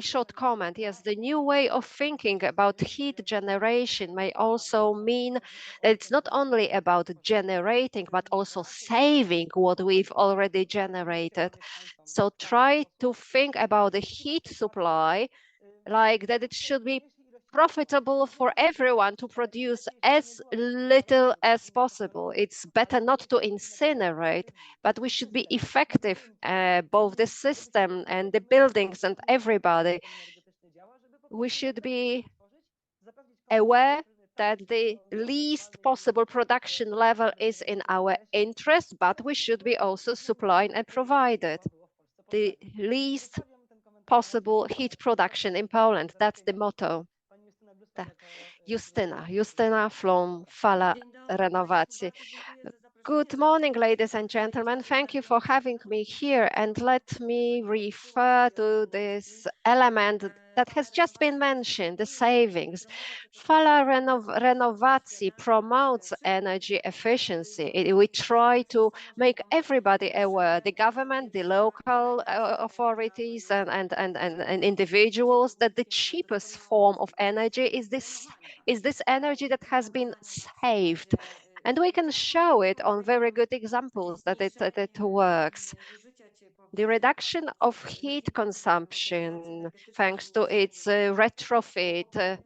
short comment. Yes, the new way of thinking about heat generation may also mean that it's not only about generating, but also saving what we've already generated. So try to think about the heat supply like that it should be profitable for everyone to produce as little as possible. It's better not to incinerate, but we should be effective, both the system and the buildings and everybody. We should be aware that the least possible production level is in our interest, but we should be also supplying and provided the least possible heat production in Poland. That's the motto. Justyna from Fala Renowacji. Good morning, ladies and gentlemen. Thank you for having me here. And let me refer to this element that has just been mentioned, the savings. Fala Renowacji promotes energy efficiency. We try to make everybody aware, the government, the local authorities and individuals, that the cheapest form of energy is this energy that has been saved. And we can show it on very good examples that it works. The reduction of heat consumption, thanks to its retrofit,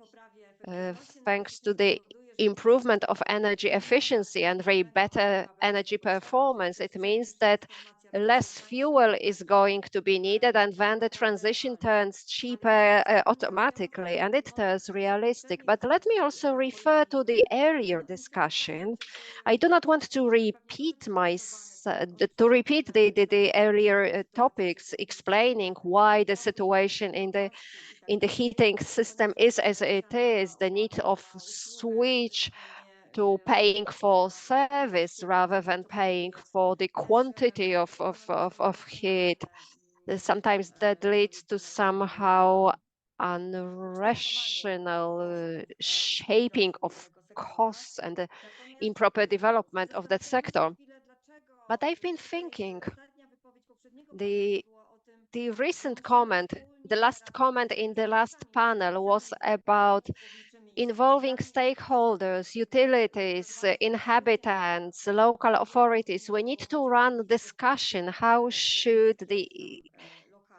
thanks to the improvement of energy efficiency and very better energy performance, it means that less fuel is going to be needed, and then the transition turns cheaper automatically, and it turns realistic. But let me also refer to the earlier discussion. I do not want to repeat the earlier topics explaining why the situation in the heating system is as it is, the need of switch to paying for service rather than paying for the quantity of heat. Sometimes that leads to somehow unrational shaping of costs and the improper development of that sector. But I've been thinking the the recent comment, the last comment in the last panel was about involving stakeholders, utilities, inhabitants, local authorities. We need to run discussion. How should the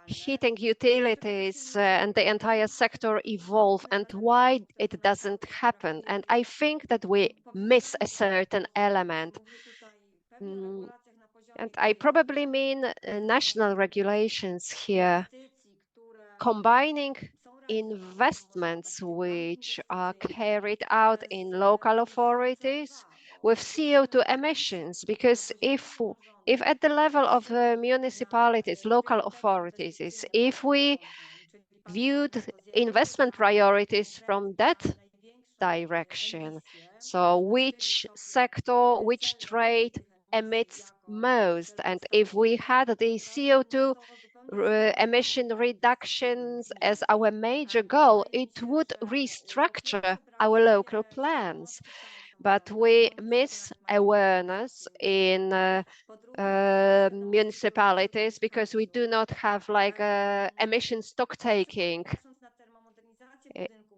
heating utilities and the entire sector evolve, and why it doesn't happen? And I think that we miss a certain element. And I probably mean national regulations here, combining investments which are carried out in local authorities with CO2 emissions, because if at the level of municipalities, local authorities, if we viewed investment priorities from that direction, so which sector, which trade emits most, and if we had the CO2 emission reductions as our major goal, it would restructure our local plans. But we miss awareness in municipalities because we do not have like emission stock taking.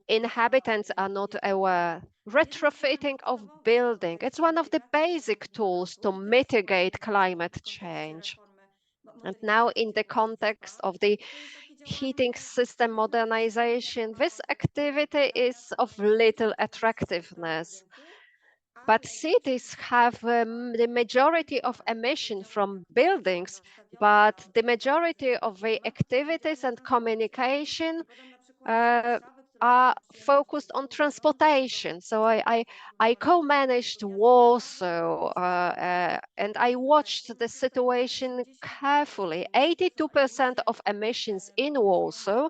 Inhabitants are not aware. Retrofitting of building, it's one of the basic tools to mitigate climate change. And now in the context of the heating system modernization, this activity is of little attractiveness. But cities have the majority of emission from buildings, but the majority of the activities and communication are focused on transportation. So I co-managed Warsaw and I watched the situation carefully. 82% of emissions in Warsaw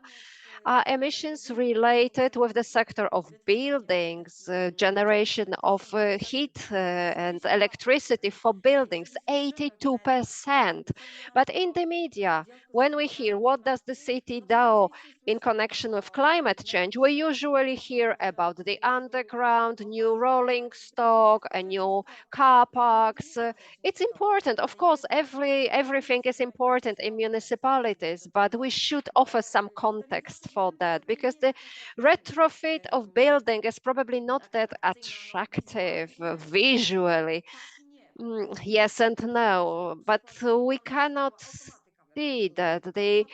are emissions related with the sector of buildings, generation of heat and electricity for buildings, 82%. But in the media, when we hear what does the city do in connection with climate change, we usually hear about the underground, new rolling stock, new car parks. It's important, of course, everything is important in municipalities, but we should offer some context for that, because the retrofit of building is probably not that attractive visually. Yes and no, but we cannot see that the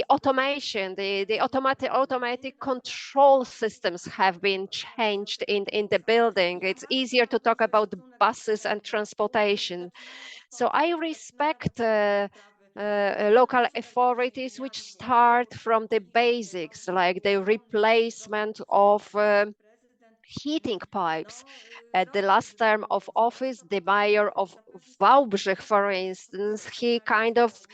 automation, the automatic control systems have been changed in the building. It's easier to talk about buses and transportation. So I respect local authorities which start from the basics, like the replacement of heating pipes. At the last term of office, the mayor of Wałbrzych, for instance, he kind of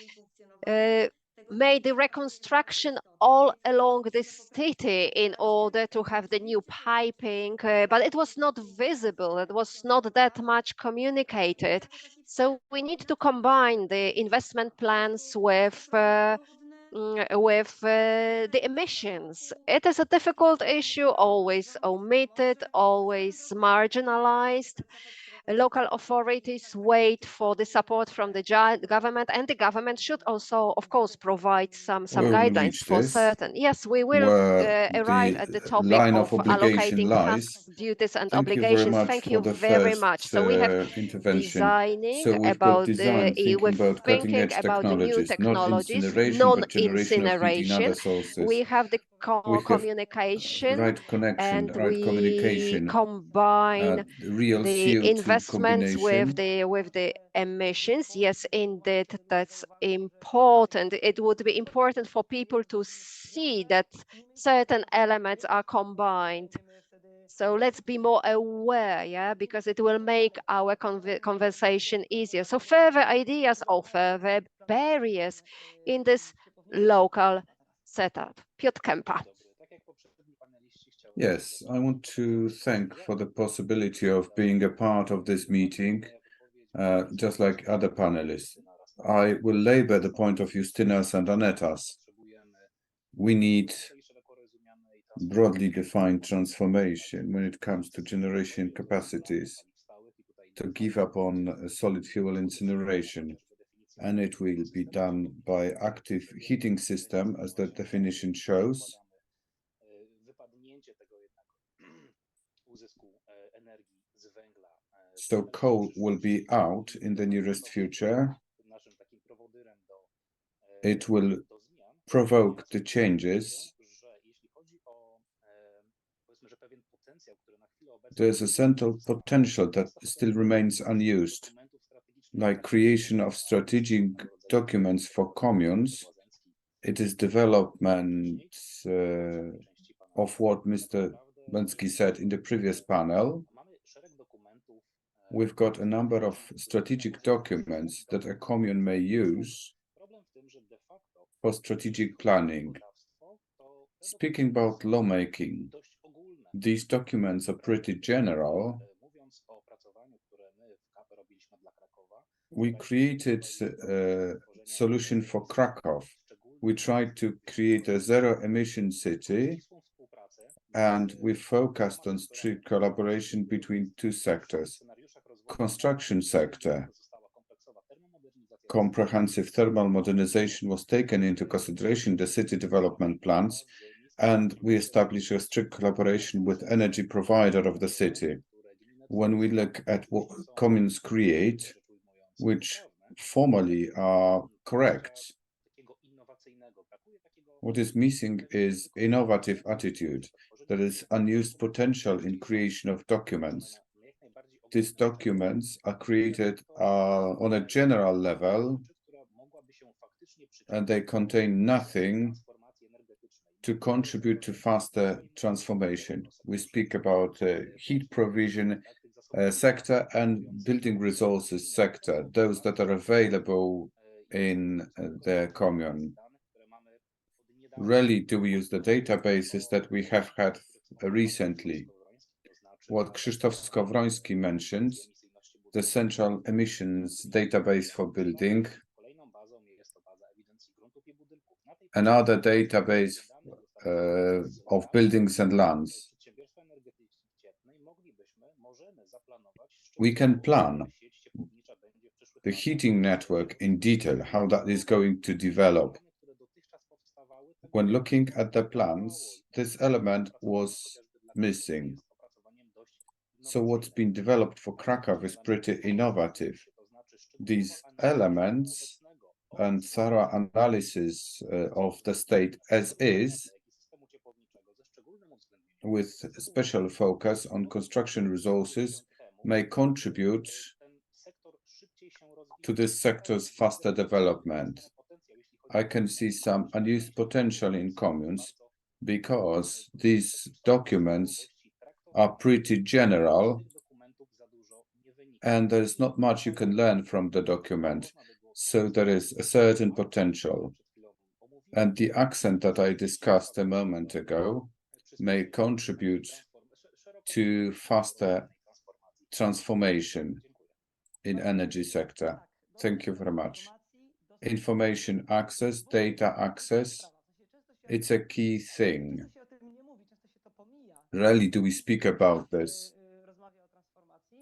made the reconstruction all along the city in order to have the new piping, but it was not visible. It was not that much communicated. So we need to combine the investment plans with the emissions. It is a difficult issue, always omitted, always marginalized. Local authorities wait for the support from the government, and the government should also, of course, provide some guidelines for certain. Yes, we will arrive at the topic of allocating tax, duties, and obligations. Thank you very much. So we have designing about thinking about the new technologies, non-incineration. We have the communication, right connection, and right communication, combine real the CO2 investments with the emissions. Yes, indeed, that's important. It would be important for people to see that certain elements are combined. So let's be more aware, yeah, because it will make our conversation easier. So further ideas or further barriers in this local setup. Piotr Kempa. Yes, I want to thank for the possibility of being a part of this meeting, just like other panelists. I will labor the point of Justynas and Anetas. We need broadly defined transformation when it comes to generation capacities, to give up on solid fuel incineration. and it will be done by active heating system, as the definition shows. So coal will be out in the nearest future. It will provoke the changes. There's a central potential that still remains unused, like creation of strategic documents for communes. It is development of what Mr. Bęcki said in the previous panel. We've got a number of strategic documents that a commune may use for strategic planning. Speaking about lawmaking, these documents are pretty general. We created a solution for Krakow. We tried to create a zero-emission city, and we focused on strict collaboration between two sectors. Construction sector, comprehensive thermal modernization was taken into consideration in the city development plans, and we established a strict collaboration with energy provider of the city. When we look at what communes create, which formally are correct, what is missing is innovative attitude. There is unused potential in creation of documents. These documents are created on a general level, and they contain nothing to contribute to faster transformation. We speak about heat provision sector and building resources sector, those that are available in the commune. Rarely do we use the databases that we have had recently. What Krzysztof Skowroński mentioned, the central emissions database for building, another database of buildings and lands. We can plan the heating network in detail, how that is going to develop. When looking at the plans, this element was missing. So what's been developed for Krakow is pretty innovative. These elements and thorough analysis of the state as is, with special focus on construction resources, may contribute to this sector's faster development. I can see some unused potential in communes because these documents are pretty general and there's not much you can learn from the document. So there is a certain potential. And the accent that I discussed a moment ago may contribute to faster transformation in energy sector. Thank you very much. Information access, data access, it's a key thing. Rarely do we speak about this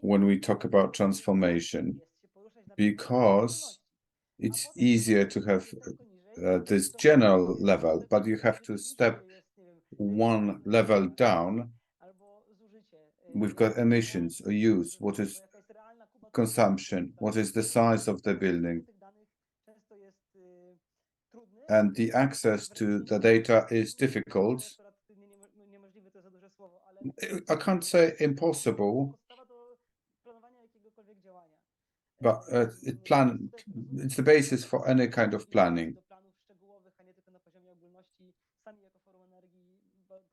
when we talk about transformation, because it's easier to have this general level, but you have to step one level down. We've got emissions or use, what is consumption, what is the size of the building. And the access to the data is difficult. I can't say impossible, but it's the basis for any kind of planning.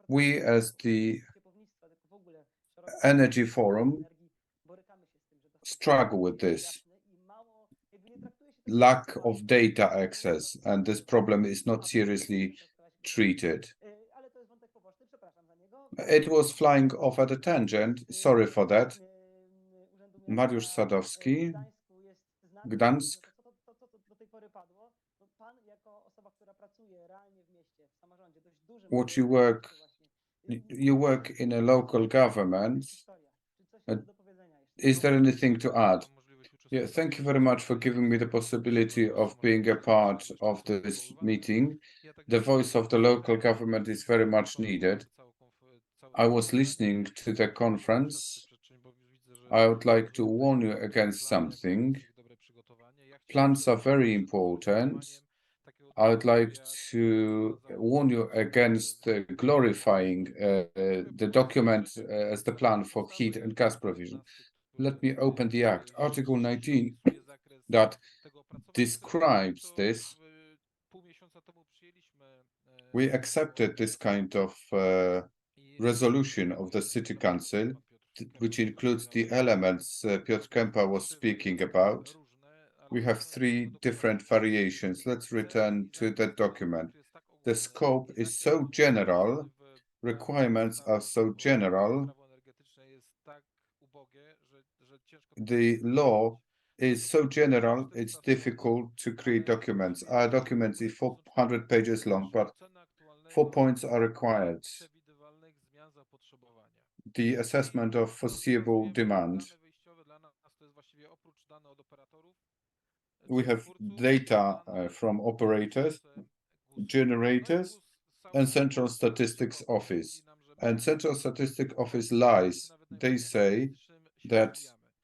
We, as the Energy Forum, struggle with this lack of data access, and this problem is not seriously treated. It was flying off at a tangent, sorry for that. Mariusz Sadowski, Gdańsk. What you work in a local government. Is there anything to add? Yeah, thank you very much for giving me the possibility of being a part of this meeting. The voice of the local government is very much needed. I was listening to the conference. I would like to warn you against something. Plans are very important. I would like to warn you against glorifying the document as the plan for heat and gas provision. Let me open the Act. Article 19 that describes this. We accepted this kind of resolution of the City Council, which includes the elements Piotr Kempa was speaking about. We have 3 different variations. Let's return to that document. The scope is so general, requirements are so general, the law is so general, it's difficult to create documents. Our document is 400 pages long, but 4 points are required. The assessment of foreseeable demand. We have data from operators, generators, and Central Statistics Office. And Central Statistics Office lies. They say that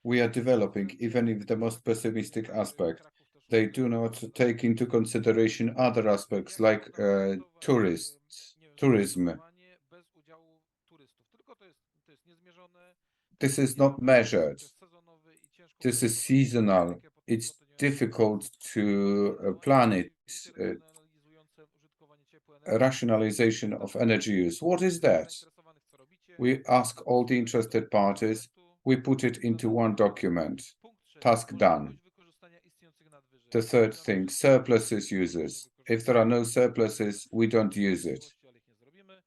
we are developing, even if the most pessimistic aspect. They do not take into consideration other aspects like tourism. This is not measured. This is seasonal. It's difficult to plan it. Rationalization of energy use. What is that? We ask all the interested parties. We put it into one document. Task done. The third thing, surpluses uses. If there are no surpluses, we don't use it.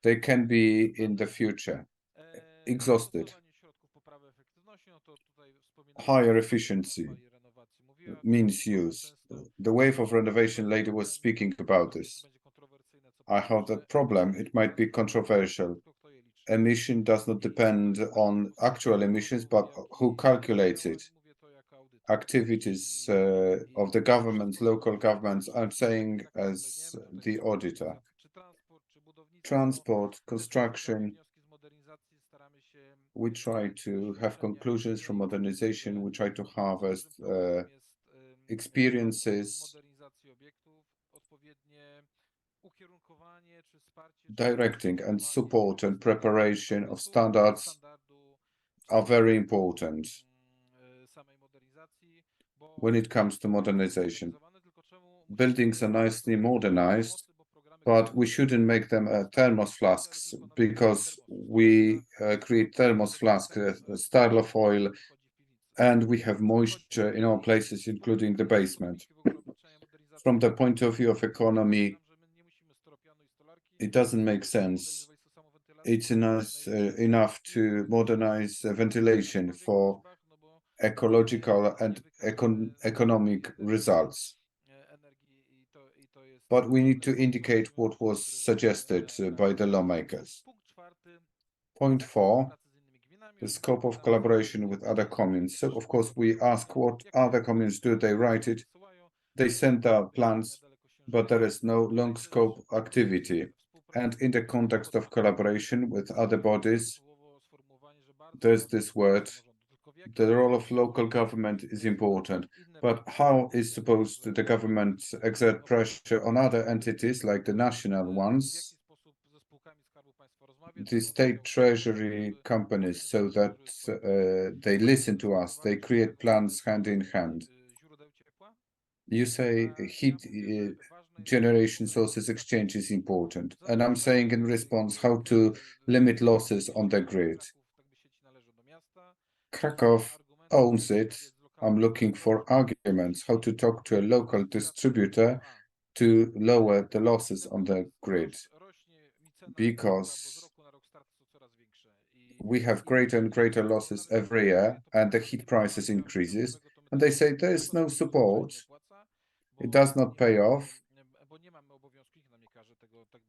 They can be in the future. Exhausted. Higher efficiency means use. The wave of renovation lady was speaking about this. I have that problem. It might be controversial. Emission does not depend on actual emissions, but who calculates it? Activities of the government, local governments, I'm saying as the auditor. Transport, construction. We try to have conclusions from modernization. We try to harvest experiences. Directing and support and preparation of standards are very important when it comes to modernization. Buildings are nicely modernized, but we shouldn't make them thermos flasks, because we create thermos flasks, style of oil, and we have moisture in all places, including the basement. From the point of view of economy, it doesn't make sense. It's enough to modernize ventilation for ecological and economic results. But we need to indicate what was suggested by the lawmakers. Point 4, the scope of collaboration with other communes. So, of course, we ask what other communes do. They write it. They send out plans, but there is no long scope activity. And in the context of collaboration with other bodies, there's this word, the role of local government is important. But how is supposed the government exert pressure on other entities like the national ones, the state treasury companies, so that they listen to us, they create plans hand in hand? You say heat generation sources exchange is important, and I'm saying in response how to limit losses on the grid. Krakow owns it. I'm looking for arguments how to talk to a local distributor to lower the losses on the grid, because we have greater and greater losses every year, and the heat prices increases, and they say there is no support. It does not pay off.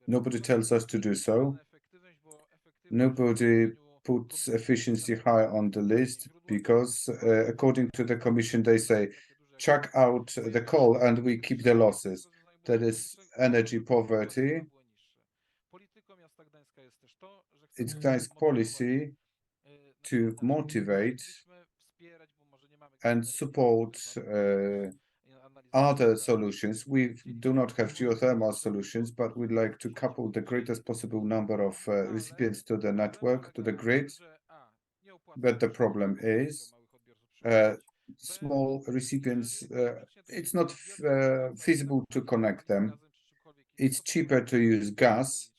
Nobody tells us to do so. Nobody puts efficiency high on the list. because according to the Commission, they say, chuck out the coal and we keep the losses. That is energy poverty. It's Gdańsk policy to motivate and support other solutions. We do not have geothermal solutions, but we'd like to couple the greatest possible number of recipients to the network, to the grid. But the problem is small recipients, it's not feasible to connect them. It's cheaper to use gas.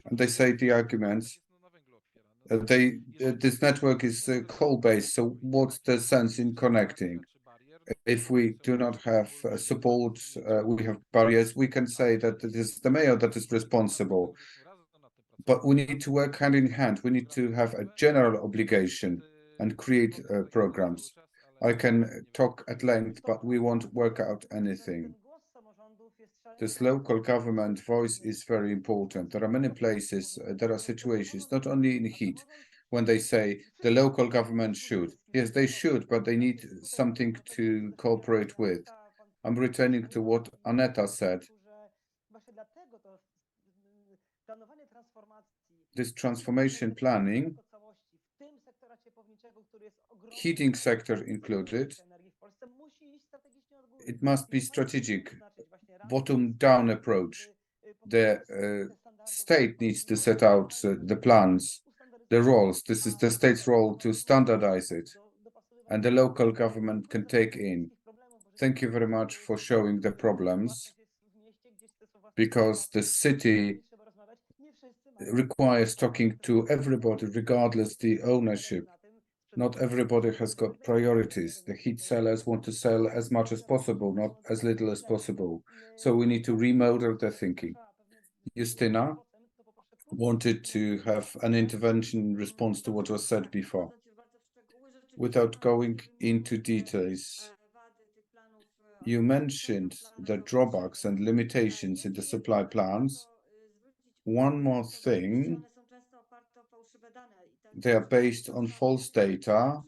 And they say the arguments, this network is coal-based, so what's the sense in connecting? If we do not have support, we have barriers, we can say that it is the mayor that is responsible. But we need to work hand in hand. We need to have a general obligation and create programs. I can talk at length, but we won't work out anything. This local government voice is very important. There are many places, there are situations, not only in heat, when they say the local government should. Yes, they should, but they need something to cooperate with. I'm returning to what Aneta said. This transformation planning, heating sector included, it must be strategic, bottom-down approach. The state needs to set out the plans, the roles. This is the state's role to standardize it, and the local government can take in. Thank you very much for showing the problems, because the city requires talking to everybody, regardless the ownership. Not everybody has got priorities. The heat sellers want to sell as much as possible, not as little as possible. So we need to remodel the thinking. Justyna wanted to have an intervention in response to what was said before. Without going into details, you mentioned the drawbacks and limitations in the supply plans. One more thing, they are based on false data.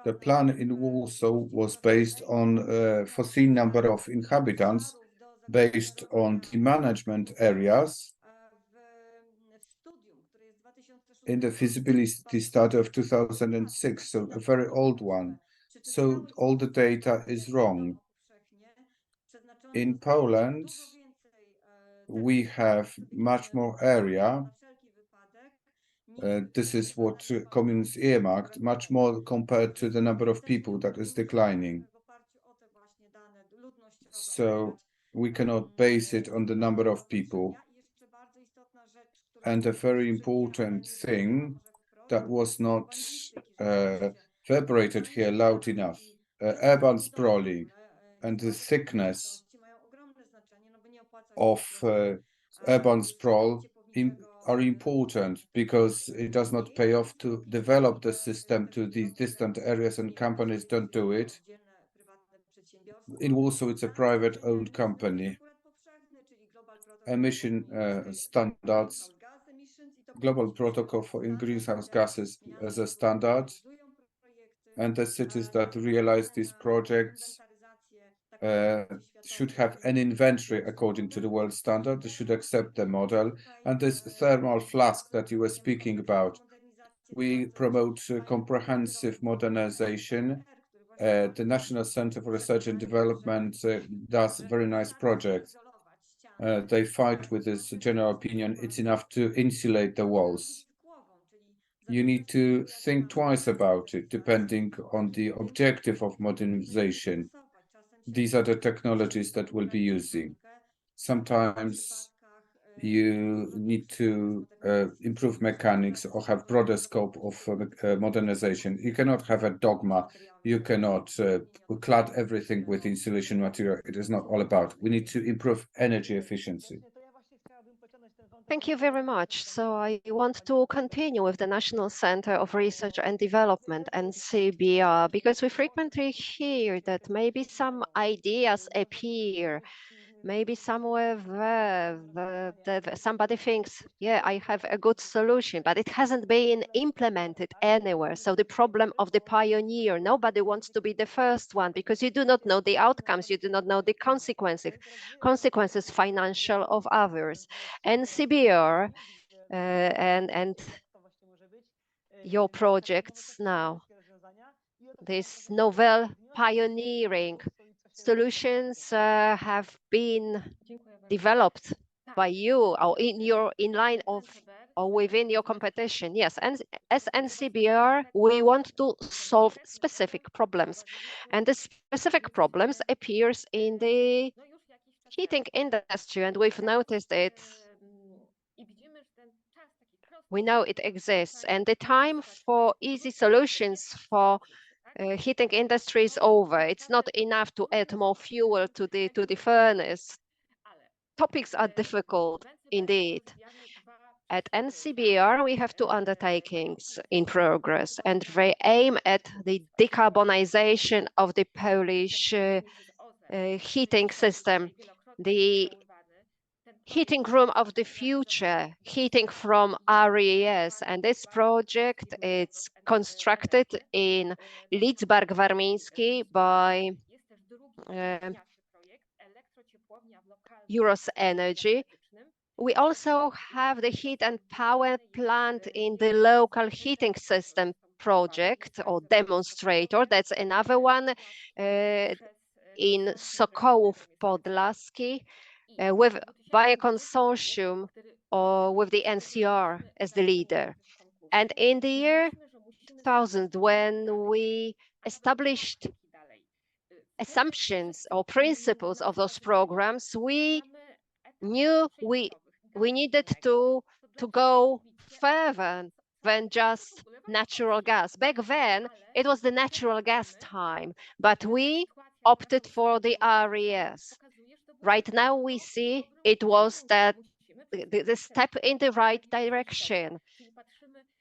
The plan in Warsaw was based on a foreseen number of inhabitants based on the management areas in the feasibility study of 2006, so a very old one. So all the data is wrong. In Poland, we have much more area. This is what communes earmarked, much more compared to the number of people that is declining. So we cannot base it on the number of people. And a very important thing that was not reverberated here loud enough, urban sprawling and the thickness of urban sprawl are important, because it does not pay off to develop the system to these distant areas, and companies don't do it. In Warsaw, it's a private-owned company. Emission standards, global protocol for greenhouse gases as a standard, and the cities that realize these projects should have an inventory according to the world standard. They should accept the model. And this thermal flask that you were speaking about, we promote comprehensive modernization. The National Center for Research and Development does very nice projects. They fight with this general opinion, it's enough to insulate the walls. You need to think twice about it, depending on the objective of modernization. These are the technologies that we'll be using. Sometimes you need to improve mechanics or have broader scope of modernization. You cannot have a dogma. You cannot clad everything with insulation material. It is not all about. We need to improve energy efficiency. Thank you very much. So I want to continue with the National Center of Research and Development, NCBR, because we frequently hear that maybe some ideas appear maybe somewhere there, somebody thinks, yeah, I have a good solution, but it hasn't been implemented anywhere. So the problem of the pioneer, nobody wants to be the first one because you do not know the outcomes, you do not know the consequences financial of others. And CBR and your projects now, this novel pioneering solutions have been developed by you or in line of or within your competition. Yes, and as NCBR, we want to solve specific problems, and the specific problems appears in the heating industry, and we've noticed it. We know it exists, and the time for easy solutions for heating industry is over. It's not enough to add more fuel to the furnace. Topics are difficult indeed. At NCBR, we have two undertakings in progress, and they aim at the decarbonization of the Polish heating system. The heating room of the future, heating from RES, and this project is constructed in Lidzbark Warmiński by Recast Energy. We also have the heat and power plant in the local heating system project or demonstrator. That's another one in Sokołów Podlaski by a consortium or with the NCR as the leader. And in the year 2000, when we established assumptions or principles of those programs, we knew we needed to go further than just natural gas. Back then, it was the natural gas time, but we opted for the RES. Right now, we see it was that the step in the right direction,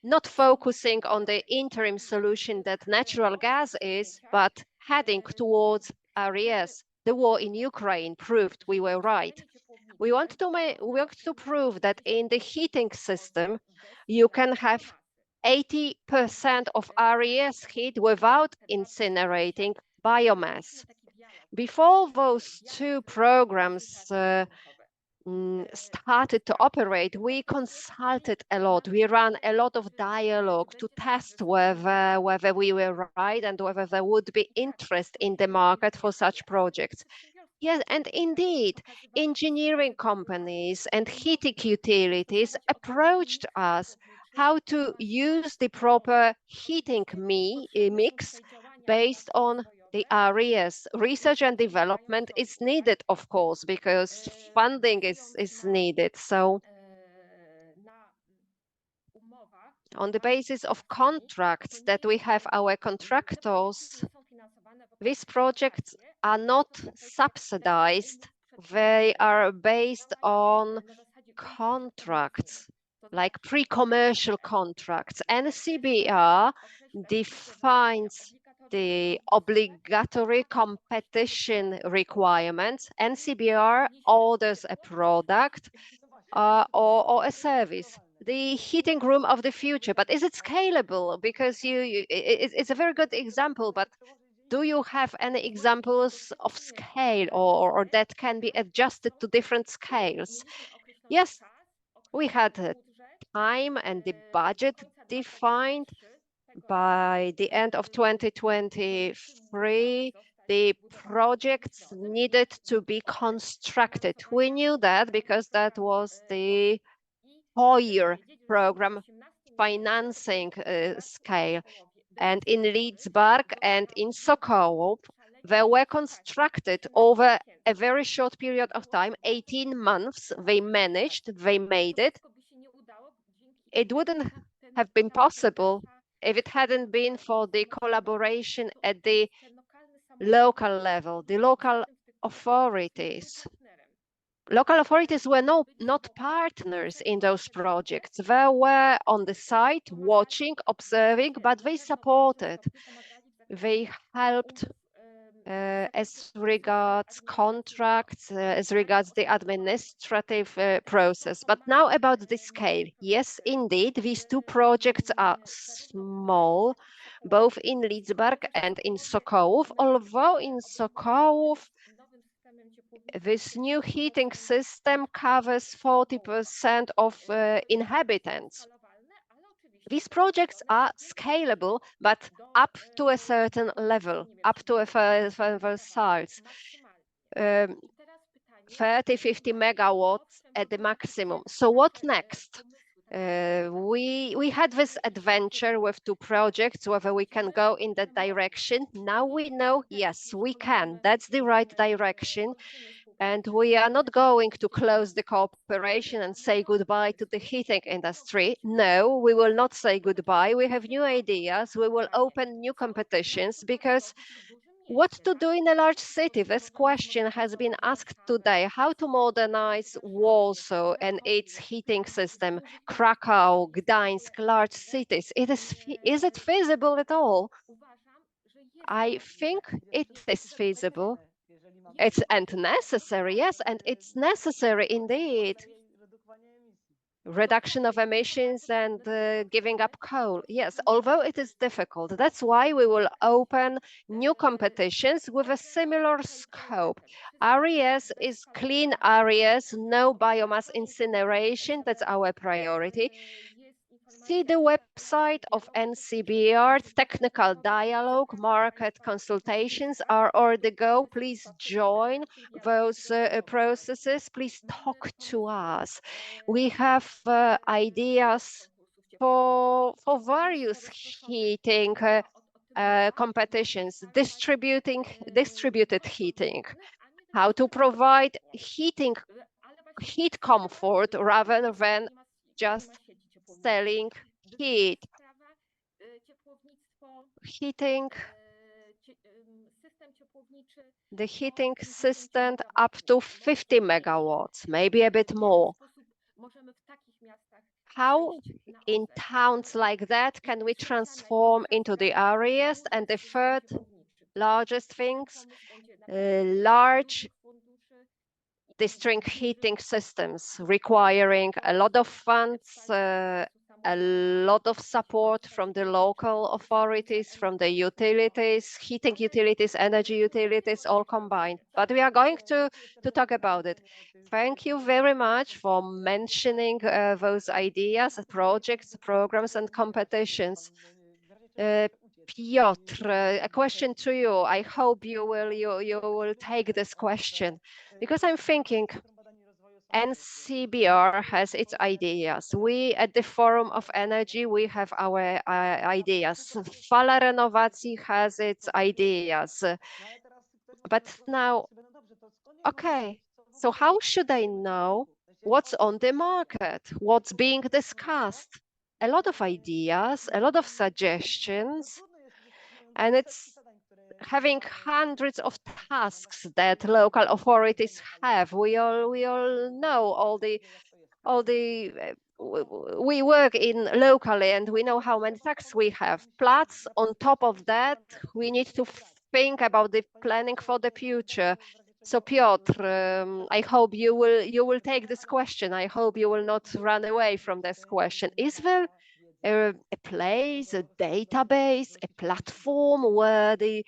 not focusing on the interim solution that natural gas is, but heading towards RES. The war in Ukraine proved we were right. We want to prove that in the heating system, you can have 80% of RES heat without incinerating biomass. Before those two programs started to operate, we consulted a lot. We ran a lot of dialogue to test whether we were right and whether there would be interest in the market for such projects. Yes, and indeed, engineering companies and heating utilities approached us how to use the proper heating mix based on the RES. Research and development is needed, of course, because funding is needed. So on the basis of contracts that we have our contractors, these projects are not subsidized. They are based on contracts, like pre-commercial contracts. NCBR defines the obligatory competition requirements. NCBR orders a product or a service, the heating room of the future. But is it scalable? Because it's a very good example, but do you have any examples of scale or that can be adjusted to different scales? Yes, we had time and the budget defined. By the end of 2023, the projects needed to be constructed. We knew that because that was the 4-year program financing scale. And in Lidzbark and in Sokołów, they were constructed over a very short period of time, 18 months. They managed, they made it. It wouldn't have been possible if it hadn't been for the collaboration at the local level, the local authorities. Local authorities were not partners in those projects. They were on the site, watching, observing, but they supported. They helped as regards contracts, as regards the administrative process. But now about the scale. Yes, indeed, these two projects are small, both in Lidzbark and in Sokołów, although in Sokołów, this new heating system covers 40% of inhabitants. These projects are scalable, but up to a certain level, up to a further size. 30, 50 megawatts at the maximum. So what next? We had this adventure with two projects, whether we can go in that direction. Now we know, yes, we can. That's the right direction. And we are not going to close the cooperation and say goodbye to the heating industry. No, we will not say goodbye. We have new ideas. We will open new competitions, because what to do in a large city? This question has been asked today. How to modernize Warsaw and its heating system, Krakow, Gdańsk, large cities. Is it feasible at all? I think it is feasible. It's necessary, yes, and it's necessary indeed. Reduction of emissions and giving up coal. Yes, although it is difficult. That's why we will open new competitions with a similar scope. RES is clean areas, no biomass incineration. That's our priority. See the website of NCBR, technical dialogue, market consultations are on the go. Please join those processes. Please talk to us. We have ideas for various heating competitions, distributed heating, how to provide heat comfort rather than just selling heat. Heating, the heating system up to 50 megawatts, maybe a bit more. How in towns like that can we transform into the areas? And the third largest things, large district heating systems requiring a lot of funds, a lot of support from the local authorities, from the utilities, heating utilities, energy utilities, all combined. But we are going to talk about it. Thank you very much for mentioning those ideas, projects, programs, and competitions. Piotr, a question to you. I hope you will take this question, because I'm thinking NCBR has its ideas. We at the Forum of Energy, we have our ideas. Fala Renowacji has its ideas. But now, okay, so how should I know what's on the market? What's being discussed? A lot of ideas, a lot of suggestions, and it's having hundreds of tasks that local authorities have. We all know we work in locally, and we know how many tasks we have. Plus, on top of that, we need to think about the planning for the future. So Piotr, I hope you will take this question. I hope you will not run away from this question. Is there a place, a database, a platform where the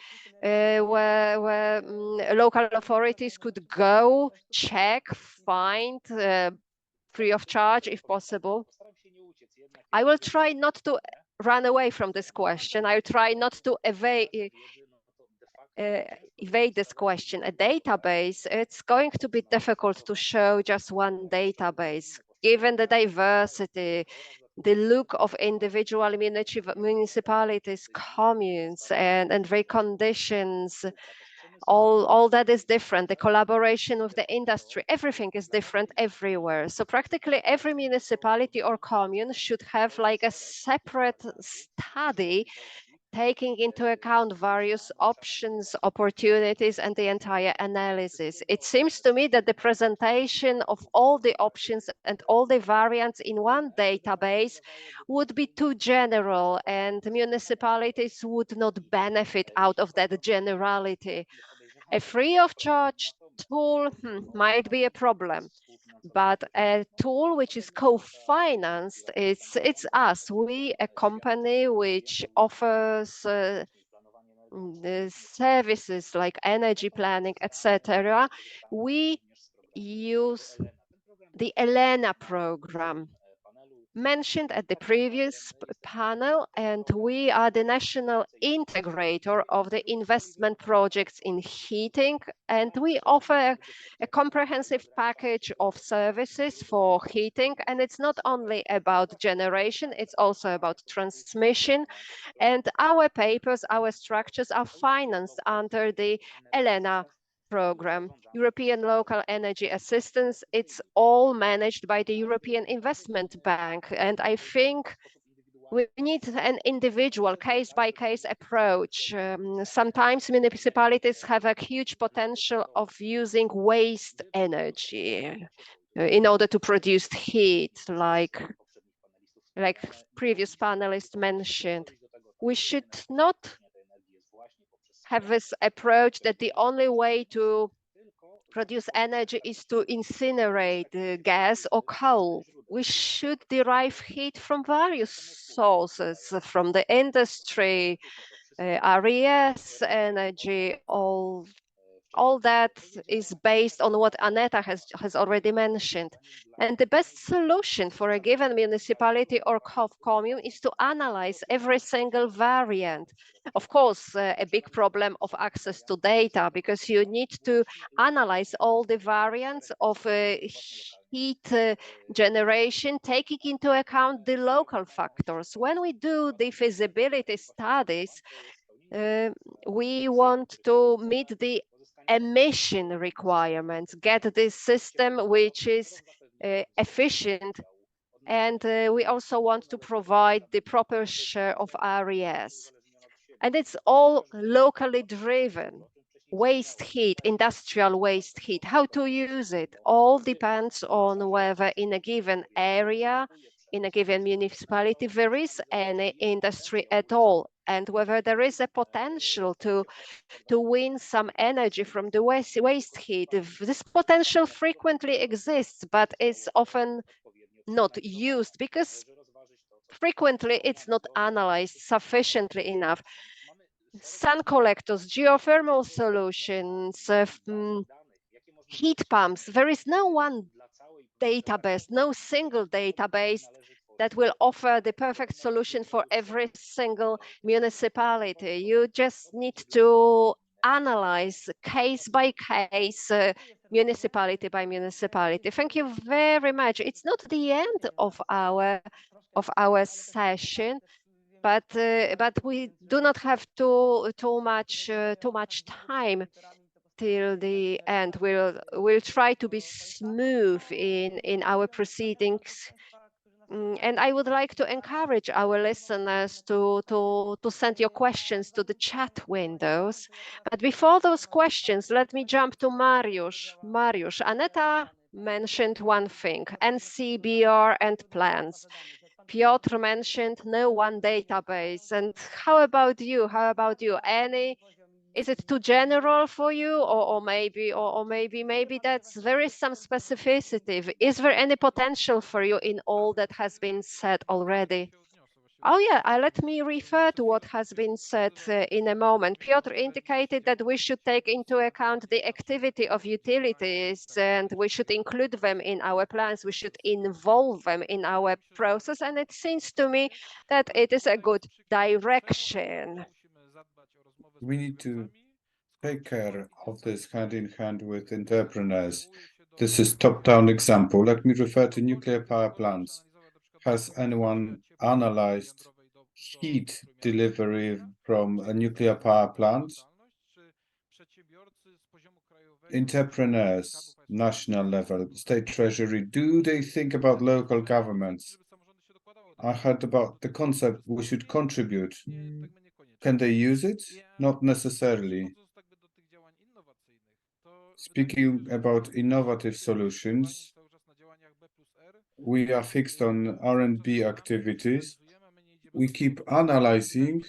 local authorities could go, check, find free of charge if possible? I will try not to run away from this question. I'll try not to evade this question. A database, it's going to be difficult to show just one database, given the diversity, the look of individual municipalities, communes, and their conditions. All that is different. The collaboration with the industry, everything is different everywhere. So practically every municipality or commune should have like a separate study taking into account various options, opportunities, and the entire analysis. It seems to me that the presentation of all the options and all the variants in one database would be too general, and municipalities would not benefit out of that generality. A free of charge tool might be a problem, but a tool which is co-financed, it's us, we, a company which offers the services like energy planning, etc. We use the ELENA program mentioned at the previous panel, and we are the national integrator of the investment projects in heating, and we offer a comprehensive package of services for heating, and it's not only about generation, it's also about transmission, and our papers, our structures are financed under the ELENA program, European Local Energy Assistance. It's all managed by the European Investment Bank. And I think we need an individual case-by-case approach. Sometimes municipalities have a huge potential of using waste energy in order to produce heat, like previous panelists mentioned. We should not have this approach that the only way to produce energy is to incinerate gas or coal. We should derive heat from various sources, from the industry, RES energy, all that is based on what Aneta has already mentioned. And the best solution for a given municipality or commune is to analyze every single variant. Of course, a big problem of access to data, because you need to analyze all the variants of heat generation, taking into account the local factors. When we do the feasibility studies, we want to meet the emission requirements, get this system which is efficient, and we also want to provide the proper share of RES. And it's all locally driven. Waste heat, industrial waste heat, how to use it, all depends on whether in a given area, in a given municipality, there is any industry at all, and whether there is a potential to win some energy from the waste heat. This potential frequently exists, but is often not used because frequently it's not analyzed sufficiently enough. Sun collectors, geothermal solutions, heat pumps. There is no one database, no single database that will offer the perfect solution for every single municipality. You just need to analyze case by case, municipality by municipality. Thank you very much. It's not the end of our session, but we do not have too much time till the end. We'll try to be smooth in our proceedings. And I would like to encourage our listeners to send your questions to the chat windows. But before those questions, let me jump to Mariusz. Mariusz, Aneta mentioned one thing, NCBR and plans. Piotr mentioned no one database. And how about you? How about you? Is it too general for you, or maybe there is some specificity? Is there any potential for you in all that has been said already? Oh yeah, let me refer to what has been said in a moment. Piotr indicated that we should take into account the activity of utilities, and we should include them in our plans. We should involve them in our process, and it seems to me that it is a good direction. We need to take care of this hand in hand with entrepreneurs. This is top-down example. Let me refer to nuclear power plants. Has anyone analyzed heat delivery from a nuclear power plant? Entrepreneurs, national level, state treasury, do they think about local governments? I heard about the concept we should contribute. Can they use it? Not necessarily. Speaking about innovative solutions, we are fixed on R&D activities. We keep analyzing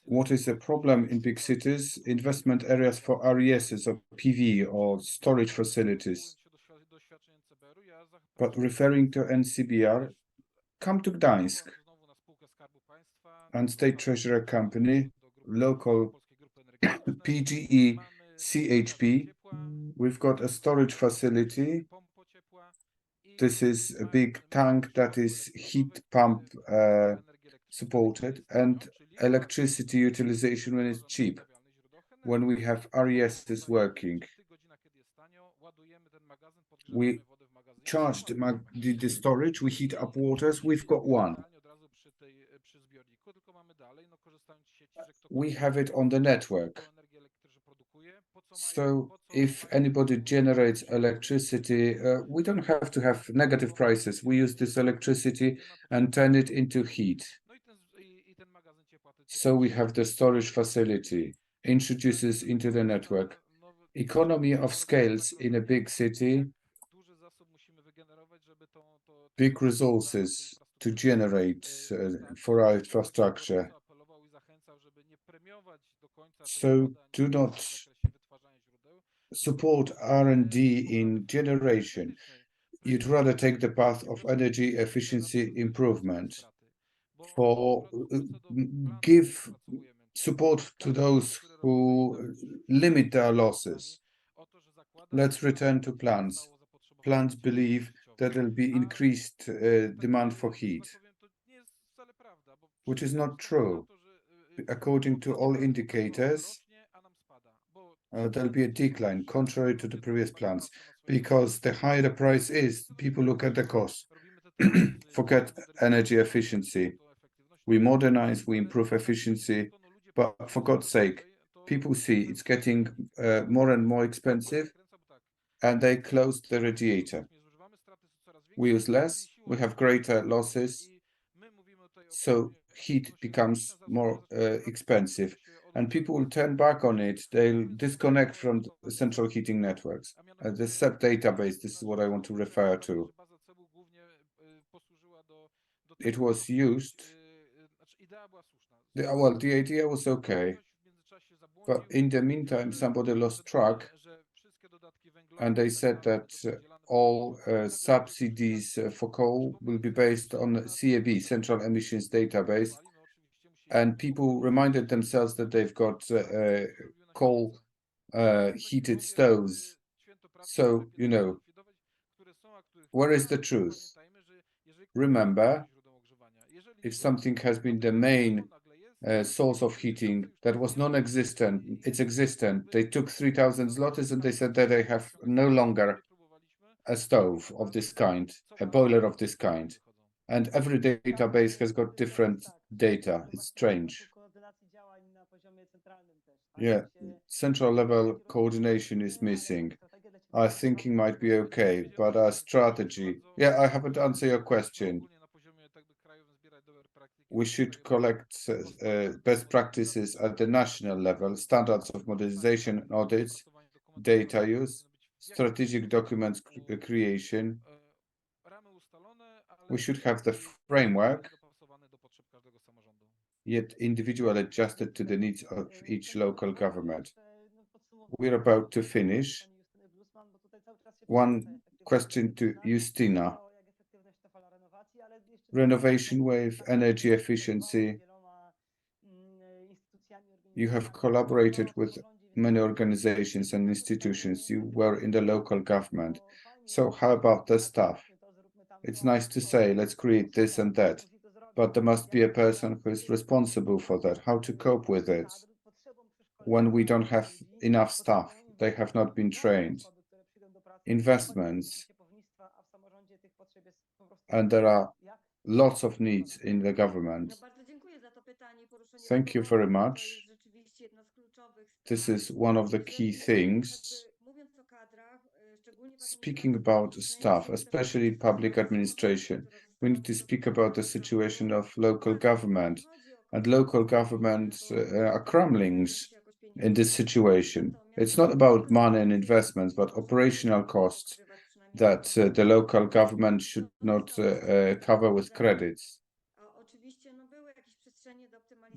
what is a problem in big cities, investment areas for RESs or PV or storage facilities. But referring to NCBR, come to Gdańsk and State Treasurer Company, local PGE, CHP. We've got a storage facility. This is a big tank that is heat pump supported, and electricity utilization when it's cheap, when we have RESs working. We charge the storage, we heat up waters, we've got one. We have it on the network. So if anybody generates electricity, we don't have to have negative prices. We use this electricity and turn it into heat. So we have the storage facility, introduces into the network. Economy of scales in a big city, big resources to generate for our infrastructure. So do not support R&D in generation. You'd rather take the path of energy efficiency improvement. Give support to those who limit their losses. Let's return to plants. Plants believe that there'll be increased demand for heat, which is not true. According to all indicators, there'll be a decline, contrary to the previous plans, because the higher the price is, people look at the cost. Forget energy efficiency. We modernize, we improve efficiency, but for God's sake, people see it's getting more and more expensive, and they close the radiator. We use less, we have greater losses, so heat becomes more expensive, and people will turn back on it. They'll disconnect from the central heating networks. The SEP database, this is what I want to refer to. It was used. Well, the idea was okay, but in the meantime, somebody lost track, and they said that all subsidies for coal will be based on CEB, Central Emissions Database, and people reminded themselves that they've got coal heated stoves. So, you know, where is the truth? Remember, if something has been the main source of heating that was non-existent, it's existent. They took 3,000 zlotys and they said that they have no longer a stove of this kind, a boiler of this kind. And every database has got different data. It's strange. Yeah, central level coordination is missing. Our thinking might be okay, but our strategy... Yeah, I haven't answered your question. We should collect best practices at the national level, standards of modernization, audits, data use, strategic documents creation. We should have the framework, yet individual adjusted to the needs of each local government. We're about to finish. One question to Justyna. Renovation with energy efficiency. You have collaborated with many organizations and institutions. You were in the local government. So how about the staff? It's nice to say, let's create this and that, but there must be a person who is responsible for that, how to cope with it. When we don't have enough staff, they have not been trained. Investments, and there are lots of needs in the government. Thank you very much. This is one of the key things. Speaking about staff, especially public administration, we need to speak about the situation of local government. And local governments are crumblings in this situation. It's not about money and investments, but operational costs that the local government should not cover with credits.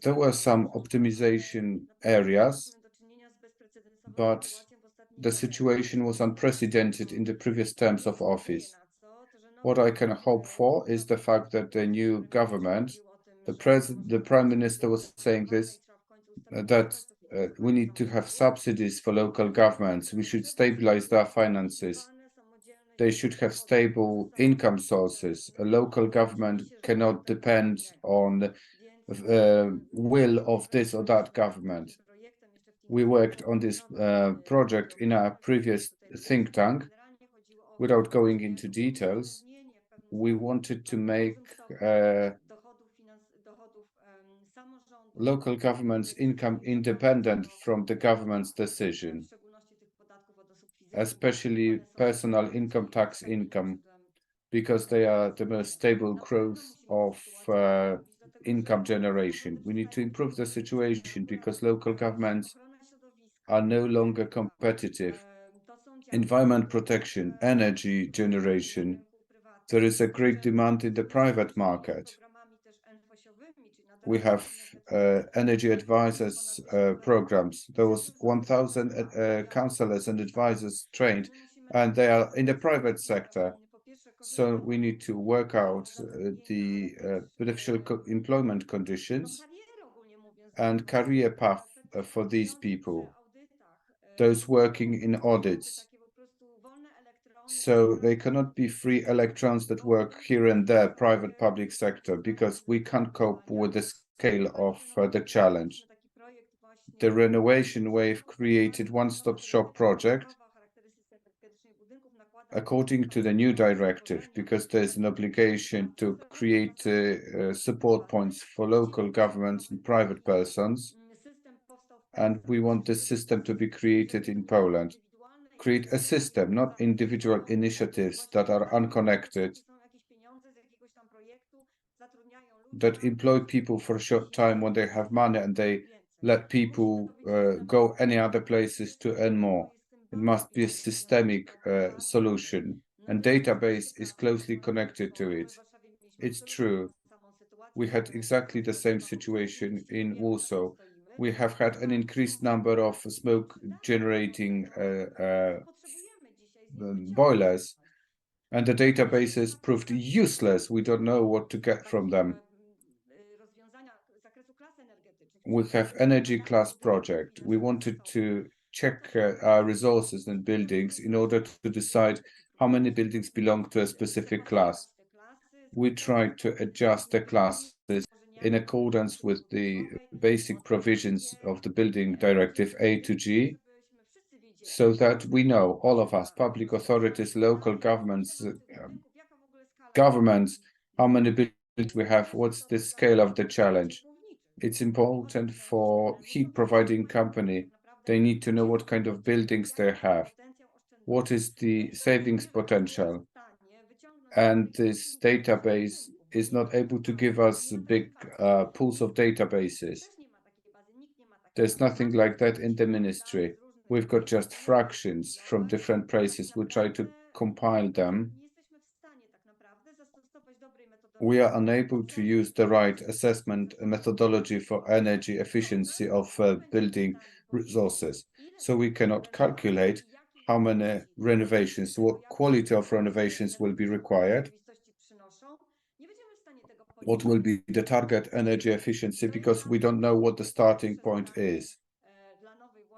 There were some optimization areas, but the situation was unprecedented in the previous terms of office. What I can hope for is the fact that the new government, the Prime Minister was saying this, that we need to have subsidies for local governments. We should stabilize their finances. They should have stable income sources. A local government cannot depend on the will of this or that government. We worked on this project in our previous think tank. Without going into details, we wanted to make local government's income independent from the government's decision, especially personal income tax income, because they are the most stable growth of income generation. We need to improve the situation because local governments are no longer competitive. Environment protection, energy generation, there is a great demand in the private market. We have energy advisors programs. There was 1,000 counselors and advisors trained, and they are in the private sector. So we need to work out the beneficial employment conditions and career path for these people, those working in audits. So they cannot be free electrons that work here and there, private, public sector, because we can't cope with the scale of the challenge. The renovation wave created one-stop shop project according to the new directive, because there's an obligation to create support points for local governments and private persons. And we want this system to be created in Poland. Create a system, not individual initiatives that are unconnected, that employ people for a short time when they have money and they let people go any other places to earn more. It must be a systemic solution, and database is closely connected to it. It's true. We had exactly the same situation in Warsaw. We have had an increased number of smoke generating boilers, and the databases proved useless. We don't know what to get from them. We have energy class project. We wanted to check our resources and buildings in order to decide how many buildings belong to a specific class. We tried to adjust the classes in accordance with the basic provisions of the building directive A to G, so that we know, all of us, public authorities, local governments, how many buildings we have, what's the scale of the challenge. It's important for heat providing company. They need to know what kind of buildings they have, what is the savings potential. And this database is not able to give us big pools of databases. There's nothing like that in the ministry. We've got just fractions from different places. We try to compile them. We are unable to use the right assessment methodology for energy efficiency of building resources. So we cannot calculate how many renovations, what quality of renovations will be required, what will be the target energy efficiency, because we don't know what the starting point is.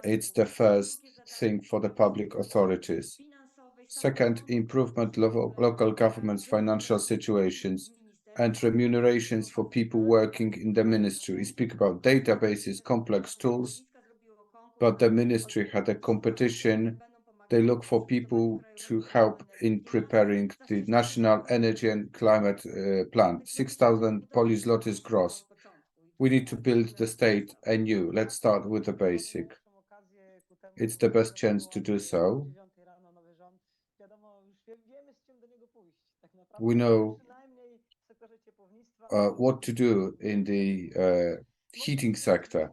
It's the first thing for the public authorities. Second, improvement of local government's financial situations and remunerations for people working in the ministry. We speak about databases, complex tools, but the ministry had a competition. They look for people to help in preparing the National Energy and Climate Plan, 6,000 Polish zlotys gross. We need to build the state anew. Let's start with the basic. It's the best chance to do so. We know what to do in the heating sector.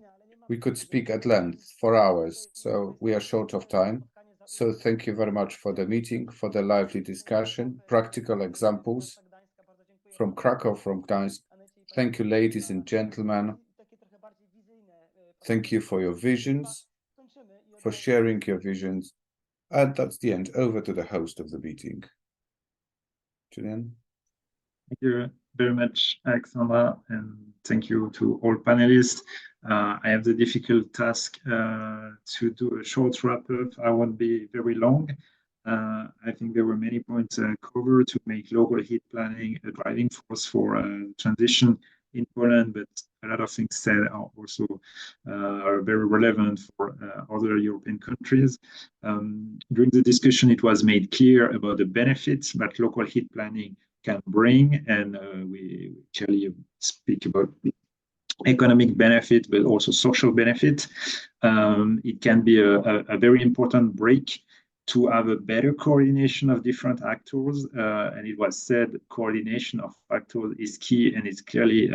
We could speak at length for hours, so we are short of time. So thank you very much for the meeting, for the lively discussion, practical examples from Krakow, from Gdańsk. Thank you, ladies and gentlemen. Thank you for your visions, for sharing your visions. And that's the end. Over to the host of the meeting. Julian? Thank you very much, Alexandra, and thank you to all panelists. I have the difficult task to do a short wrap-up. I won't be very long. I think there were many points covered to make local heat planning a driving force for transition in Poland, but a lot of things said are also very relevant for other European countries. During the discussion, it was made clear about the benefits that local heat planning can bring, and we clearly speak about economic benefit, but also social benefit. It can be a very important break to have a better coordination of different actors. And it was said coordination of actors is key, and it's clearly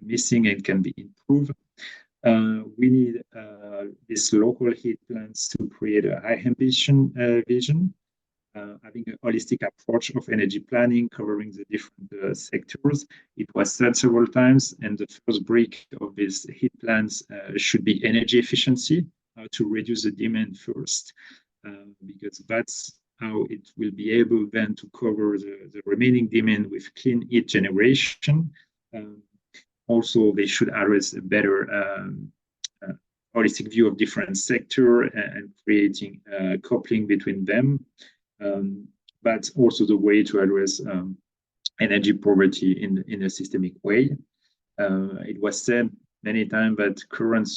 missing and can be improved. We need these local heat plans to create a high ambition vision, having a holistic approach of energy planning covering the different sectors. It was said several times, and the first break of these heat plans should be energy efficiency, to reduce the demand first, because that's how it will be able then to cover the remaining demand with clean heat generation. Also, they should address a better holistic view of different sectors and creating coupling between them. But also the way to address energy poverty in a systemic way. It was said many times that current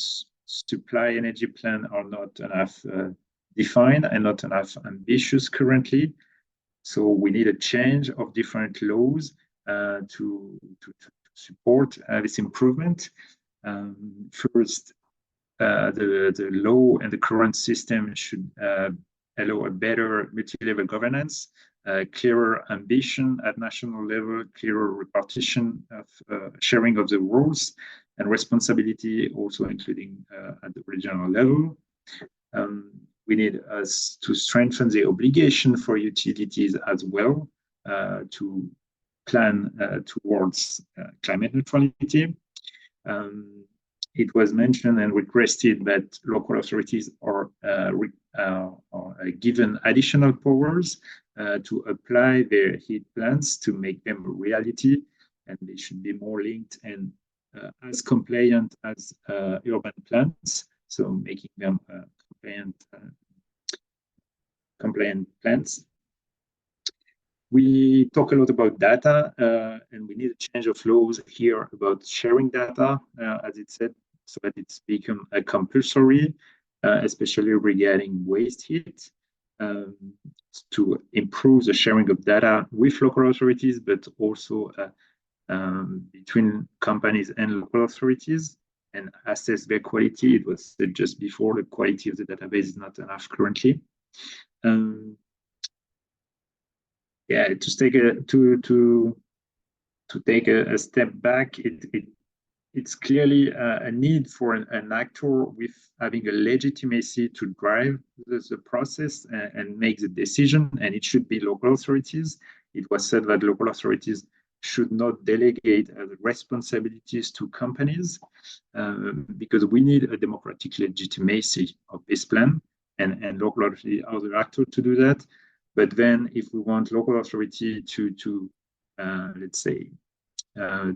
supply energy plans are not enough defined and not enough ambitious currently. So we need a change of different laws to support this improvement. First, the law and the current system should allow a better multi-level governance, clearer ambition at national level, clearer repartition of sharing of the roles and responsibility, also including at the regional level. We need us to strengthen the obligation for utilities as well to plan towards climate neutrality. It was mentioned and requested that local authorities are given additional powers to apply their heat plans to make them a reality, and they should be more linked and as compliant as urban plans, so making them compliant plans. We talk a lot about data, and we need a change of laws here about sharing data, as it said, so that it's become a compulsory, especially regarding waste heat, to improve the sharing of data with local authorities, but also between companies and local authorities, and assess their quality. It was said just before, the quality of the database is not enough currently. Yeah, to take a step back, it's clearly a need for an actor with having a legitimacy to drive the process and make the decision, and it should be local authorities. It was said that local authorities should not delegate responsibilities to companies, because we need a democratic legitimacy of this plan, and local authority are the actor to do that. But then if we want local authority to let's say,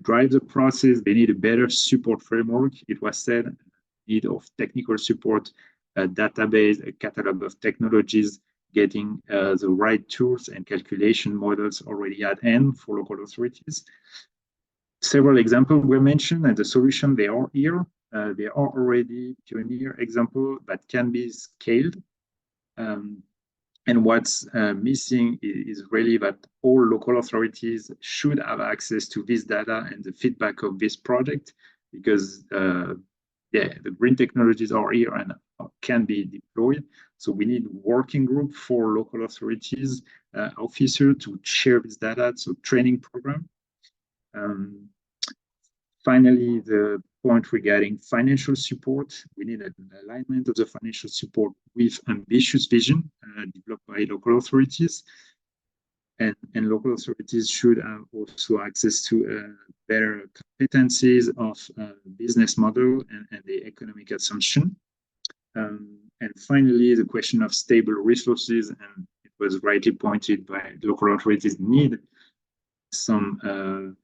drive the process, they need a better support framework. It was said, need of technical support, a database, a catalog of technologies, getting the right tools and calculation models already at hand for local authorities. Several examples were mentioned, and the solution, they are here. They are already pioneer example that can be scaled. And what's missing is really that all local authorities should have access to this data and the feedback of this project, because yeah, the green technologies are here and can be deployed. So we need working group for local authorities, officer to share this data, so training program. Finally, the point regarding financial support, we need an alignment of the financial support with ambitious vision developed by local authorities. And local authorities should have also access to better competencies of business model and the economic assumption. And finally, the question of stable resources, and it was rightly pointed by local authorities, need some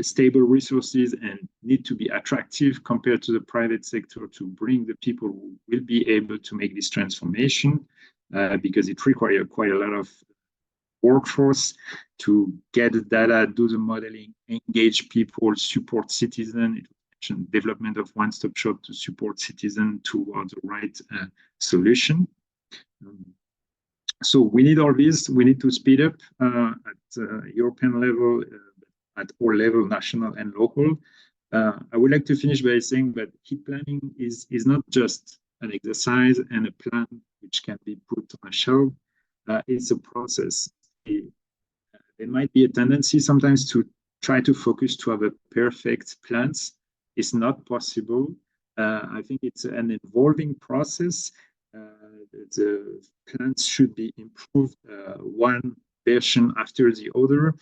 stable resources and need to be attractive compared to the private sector to bring the people who will be able to make this transformation, because it requires quite a lot of workforce to get the data, do the modeling, engage people, support citizens. It mentioned development of one-stop shop to support citizens towards the right solution. So we need all this. We need to speed up at European level, at all level, national and local. I would like to finish by saying that heat planning is not just an exercise and a plan which can be put on a shelf. It's a process. There might be a tendency sometimes to try to focus to have a perfect plans. It's not possible. I think it's an evolving process. The plans should be improved one version after the other,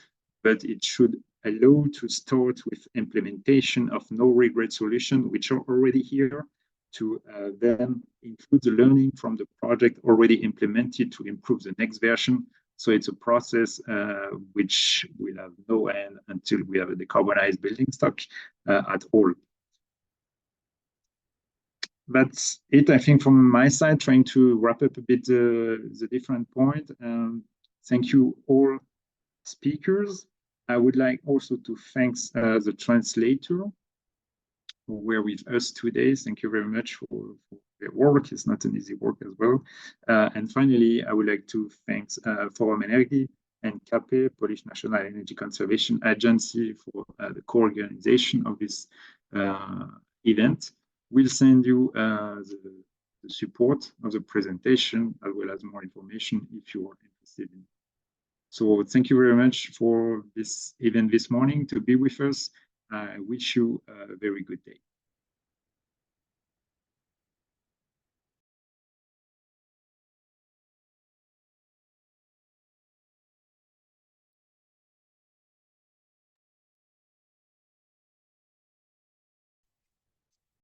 but it should allow to start with implementation of no regret solution, which are already here, to then include the learning from the project already implemented to improve the next version. So it's a process which will have no end until we have a decarbonized building stock at all. That's it, I think, from my side, trying to wrap up a bit the different point. Thank you all speakers. I would like also to thank the translator who were with us today. Thank you very much for their work. It's not an easy work as well. And finally, I would like to thank Forum Energy and CAPE, Polish National Energy Conservation Agency, for the co-organization of this event. We'll send you the support of the presentation as well as more information if you are interested in. So thank you very much for this event this morning to be with us. I wish you a very good day.